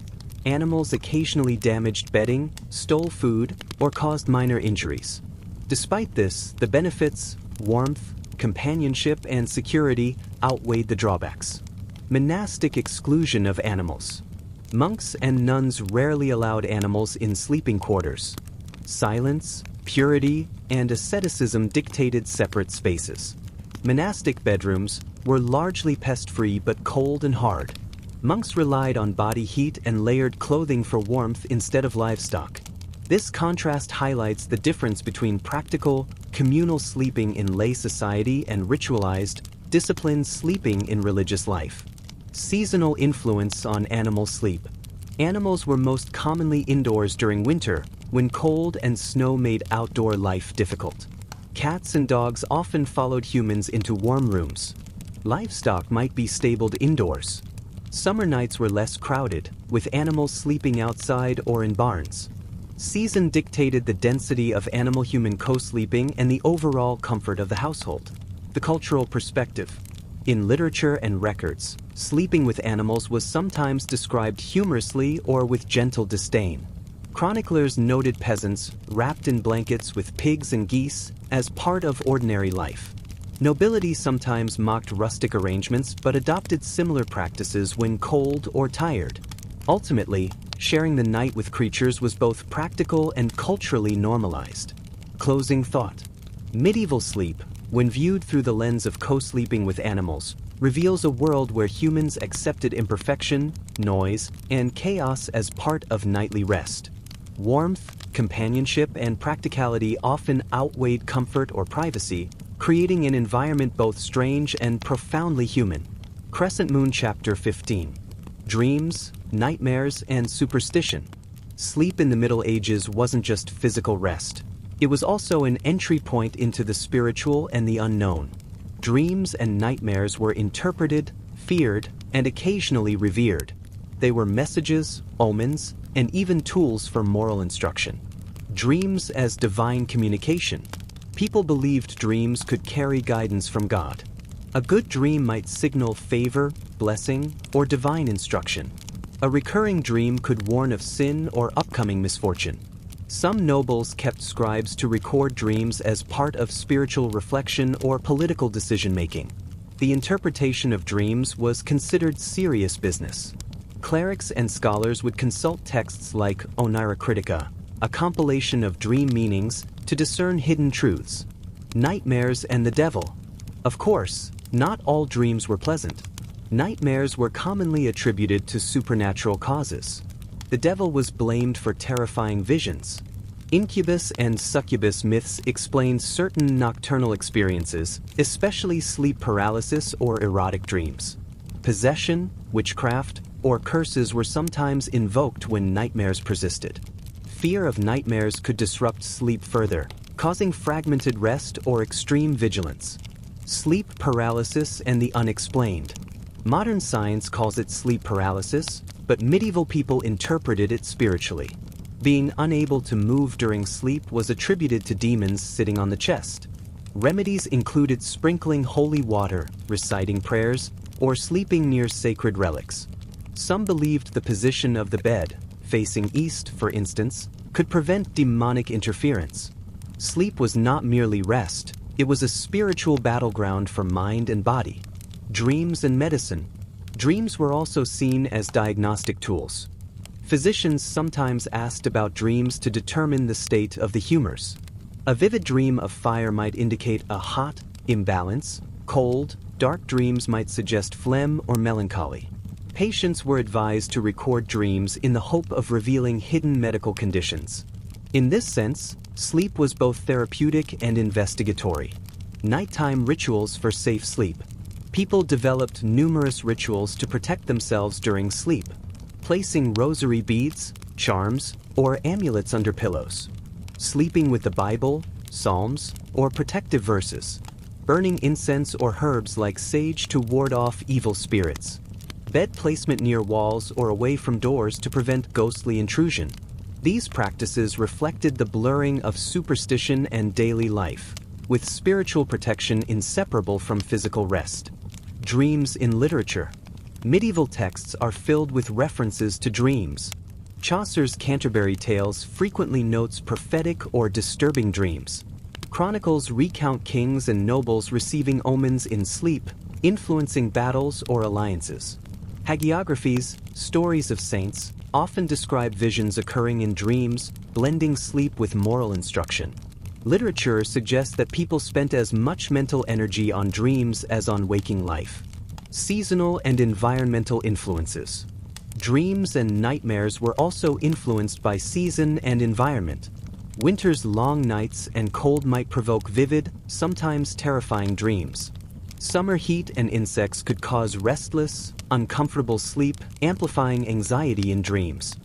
Animals occasionally damaged bedding, stole food, or caused minor injuries. Despite this, the benefits, warmth, companionship, and security outweighed the drawbacks. Monastic exclusion of animals. Monks and nuns rarely allowed animals in sleeping quarters. Silence, purity, and asceticism dictated separate spaces. Monastic bedrooms were largely pest-free but cold and hard. Monks relied on body heat and layered clothing for warmth instead of livestock. This contrast highlights the difference between practical, communal sleeping in lay society and ritualized, disciplined sleeping in religious life. Seasonal influence on animal sleep. Animals were most commonly indoors during winter, when cold and snow made outdoor life difficult. Cats and dogs often followed humans into warm rooms. Livestock might be stabled indoors. Summer nights were less crowded, with animals sleeping outside or in barns. Season dictated the density of animal-human co-sleeping and the overall comfort of the household. The cultural perspective. In literature and records, sleeping with animals was sometimes described humorously or with gentle disdain. Chroniclers noted peasants wrapped in blankets with pigs and geese as part of ordinary life. Nobility sometimes mocked rustic arrangements but adopted similar practices when cold or tired. Ultimately, sharing the night with creatures was both practical and culturally normalized. Closing thought. Medieval sleep, when viewed through the lens of co-sleeping with animals, reveals a world where humans accepted imperfection, noise, and chaos as part of nightly rest. Warmth, companionship, and practicality often outweighed comfort or privacy, creating an environment both strange and profoundly human. Crescent Moon Chapter 15. Dreams, nightmares, and superstition. Sleep in the Middle Ages wasn't just physical rest. It was also an entry point into the spiritual and the unknown. Dreams and nightmares were interpreted, feared, and occasionally revered. They were messages, omens, and even tools for moral instruction. Dreams as divine communication. People believed dreams could carry guidance from God. A good dream might signal favor, blessing, or divine instruction. A recurring dream could warn of sin or upcoming misfortune. Some nobles kept scribes to record dreams as part of spiritual reflection or political decision-making. The interpretation of dreams was considered serious business. Clerics and scholars would consult texts like Oniricritica, a compilation of dream meanings, to discern hidden truths. Nightmares and the devil. Of course, not all dreams were pleasant. Nightmares were commonly attributed to supernatural causes. The devil was blamed for terrifying visions. Incubus and succubus myths explain certain nocturnal experiences, especially sleep paralysis or erotic dreams. Possession, witchcraft, or curses were sometimes invoked when nightmares persisted. Fear of nightmares could disrupt sleep further, causing fragmented rest or extreme vigilance. Sleep paralysis and the unexplained. Modern science calls it sleep paralysis, but medieval people interpreted it spiritually. Being unable to move during sleep was attributed to demons sitting on the chest. Remedies included sprinkling holy water, reciting prayers, or sleeping near sacred relics. Some believed the position of the bed, facing east for instance, could prevent demonic interference. Sleep was not merely rest, it was a spiritual battleground for mind and body. Dreams and medicine. Dreams were also seen as diagnostic tools. Physicians sometimes asked about dreams to determine the state of the humors. A vivid dream of fire might indicate a hot imbalance. Cold, dark dreams might suggest phlegm or melancholy. Patients were advised to record dreams in the hope of revealing hidden medical conditions. In this sense, sleep was both therapeutic and investigatory. Nighttime rituals for safe sleep. People developed numerous rituals to protect themselves during sleep, placing rosary beads, charms, or amulets under pillows, sleeping with the Bible, psalms, or protective verses, burning incense or herbs like sage to ward off evil spirits. Bed placement near walls or away from doors to prevent ghostly intrusion. These practices reflected the blurring of superstition and daily life, with spiritual protection inseparable from physical rest. Dreams in literature. Medieval texts are filled with references to dreams. Chaucer's Canterbury Tales frequently notes prophetic or disturbing dreams. Chronicles recount kings and nobles receiving omens in sleep, influencing battles or alliances. Hagiographies, stories of saints, often describe visions occurring in dreams, blending sleep with moral instruction. Literature suggests that people spent as much mental energy on dreams as on waking life. Seasonal and environmental influences. Dreams and nightmares were also influenced by season and environment. Winter's long nights and cold might provoke vivid, sometimes terrifying dreams. Summer heat and insects could cause restless, uncomfortable sleep, amplifying anxiety in dreams.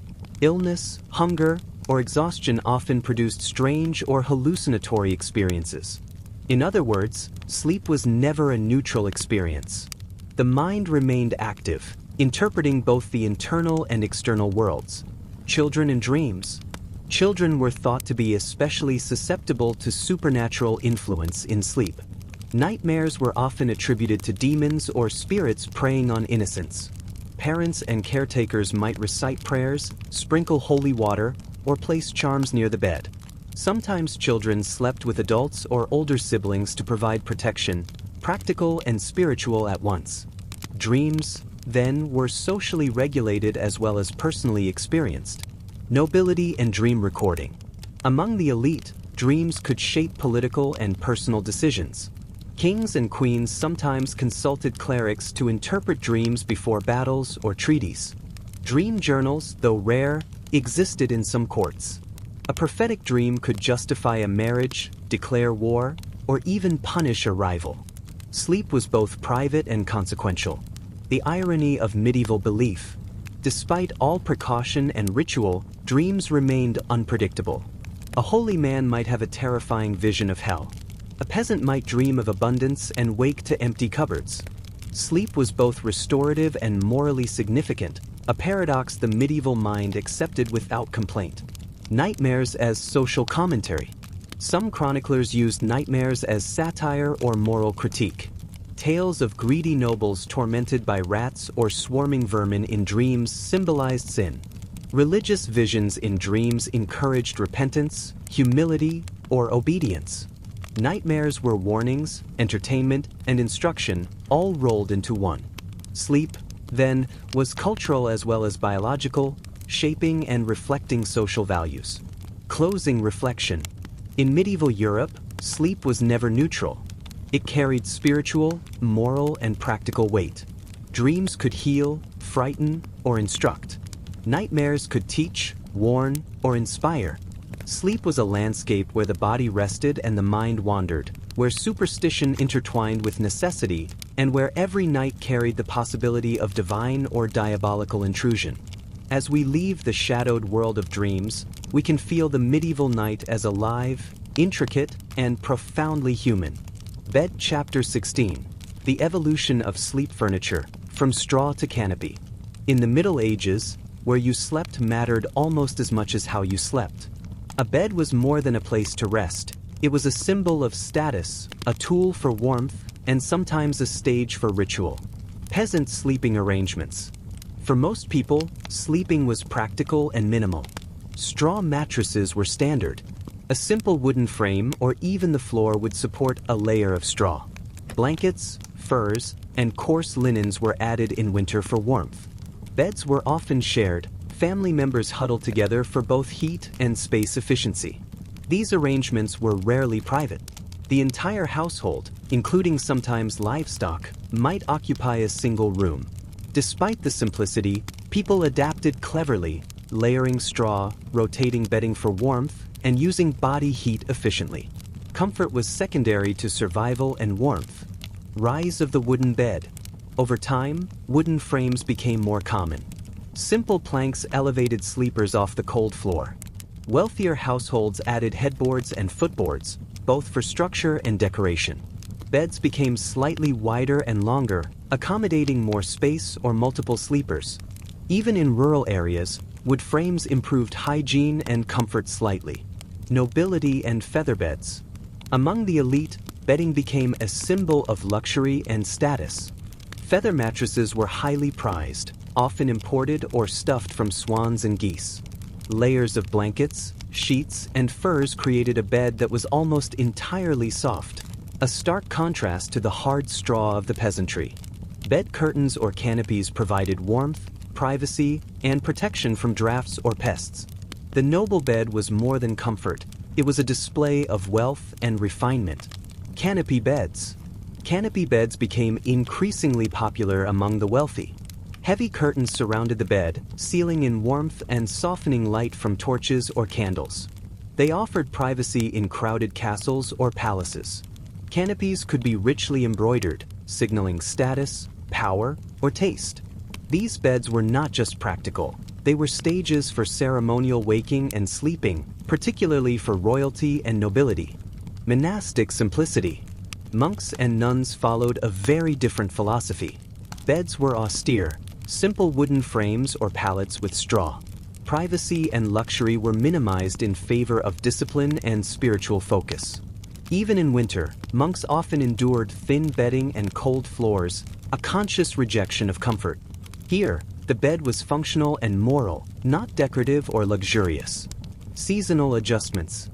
Illness, hunger, or exhaustion often produced strange or hallucinatory experiences. In other words, sleep was never a neutral experience. The mind remained active, interpreting both the internal and external worlds. Children and dreams. Children were thought to be especially susceptible to supernatural influence in sleep. Nightmares were often attributed to demons or spirits preying on innocence. Parents and caretakers might recite prayers, sprinkle holy water, or place charms near the bed. Sometimes children slept with adults or older siblings to provide protection, practical and spiritual at once. Dreams, then, were socially regulated as well as personally experienced. Nobility and dream recording. Among the elite, dreams could shape political and personal decisions. Kings and queens sometimes consulted clerics to interpret dreams before battles or treaties. Dream journals, though rare, existed in some courts. A prophetic dream could justify a marriage, declare war, or even punish a rival. Sleep was both private and consequential. The irony of medieval belief. Despite all precaution and ritual, dreams remained unpredictable. A holy man might have a terrifying vision of hell. A peasant might dream of abundance and wake to empty cupboards. Sleep was both restorative and morally significant, a paradox the medieval mind accepted without complaint. Nightmares as social commentary. Some chroniclers used nightmares as satire or moral critique. Tales of greedy nobles tormented by rats or swarming vermin in dreams symbolized sin. Religious visions in dreams encouraged repentance, humility, or obedience. Nightmares were warnings, entertainment, and instruction, all rolled into one. Sleep, then, was cultural as well as biological, shaping and reflecting social values. Closing reflection. In medieval Europe, sleep was never neutral. It carried spiritual, moral, and practical weight. Dreams could heal, frighten, or instruct. Nightmares could teach, warn, or inspire. Sleep was a landscape where the body rested and the mind wandered, where superstition intertwined with necessity, and where every night carried the possibility of divine or diabolical intrusion. As we leave the shadowed world of dreams, we can feel the medieval night as alive, intricate, and profoundly human. Bed Chapter 16. The evolution of sleep furniture, from straw to canopy. In the Middle Ages, where you slept mattered almost as much as how you slept. A bed was more than a place to rest. It was a symbol of status, a tool for warmth, and sometimes a stage for ritual. Peasant sleeping arrangements. For most people, sleeping was practical and minimal. Straw mattresses were standard. A simple wooden frame or even the floor would support a layer of straw. Blankets, furs, and coarse linens were added in winter for warmth. Beds were often shared. Family members huddled together for both heat and space efficiency. These arrangements were rarely private. The entire household, including sometimes livestock, might occupy a single room. Despite the simplicity, people adapted cleverly, layering straw, rotating bedding for warmth, and using body heat efficiently. Comfort was secondary to survival and warmth. Rise of the wooden bed. Over time, wooden frames became more common. Simple planks elevated sleepers off the cold floor. Wealthier households added headboards and footboards, both for structure and decoration. Beds became slightly wider and longer, accommodating more space or multiple sleepers. Even in rural areas, wood frames improved hygiene and comfort slightly. Nobility and feather beds. Among the elite, bedding became a symbol of luxury and status. Feather mattresses were highly prized, often imported or stuffed from swans and geese. Layers of blankets, sheets, and furs created a bed that was almost entirely soft, a stark contrast to the hard straw of the peasantry. Bed curtains or canopies provided warmth, privacy, and protection from drafts or pests. The noble bed was more than comfort, it was a display of wealth and refinement. Canopy beds. Canopy beds became increasingly popular among the wealthy. Heavy curtains surrounded the bed, sealing in warmth and softening light from torches or candles. They offered privacy in crowded castles or palaces. Canopies could be richly embroidered, signaling status, power, or taste. These beds were not just practical, they were stages for ceremonial waking and sleeping, particularly for royalty and nobility. Monastic simplicity. Monks and nuns followed a very different philosophy. Beds were austere, simple wooden frames or pallets with straw. Privacy and luxury were minimized in favor of discipline and spiritual focus. Even in winter, monks often endured thin bedding and cold floors, a conscious rejection of comfort. Here, the bed was functional and moral, not decorative or luxurious. Seasonal adjustments.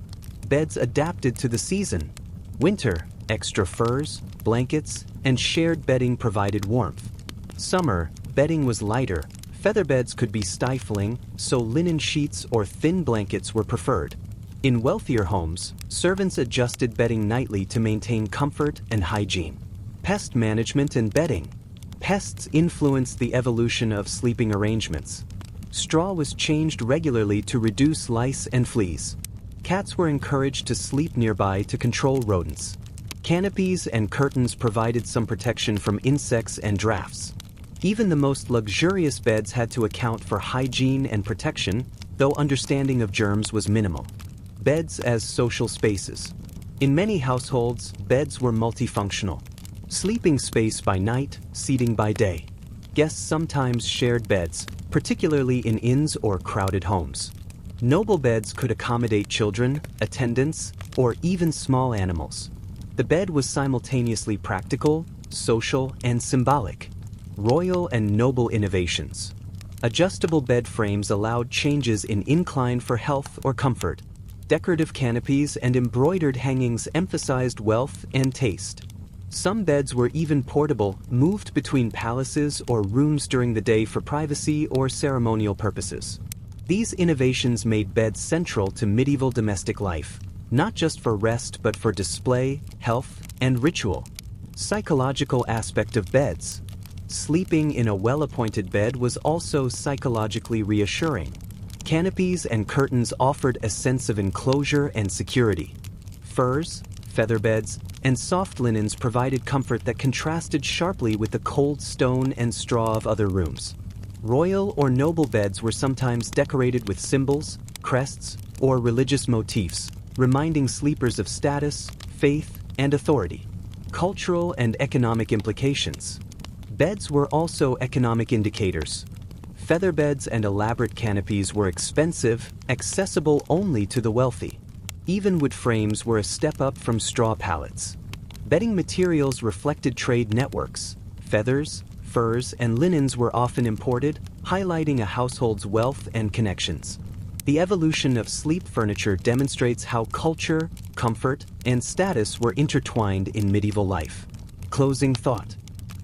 Beds adapted to the season. Winter, extra furs, blankets, and shared bedding provided warmth. Summer, bedding was lighter. Feather beds could be stifling, so linen sheets or thin blankets were preferred. In wealthier homes, servants adjusted bedding nightly to maintain comfort and hygiene. Pest management and bedding. Pests influenced the evolution of sleeping arrangements. Straw was changed regularly to reduce lice and fleas. Cats were encouraged to sleep nearby to control rodents. Canopies and curtains provided some protection from insects and drafts. Even the most luxurious beds had to account for hygiene and protection, though understanding of germs was minimal. Beds as social spaces. In many households, beds were multifunctional. Sleeping space by night, seating by day. Guests sometimes shared beds, particularly in inns or crowded homes. Noble beds could accommodate children, attendants, or even small animals. The bed was simultaneously practical, social, and symbolic. Royal and noble innovations. Adjustable bed frames allowed changes in incline for health or comfort. Decorative canopies and embroidered hangings emphasized wealth and taste. Some beds were even portable, moved between palaces or rooms during the day for privacy or ceremonial purposes. These innovations made beds central to medieval domestic life, not just for rest but for display, health, and ritual. Psychological aspect of beds. Sleeping in a well-appointed bed was also psychologically reassuring. Canopies and curtains offered a sense of enclosure and security. Furs, feather beds, and soft linens provided comfort that contrasted sharply with the cold stone and straw of other rooms. Royal or noble beds were sometimes decorated with symbols, crests, or religious motifs, reminding sleepers of status, faith, and authority. Cultural and economic implications. Beds were also economic indicators. Feather beds and elaborate canopies were expensive, accessible only to the wealthy. Even wood frames were a step up from straw pallets. Bedding materials reflected trade networks. Feathers, furs, and linens were often imported, highlighting a household's wealth and connections. The evolution of sleep furniture demonstrates how culture, comfort, and status were intertwined in medieval life. Closing thought.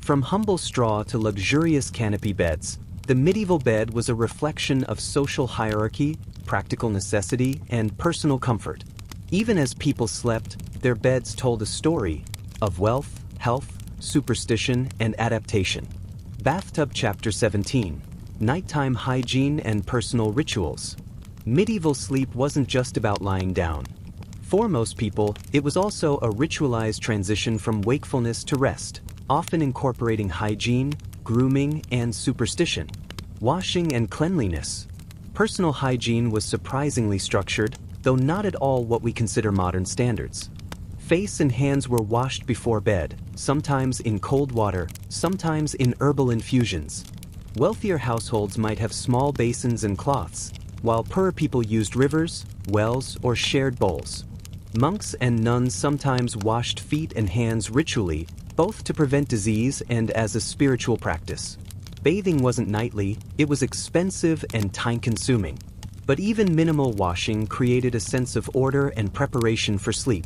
From humble straw to luxurious canopy beds, the medieval bed was a reflection of social hierarchy, practical necessity, and personal comfort. Even as people slept, their beds told a story of wealth, health, superstition, and adaptation. Bathtub Chapter 17. Nighttime Hygiene and Personal Rituals. Medieval sleep wasn't just about lying down. For most people, it was also a ritualized transition from wakefulness to rest, often incorporating hygiene, grooming, and superstition. Washing and cleanliness. Personal hygiene was surprisingly structured, though not at all what we consider modern standards. Face and hands were washed before bed, sometimes in cold water, sometimes in herbal infusions. Wealthier households might have small basins and cloths, while poorer people used rivers, wells, or shared bowls. Monks and nuns sometimes washed feet and hands ritually, both to prevent disease and as a spiritual practice. Bathing wasn't nightly, it was expensive and time-consuming. But even minimal washing created a sense of order and preparation for sleep.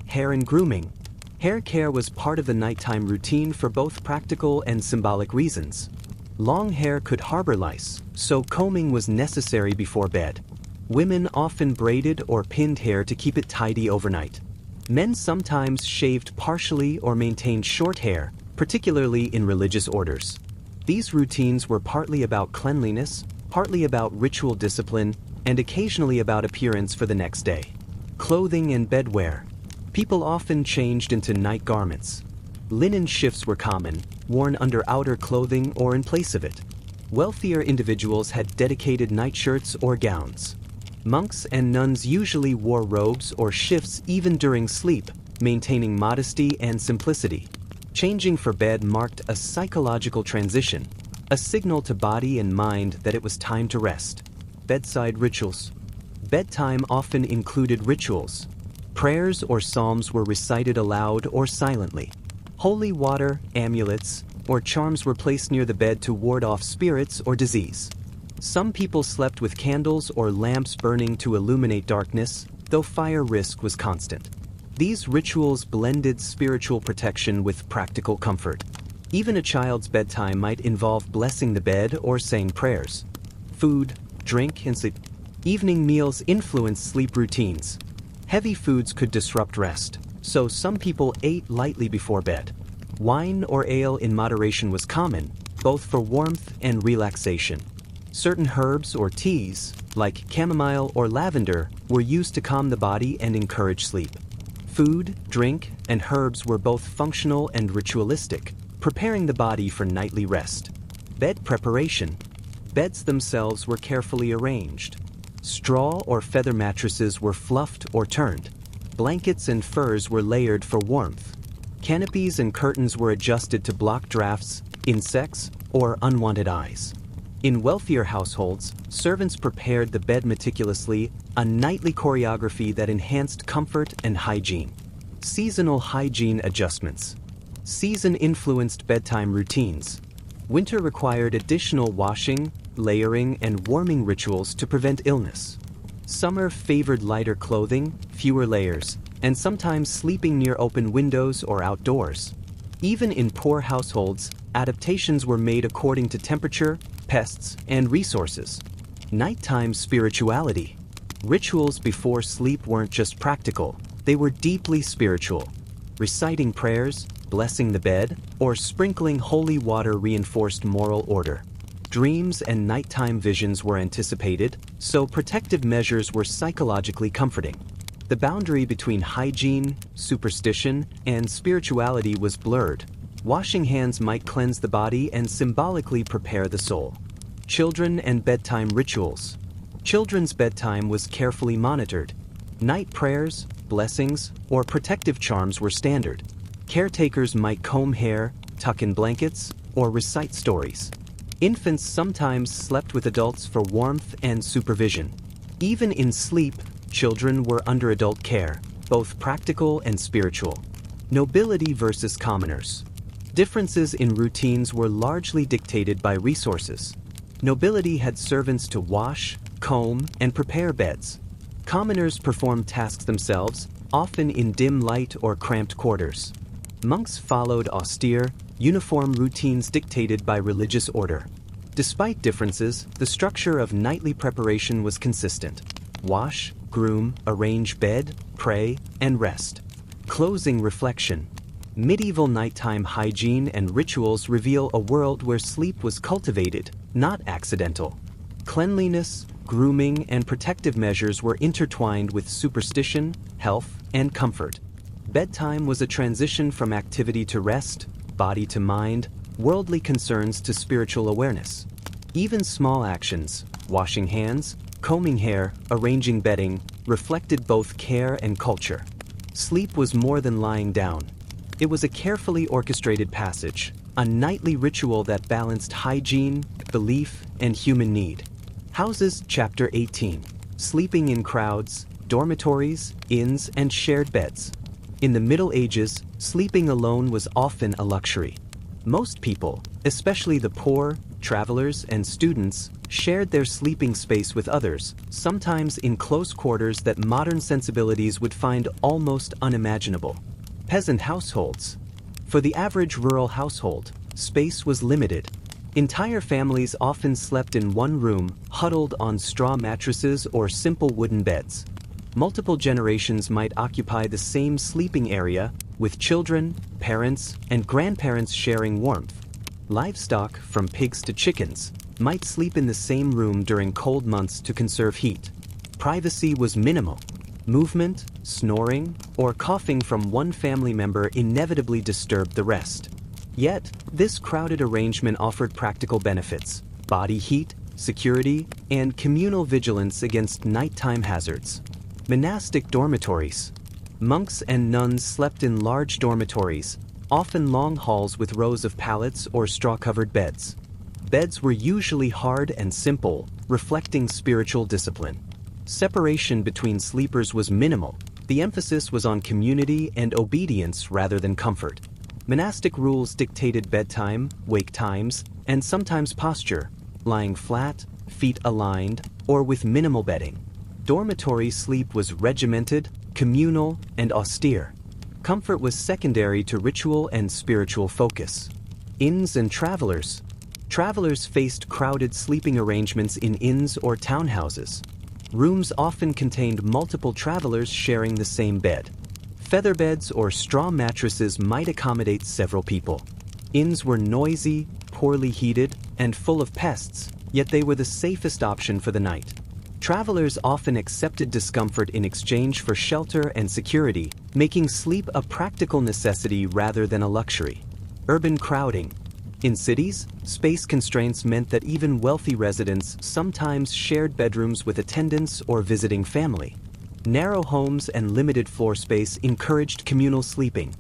Hair and grooming. Hair care was part of the nighttime routine for both practical and symbolic reasons. Long hair could harbor lice, so combing was necessary before bed. Women often braided or pinned hair to keep it tidy overnight. Men sometimes shaved partially or maintained short hair, particularly in religious orders. These routines were partly about cleanliness, partly about ritual discipline, and occasionally about appearance for the next day. Clothing and bedwear. People often changed into night garments. Linen shifts were common, worn under outer clothing or in place of it. Wealthier individuals had dedicated nightshirts or gowns. Monks and nuns usually wore robes or shifts even during sleep, maintaining modesty and simplicity. Changing for bed marked a psychological transition, a signal to body and mind that it was time to rest. Bedside rituals. Bedtime often included rituals. Prayers or psalms were recited aloud or silently. Holy water, amulets, or charms were placed near the bed to ward off spirits or disease. Some people slept with candles or lamps burning to illuminate darkness, though fire risk was constant. These rituals blended spiritual protection with practical comfort. Even a child's bedtime might involve blessing the bed or saying prayers. Food, drink, and sleep. Evening meals influenced sleep routines. Heavy foods could disrupt rest, so some people ate lightly before bed. Wine or ale in moderation was common, both for warmth and relaxation. Certain herbs or teas, like chamomile or lavender, were used to calm the body and encourage sleep. Food, drink, and herbs were both functional and ritualistic, preparing the body for nightly rest. Bed preparation. Beds themselves were carefully arranged. Straw or feather mattresses were fluffed or turned. Blankets and furs were layered for warmth. Canopies and curtains were adjusted to block drafts, insects, or unwanted eyes. In wealthier households, servants prepared the bed meticulously, a nightly choreography that enhanced comfort and hygiene. Seasonal hygiene adjustments. Season influenced bedtime routines. Winter required additional washing, layering, and warming rituals to prevent illness. Summer favored lighter clothing, fewer layers, and sometimes sleeping near open windows or outdoors. Even in poor households, adaptations were made according to temperature, pests, and resources. Nighttime spirituality. Rituals before sleep weren't just practical, they were deeply spiritual. Reciting prayers, blessing the bed, or sprinkling holy water reinforced moral order. Dreams and nighttime visions were anticipated, so protective measures were psychologically comforting. The boundary between hygiene, superstition, and spirituality was blurred. Washing hands might cleanse the body and symbolically prepare the soul. Children and bedtime rituals. Children's bedtime was carefully monitored. Night prayers, blessings, or protective charms were standard. Caretakers might comb hair, tuck in blankets, or recite stories. Infants sometimes slept with adults for warmth and supervision. Even in sleep, children were under adult care, both practical and spiritual. Nobility versus commoners. Differences in routines were largely dictated by resources. Nobility had servants to wash, comb, and prepare beds. Commoners performed tasks themselves, often in dim light or cramped quarters. Monks followed austere, uniform routines dictated by religious order. Despite differences, the structure of nightly preparation was consistent. Wash, groom, arrange bed, pray, and rest. Closing reflection. Medieval nighttime hygiene and rituals reveal a world where sleep was cultivated, not accidental. Cleanliness, grooming, and protective measures were intertwined with superstition, health, and comfort. Bedtime was a transition from activity to rest, body to mind, worldly concerns to spiritual awareness. Even small actions, washing hands, combing hair, arranging bedding, reflected both care and culture. Sleep was more than lying down. It was a carefully orchestrated passage, a nightly ritual that balanced hygiene, belief, and human need. Houses, Chapter 18. Sleeping in crowds, dormitories, inns, and shared beds. In the Middle Ages, sleeping alone was often a luxury. Most people, especially the poor, travelers, and students, shared their sleeping space with others, sometimes in close quarters that modern sensibilities would find almost unimaginable. Peasant households. For the average rural household, space was limited. Entire families often slept in one room, huddled on straw mattresses or simple wooden beds. Multiple generations might occupy the same sleeping area, with children, parents, and grandparents sharing warmth. Livestock, from pigs to chickens, might sleep in the same room during cold months to conserve heat. Privacy was minimal. Movement, snoring, or coughing from one family member inevitably disturbed the rest. Yet, this crowded arrangement offered practical benefits: body heat, security, and communal vigilance against nighttime hazards. Monastic dormitories. Monks and nuns slept in large dormitories, often long halls with rows of pallets or straw-covered beds. Beds were usually hard and simple, reflecting spiritual discipline. Separation between sleepers was minimal. The emphasis was on community and obedience rather than comfort. Monastic rules dictated bedtime, wake times, and sometimes posture, lying flat, feet aligned, or with minimal bedding. Dormitory sleep was regimented, communal, and austere. Comfort was secondary to ritual and spiritual focus. Inns and travelers. Travelers faced crowded sleeping arrangements in inns or townhouses. Rooms often contained multiple travelers sharing the same bed. Feather beds or straw mattresses might accommodate several people. Inns were noisy, poorly heated, and full of pests, yet they were the safest option for the night. Travelers often accepted discomfort in exchange for shelter and security, making sleep a practical necessity rather than a luxury. Urban crowding. In cities, space constraints meant that even wealthy residents sometimes shared bedrooms with attendants or visiting family. Narrow homes and limited floor space encouraged communal sleeping.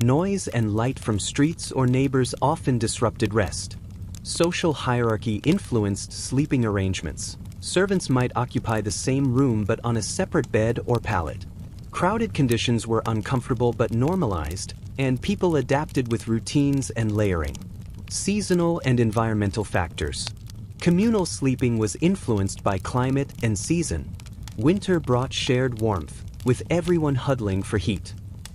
Noise and light from streets or neighbors often disrupted rest. Social hierarchy influenced sleeping arrangements. Servants might occupy the same room but on a separate bed or pallet. Crowded conditions were uncomfortable but normalized, and people adapted with routines and layering. Seasonal and environmental factors. Communal sleeping was influenced by climate and season. Winter brought shared warmth, with everyone huddling for heat.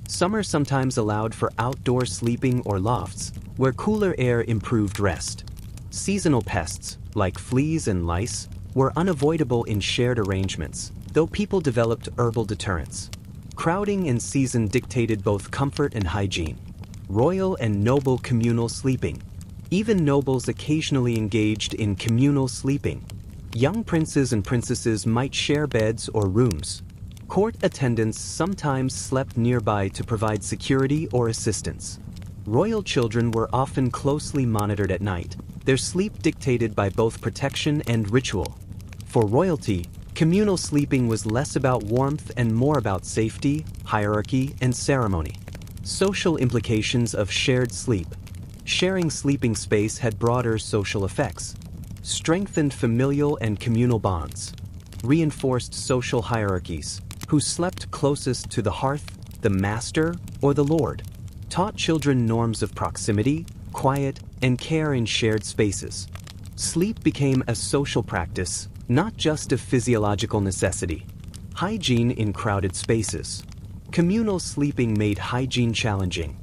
Summer sometimes allowed for outdoor sleeping or lofts, where cooler air improved rest. Seasonal pests, like fleas and lice, were unavoidable in shared arrangements, though people developed herbal deterrents. Crowding and season dictated both comfort and hygiene. Royal and noble communal sleeping. Even nobles occasionally engaged in communal sleeping. Young princes and princesses might share beds or rooms. Court attendants sometimes slept nearby to provide security or assistance. Royal children were often closely monitored at night, their sleep dictated by both protection and ritual. For royalty, communal sleeping was less about warmth and more about safety, hierarchy, and ceremony. Social implications of shared sleep. Sharing sleeping space had broader social effects. Strengthened familial and communal bonds. Reinforced social hierarchies. Who slept closest to the hearth, the master, or the lord. Taught children norms of proximity, quiet, and care in shared spaces. Sleep became a social practice, not just a physiological necessity. Hygiene in crowded spaces. Communal sleeping made hygiene challenging.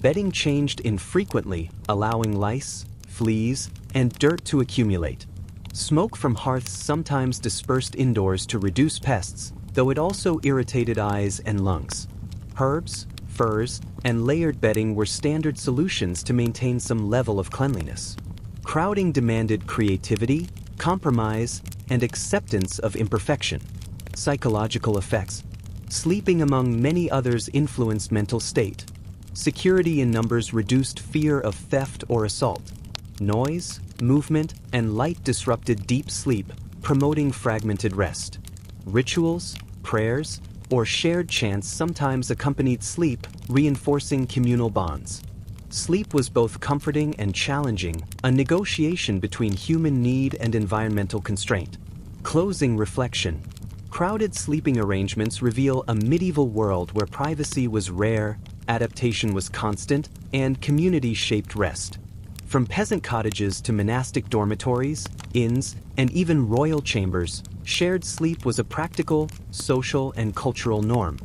Bedding changed infrequently, allowing lice, fleas, and dirt to accumulate. Smoke from hearths sometimes dispersed indoors to reduce pests, though it also irritated eyes and lungs. Herbs, furs, and layered bedding were standard solutions to maintain some level of cleanliness. Crowding demanded creativity, compromise, and acceptance of imperfection. Psychological effects. Sleeping among many others influenced mental state. Security in numbers reduced fear of theft or assault. Noise, movement, and light disrupted deep sleep, promoting fragmented rest. Rituals, prayers, or shared chance sometimes accompanied sleep, reinforcing communal bonds. Sleep was both comforting and challenging, a negotiation between human need and environmental constraint. Closing reflection. Crowded sleeping arrangements reveal a medieval world where privacy was rare, adaptation was constant, and community shaped rest. From peasant cottages to monastic dormitories, inns, and even royal chambers, shared sleep was a practical, social, and cultural norm.